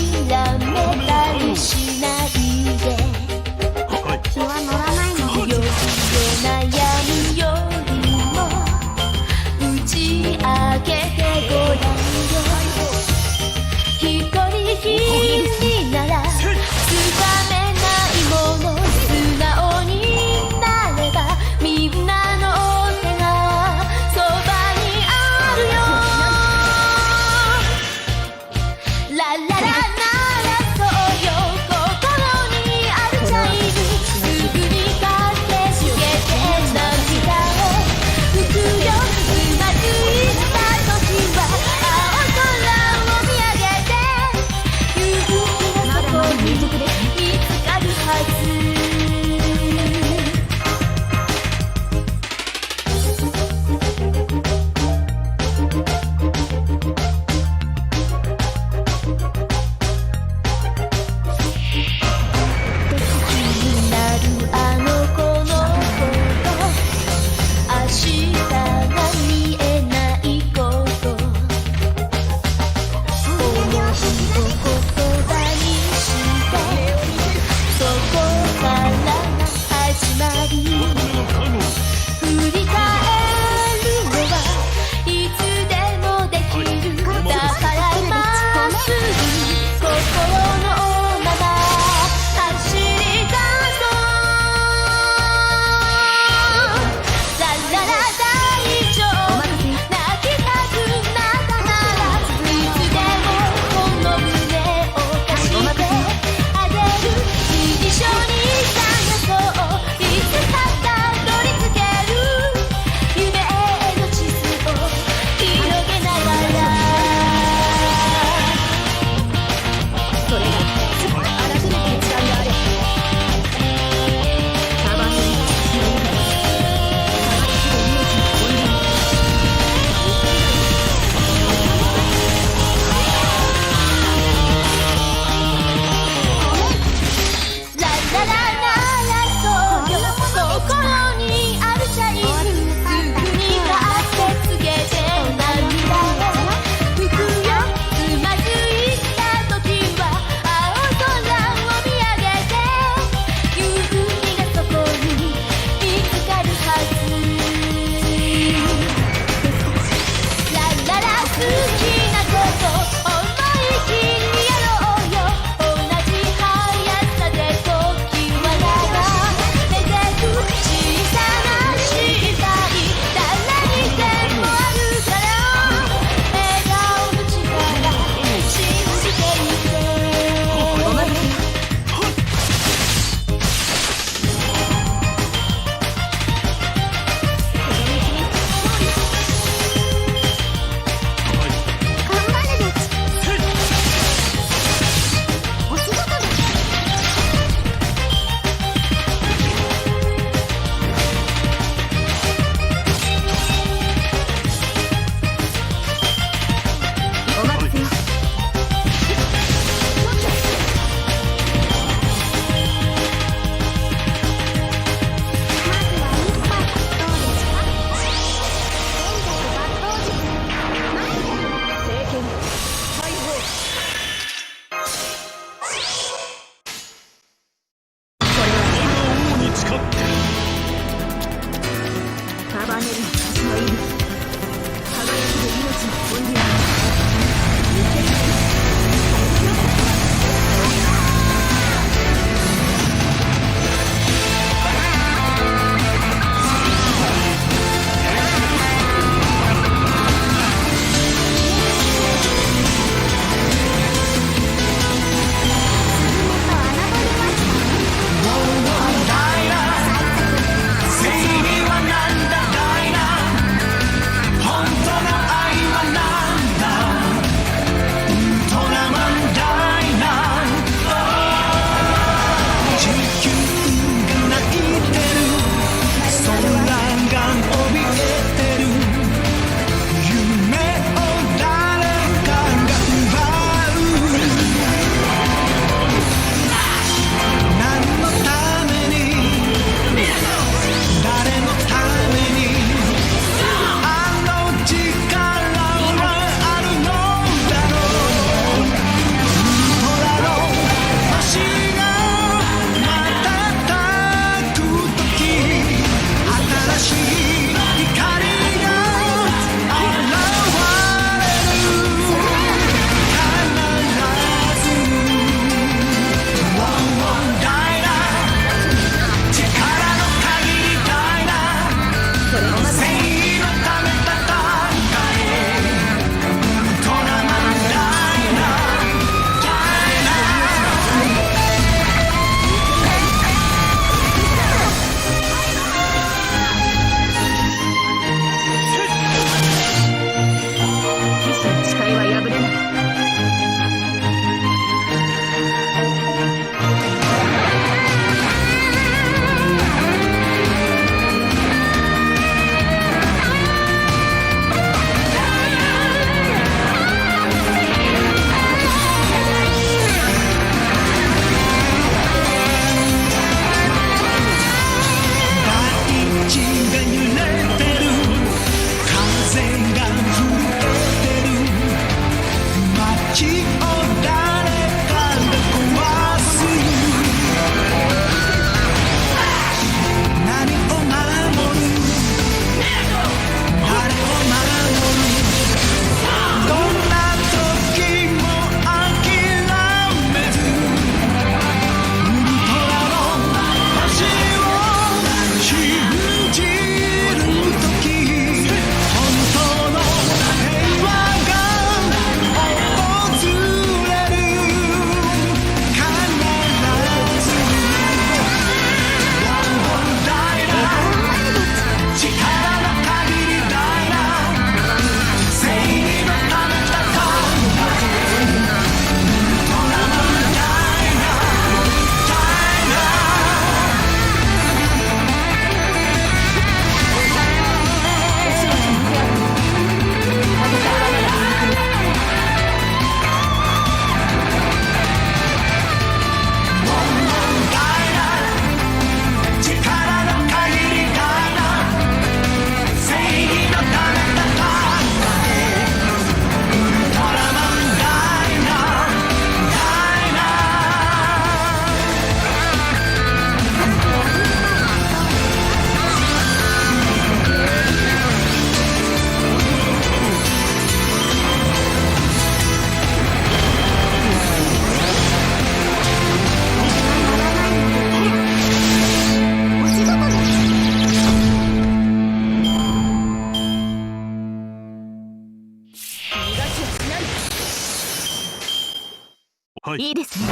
いいですね。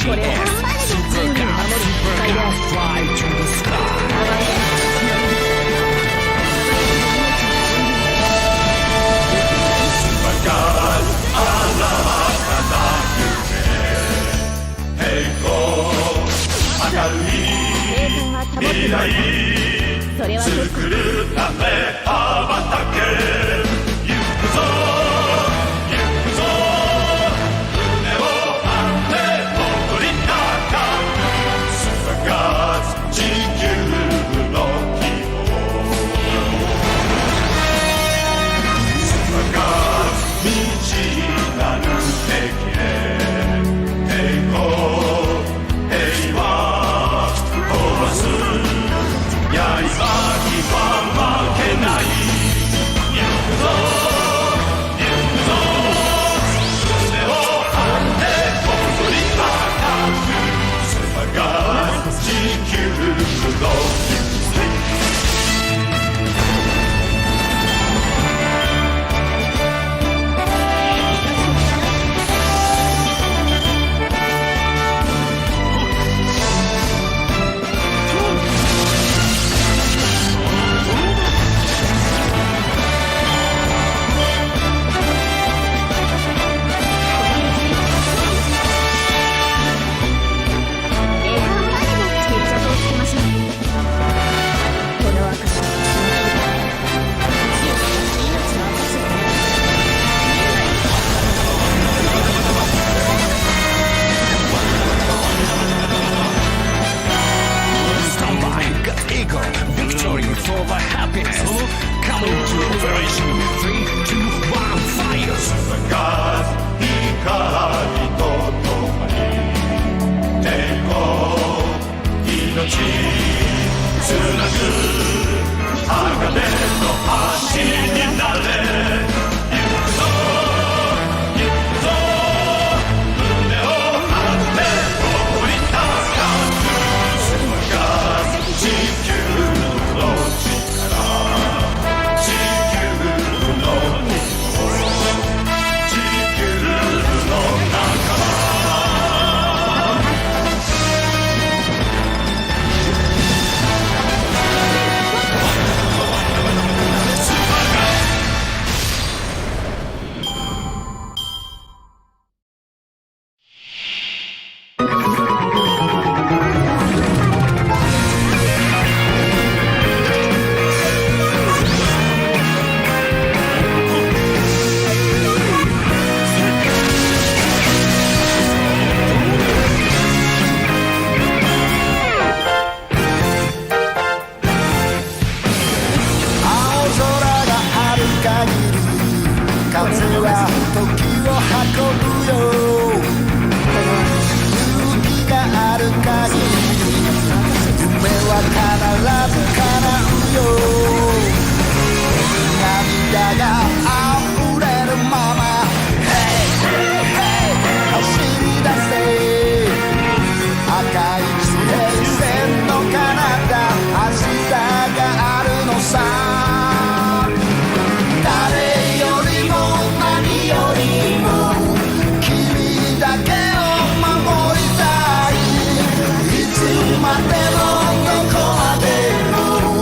これは本番でのチームを守る戦いである。未来それは作るため羽ばたけ行くぞ行くぞ胸を張って踊り高く探す地球の希望探す未知なる世界抵抗平和刃には負けない行くぞ行くぞ胸を張って踊り高く探す地球のまでもどこまでも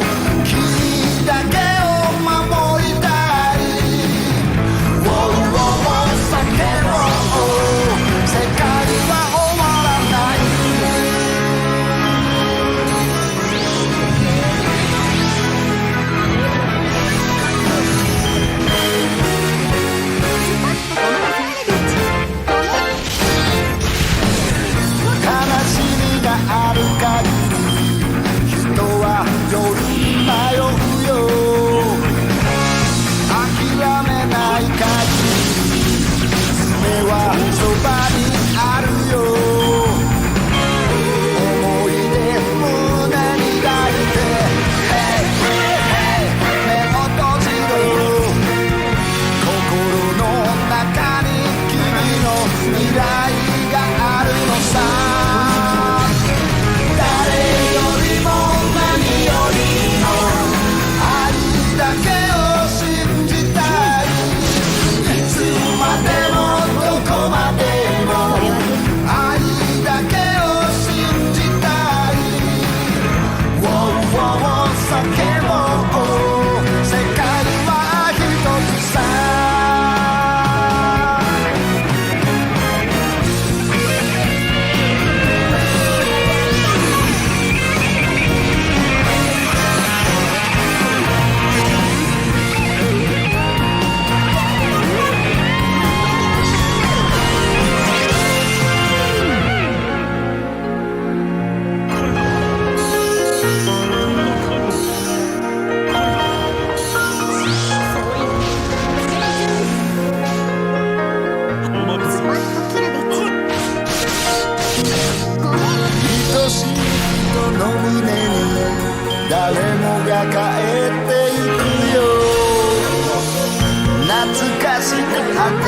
暖か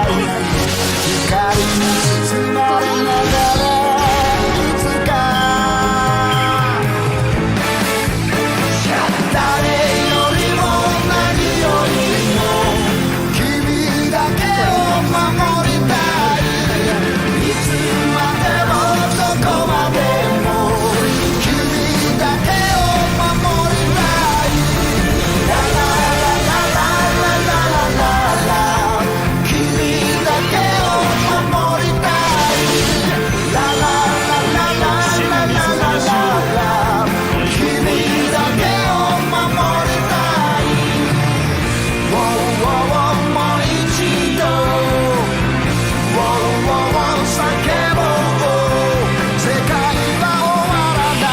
い光に包まれながらいつか誰よりも何よりも君だけを守りたいいつまでもどこまでも君だけを守りたいラララララララララ君だけを守りたいラララララララララ君だけを守りたいもう一度叫ぼう世界は終わらない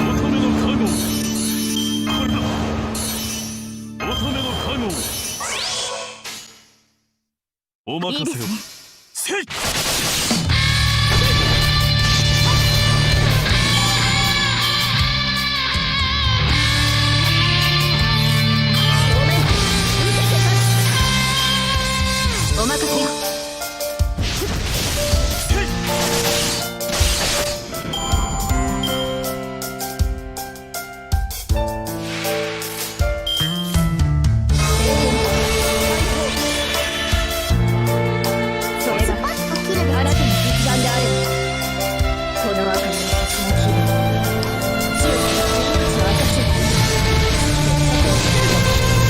乙女の加護、これだ。乙女の加護、お任せを。せい。お任せよ。それがあなたの決断である。この赤の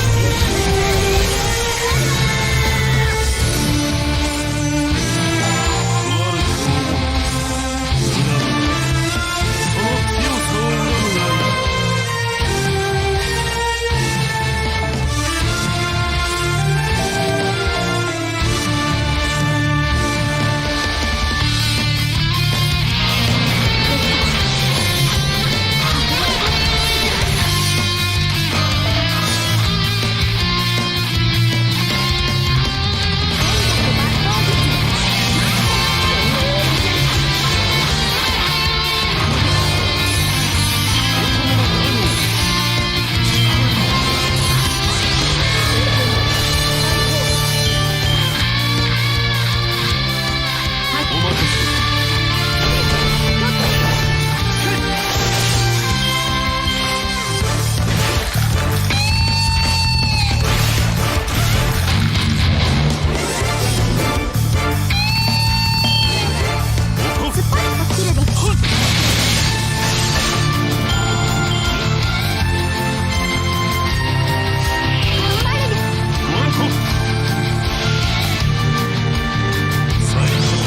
私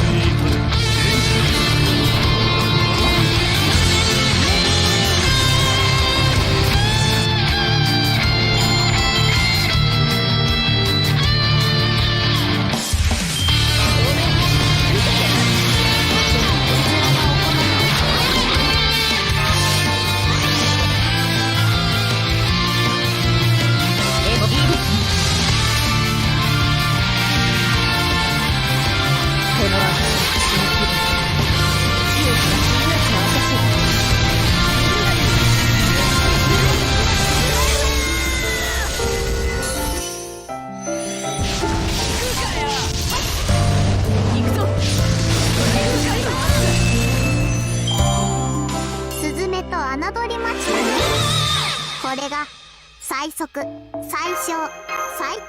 の気分、強く命の証を。これが最速最小最短。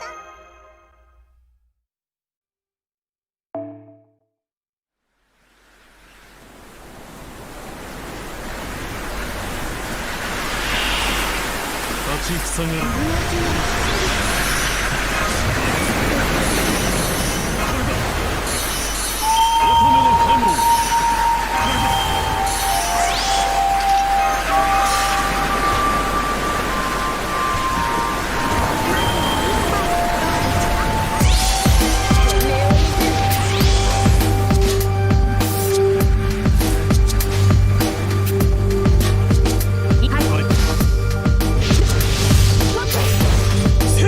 立ちふさがる。乙女の加護。せ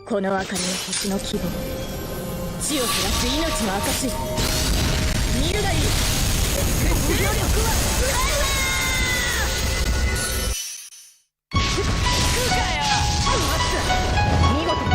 この明かりの星の希望、血を減らす命の証、見るがいい。出力はスライム。見事に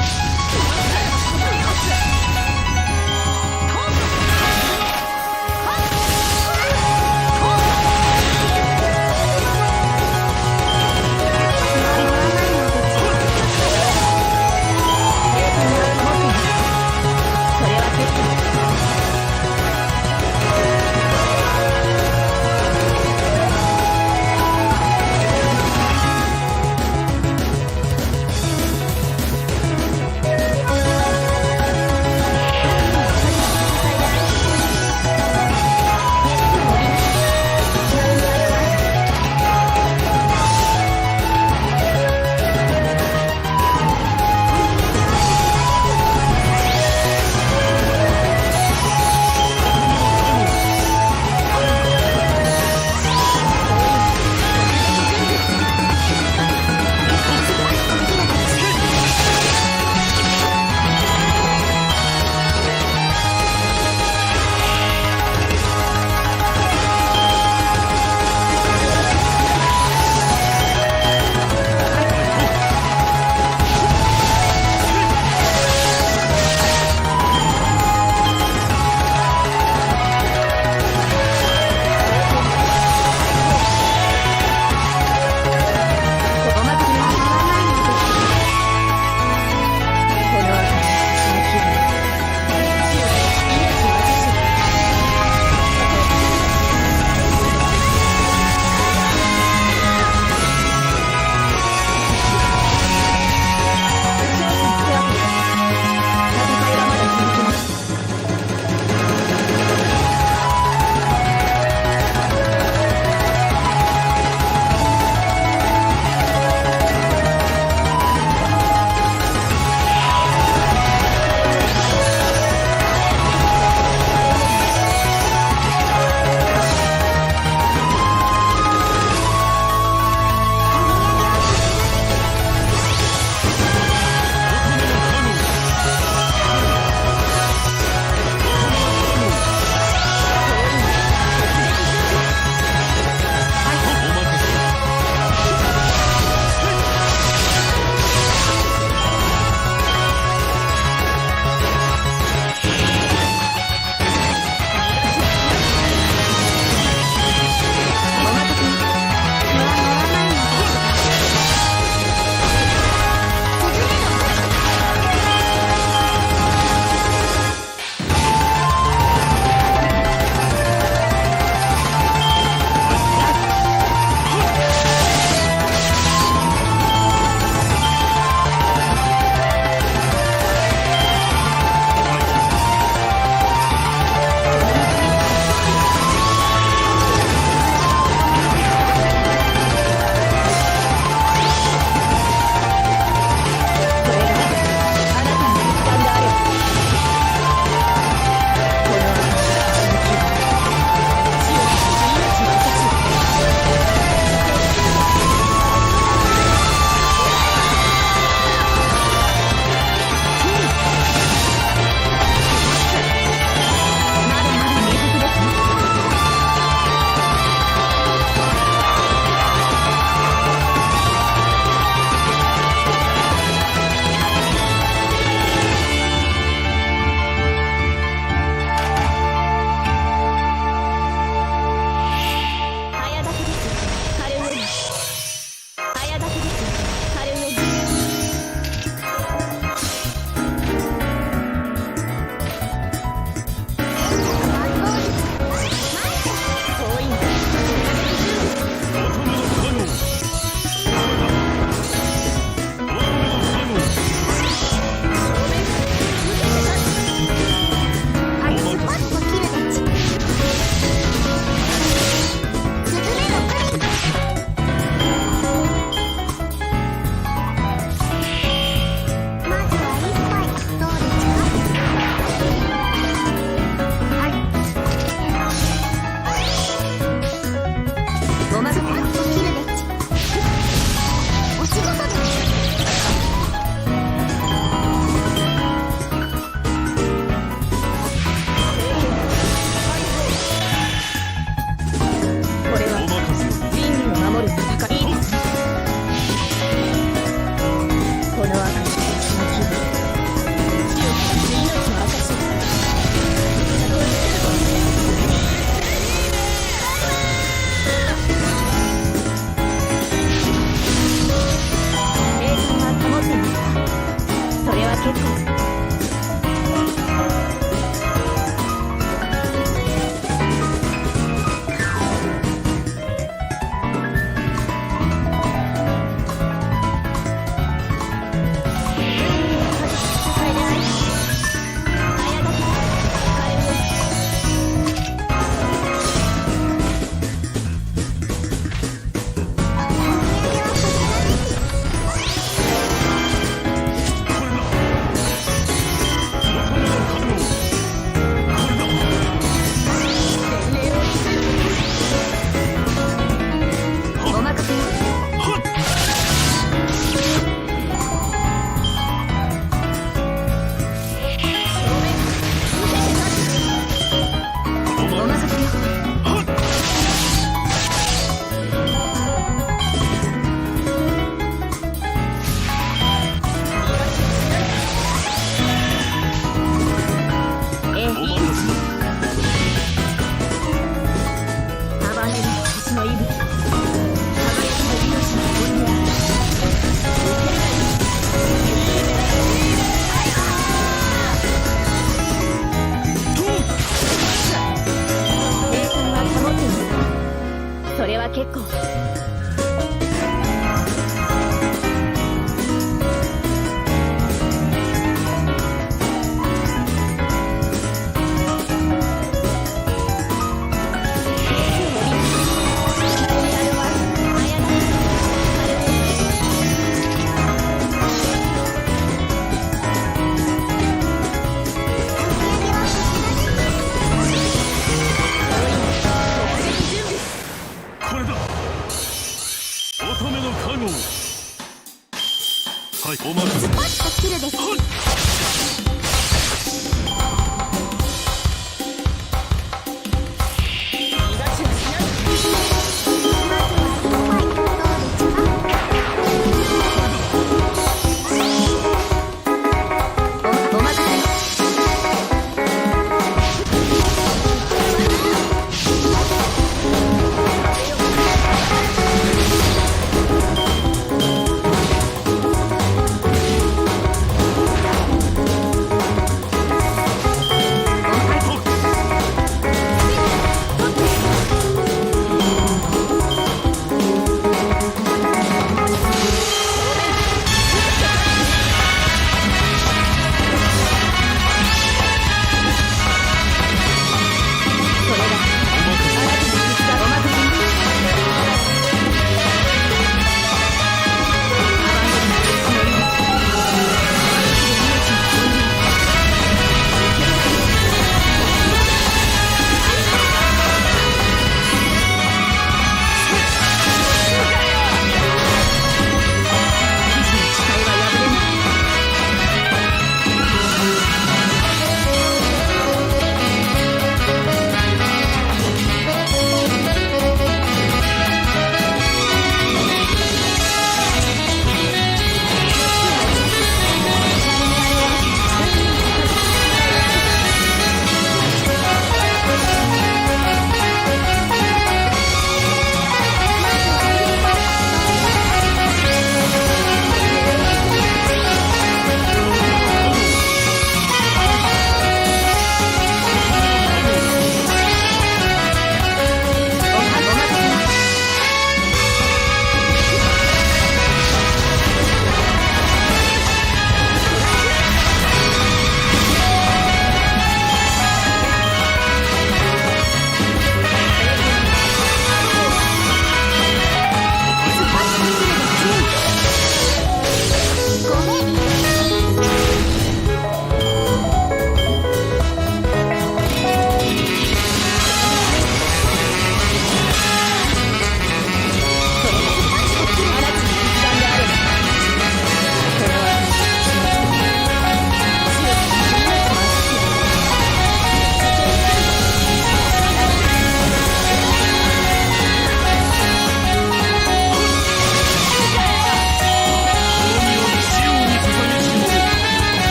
この辺りで気持ちいい命の証だ。平坦は保っていますか。それは結構。それは結構。はい、お任せ。スキルです。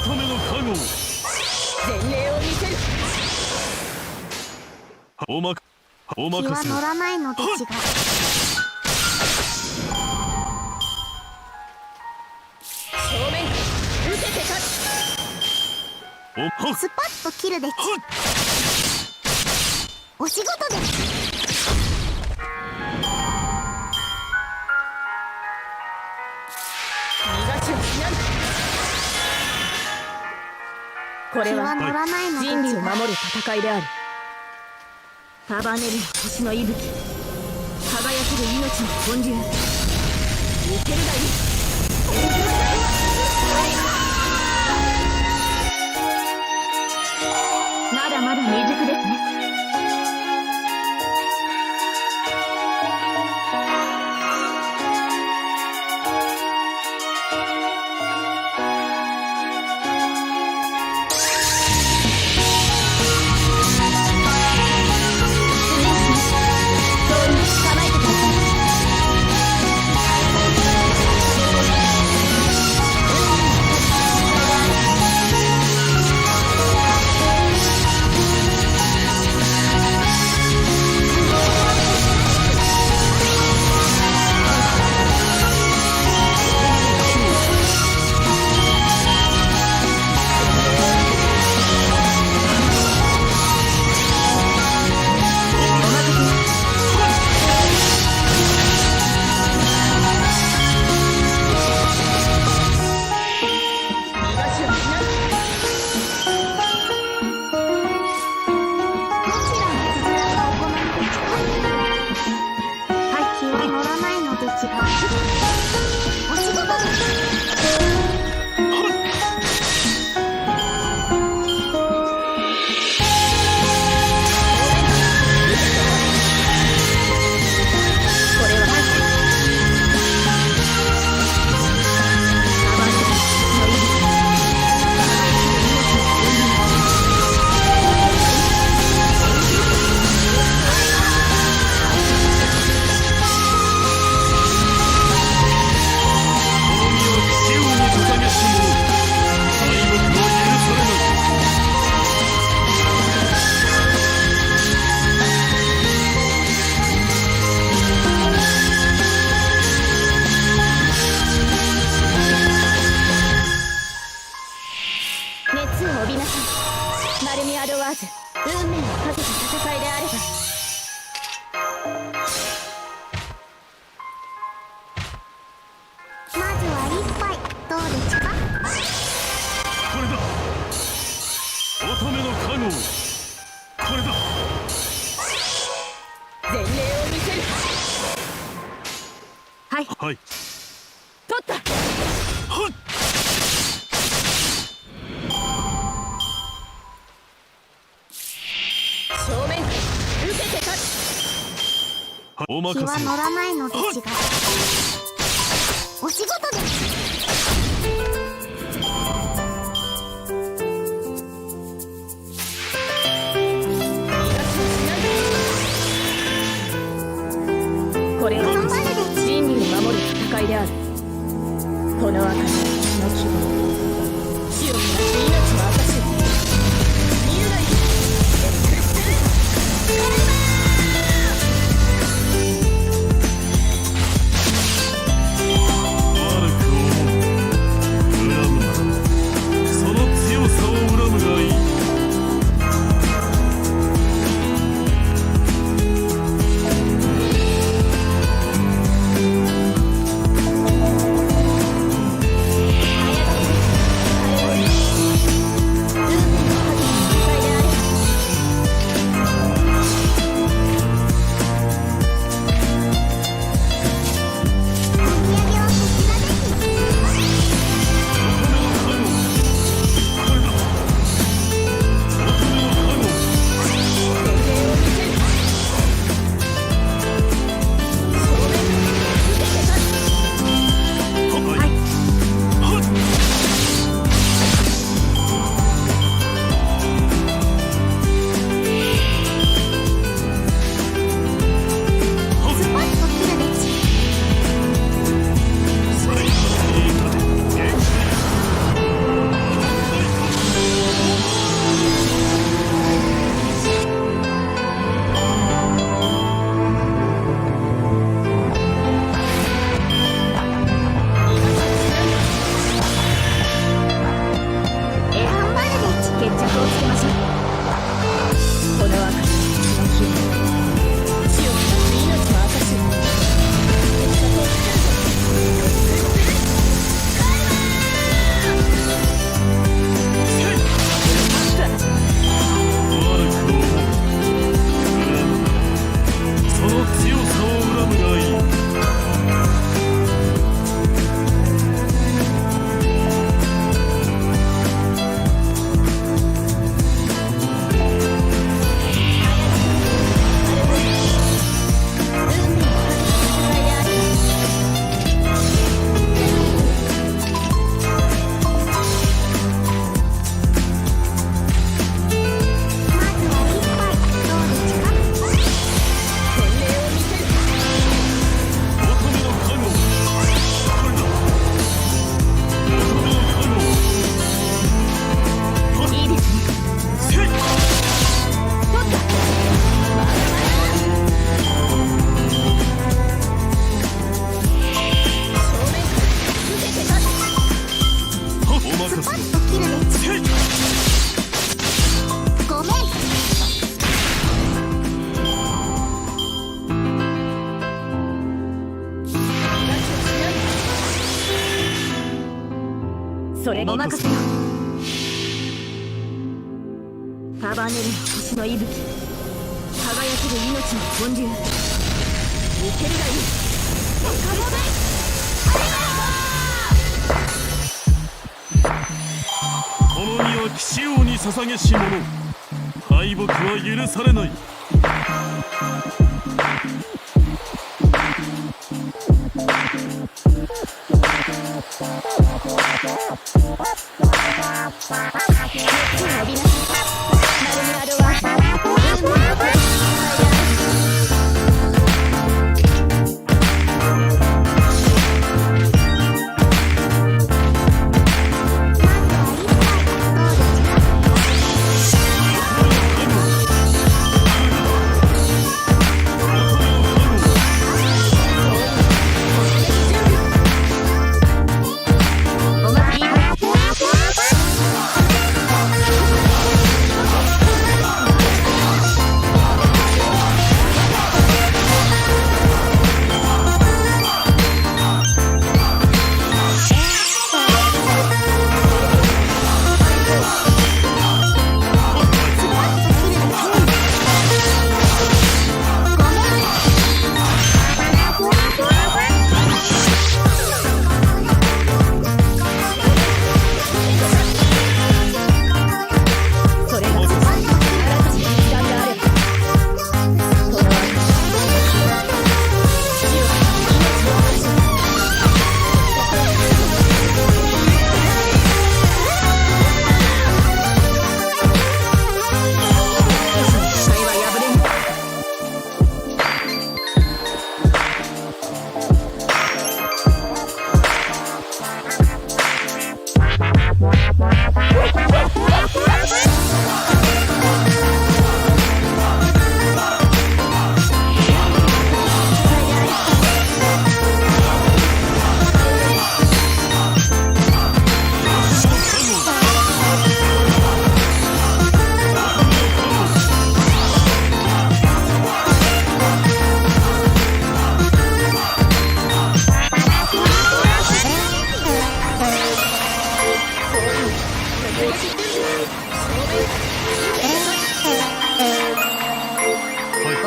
乙女の加護前例を見せる。おまお気は任せ乗らないので違う。正面受けて立つ。おはっスパッと切るでち。お仕事で。逃がしはしない。これは気は乗らないので違う。人類を守る戦いである。束ねる星の息吹、輝ける命の本流。受けるがいい。まだまだ未熟ですね。運命をかけた戦いであれば。まずは一杯どうですか？これだ乙女の加護これだ前例を見せる。はい、はい取った。はっ正面受けて立つ。お任せ気は乗らないので違う。お仕事です。これは人類を守る戦いである。この証の希望、死を照らして命の証を見るがいい。悪く思ごめん。それにお任せよ。束ねる星の息吹、輝ける命の本流、受けるがいい。この身は騎士王に捧げし者、敗北は許されない。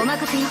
お任せよ。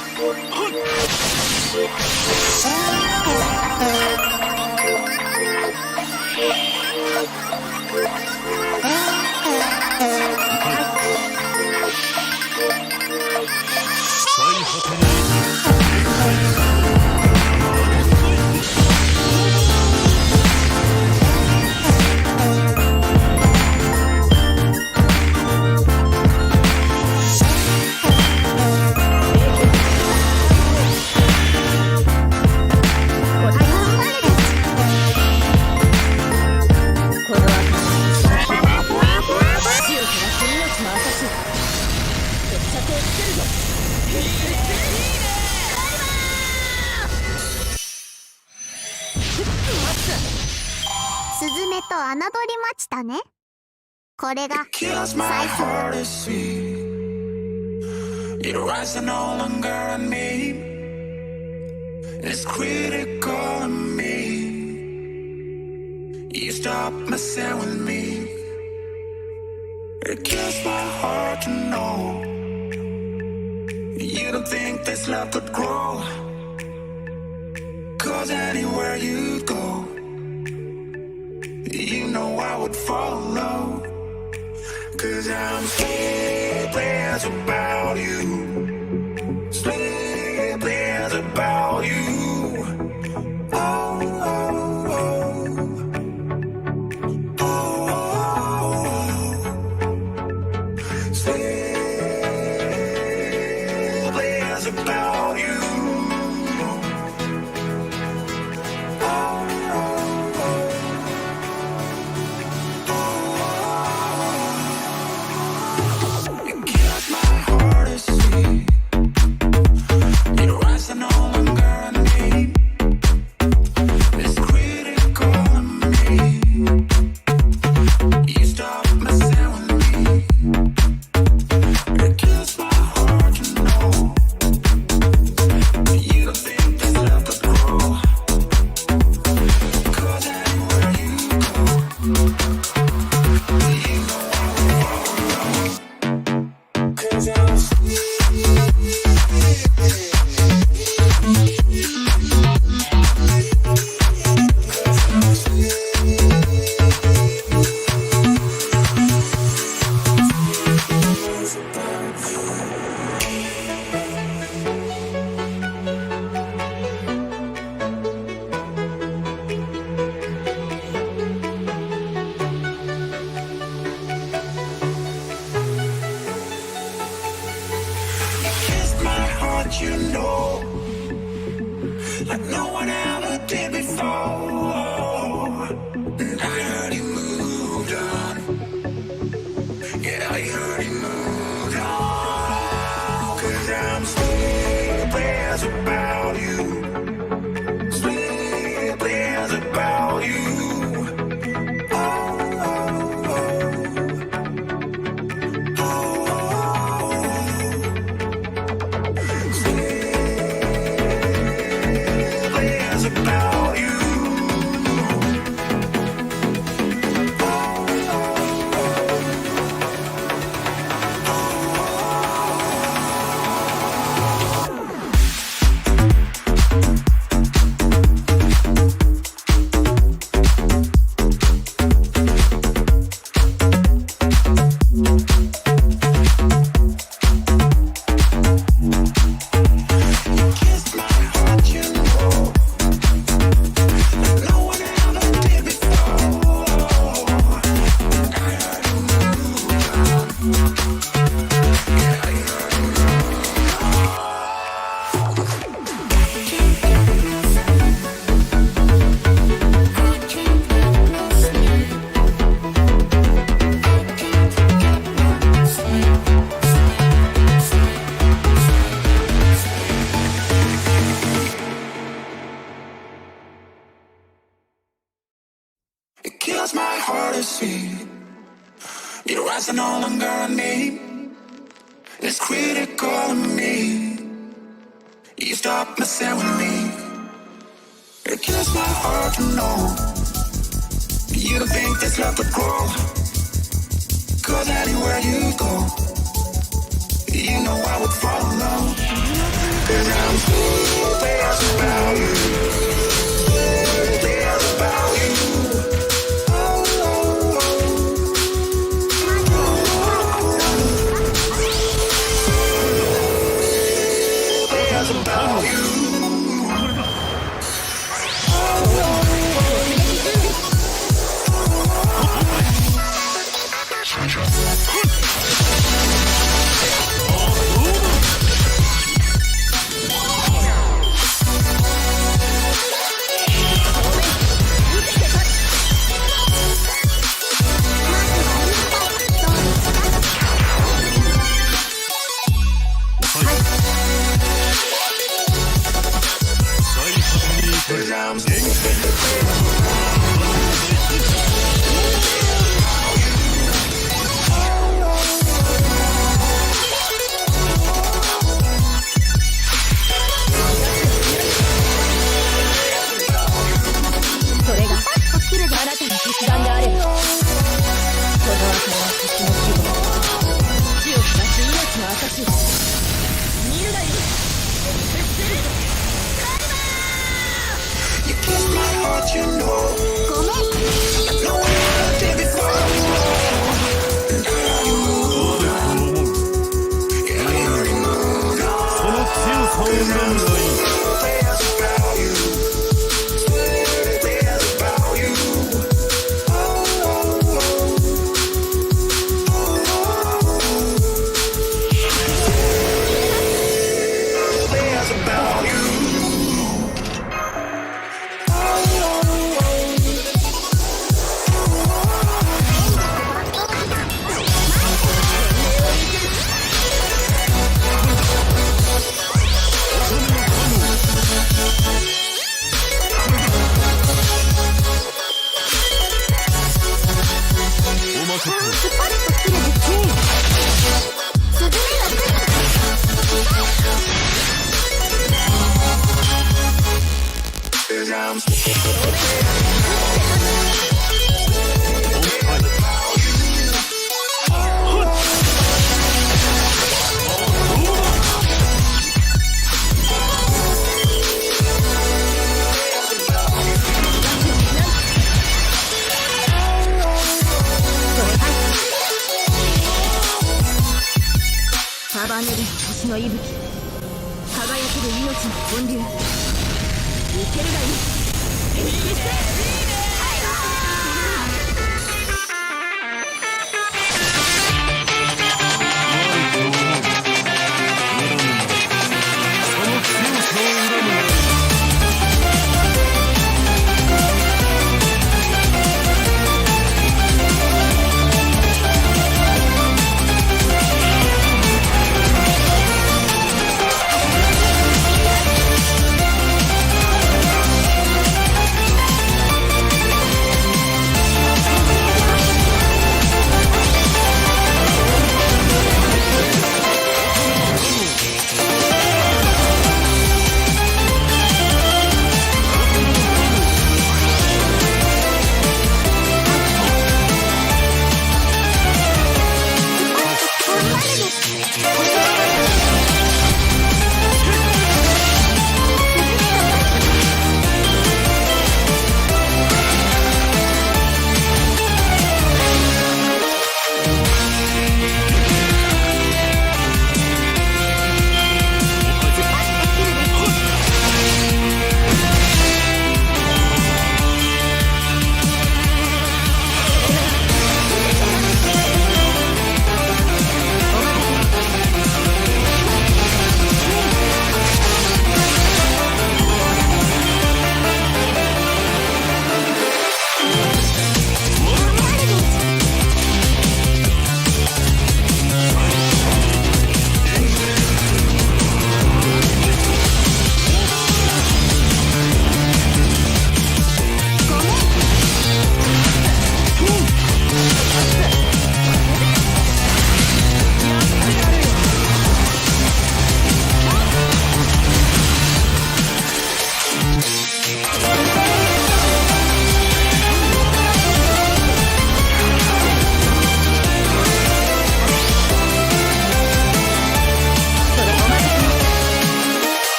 スズメと侮りましたね。これが最初。 It rises no longer on me. It's critical on me. You stop messing with me. It kills my heart to know you don't think this love could grow. 'Cause anywhere you go, you know I would follow. 'Cause I'm sleepless about you. Sleepless about you. Oh, oh, oh. Oh, sleepless about you. It kills my heart to see. heart, you know, like no one ever did before. And I heard he moved on. Yeah, I heard he moved on. 'Cause I'm sleepless about you. Sleepless about you. It kills my heart to see your eyes are no longer on me. It's critical of me. You stop messing with me. It kills my heart to know you think this love could grow. 'Cause anywhere you go, you know I would follow. 'Cause I'm serious about you. Serious about you. About you. You kiss my heart, you know. No one ever did before. And I heard you moved on. Yeah, I heard you moved on. 'Cause I'm serious about you. Serious about you. Serious about you.束ねる星の息吹、輝ける命の本流。いけるがいい。決して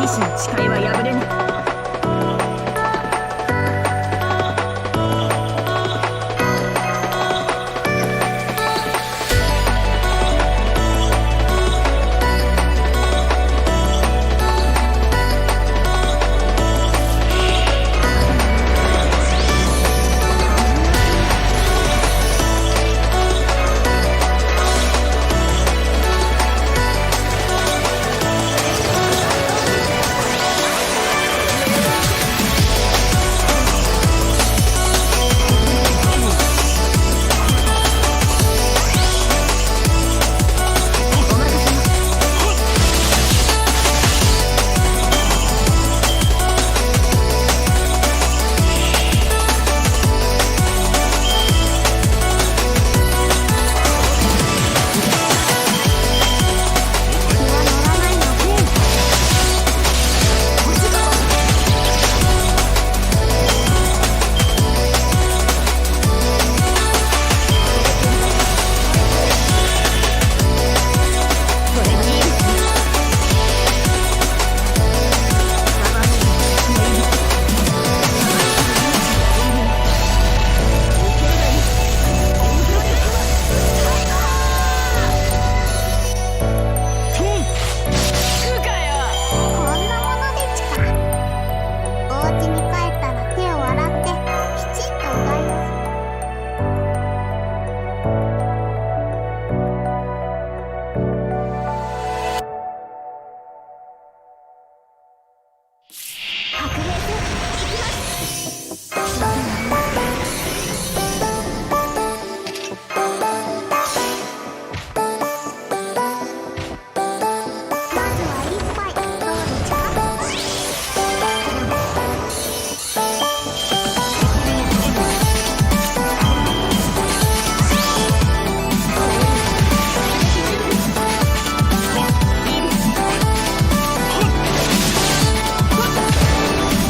士の誓いは破れない。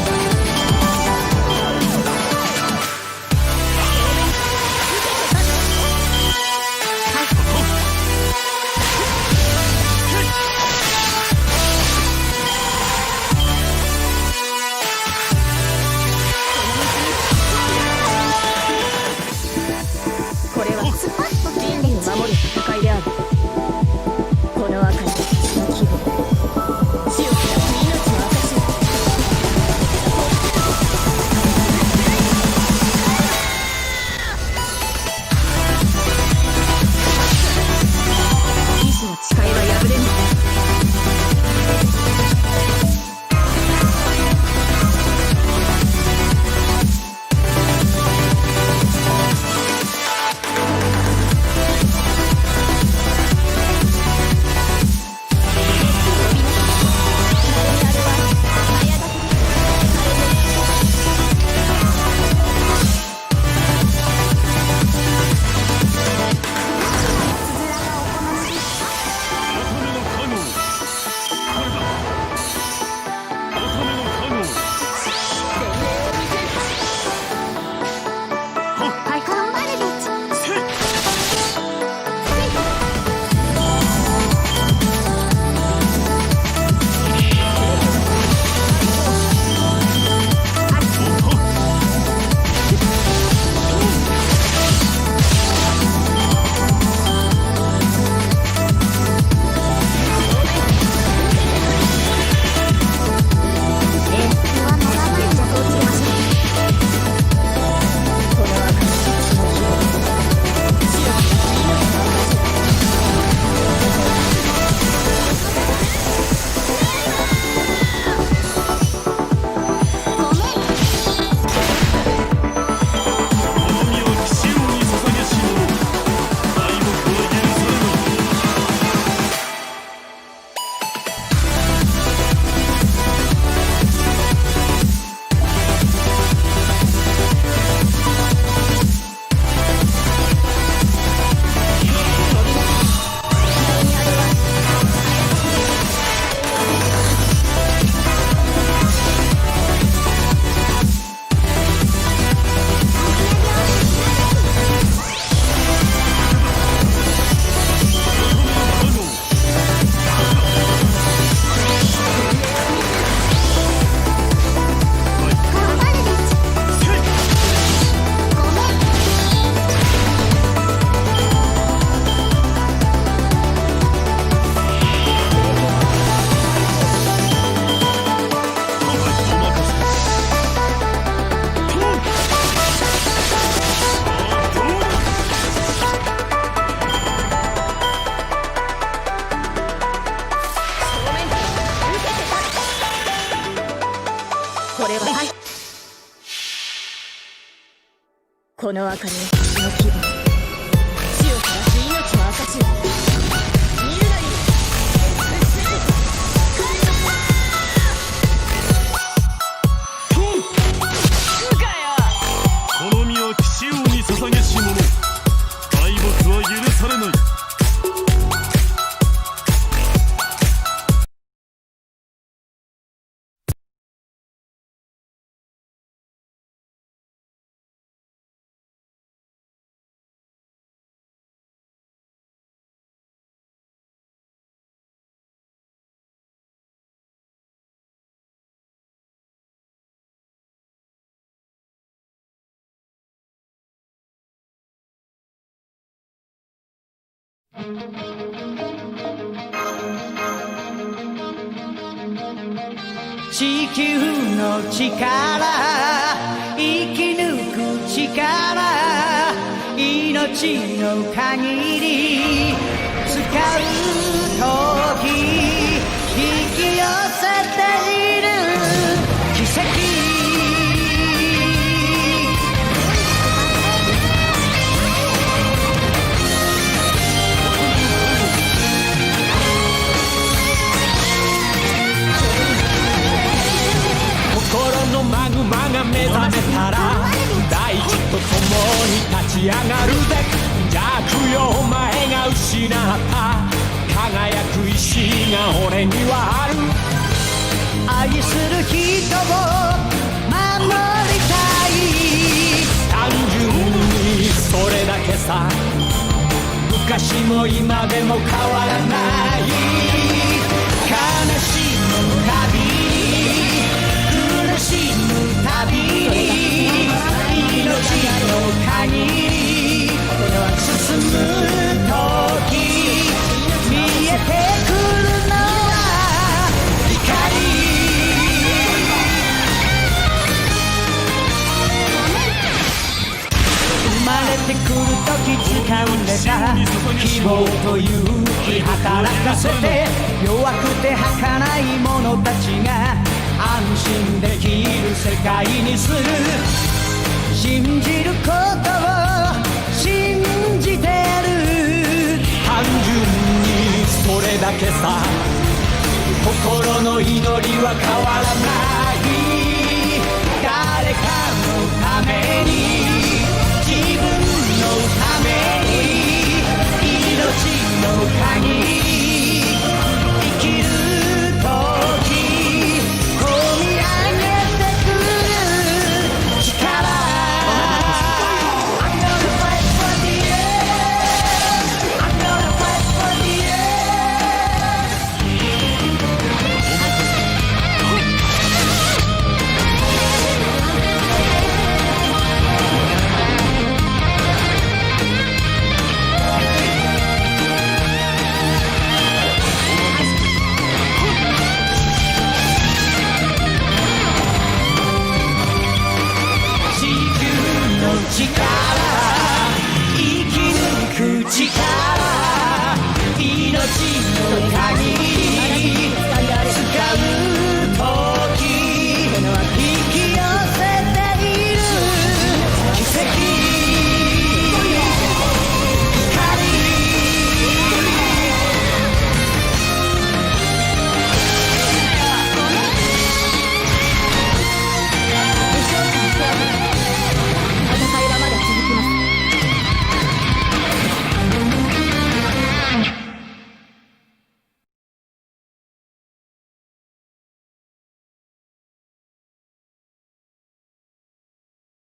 ここれははいこの明かりの星の気分死を照らし命の証見るなりこの身は騎士王に捧げし者敗北は許されない地球の力生き抜く力命の限り使う時引き寄せている奇跡心のマグマが目覚めたら大地と共に立ち上がるぜ弱よお前が失った輝く意志が俺にはある愛する人を守りたい単純にそれだけさ昔も今でも変わらない悲しむたび苦しむたびに命の限り進む時見えてくるのは光生まれてくる時掴んでた希望と勇気働かせて弱くて儚い者たちが安心できる世界にする信じることを信じてる単純にそれだけさ心の祈りは変わらない誰かの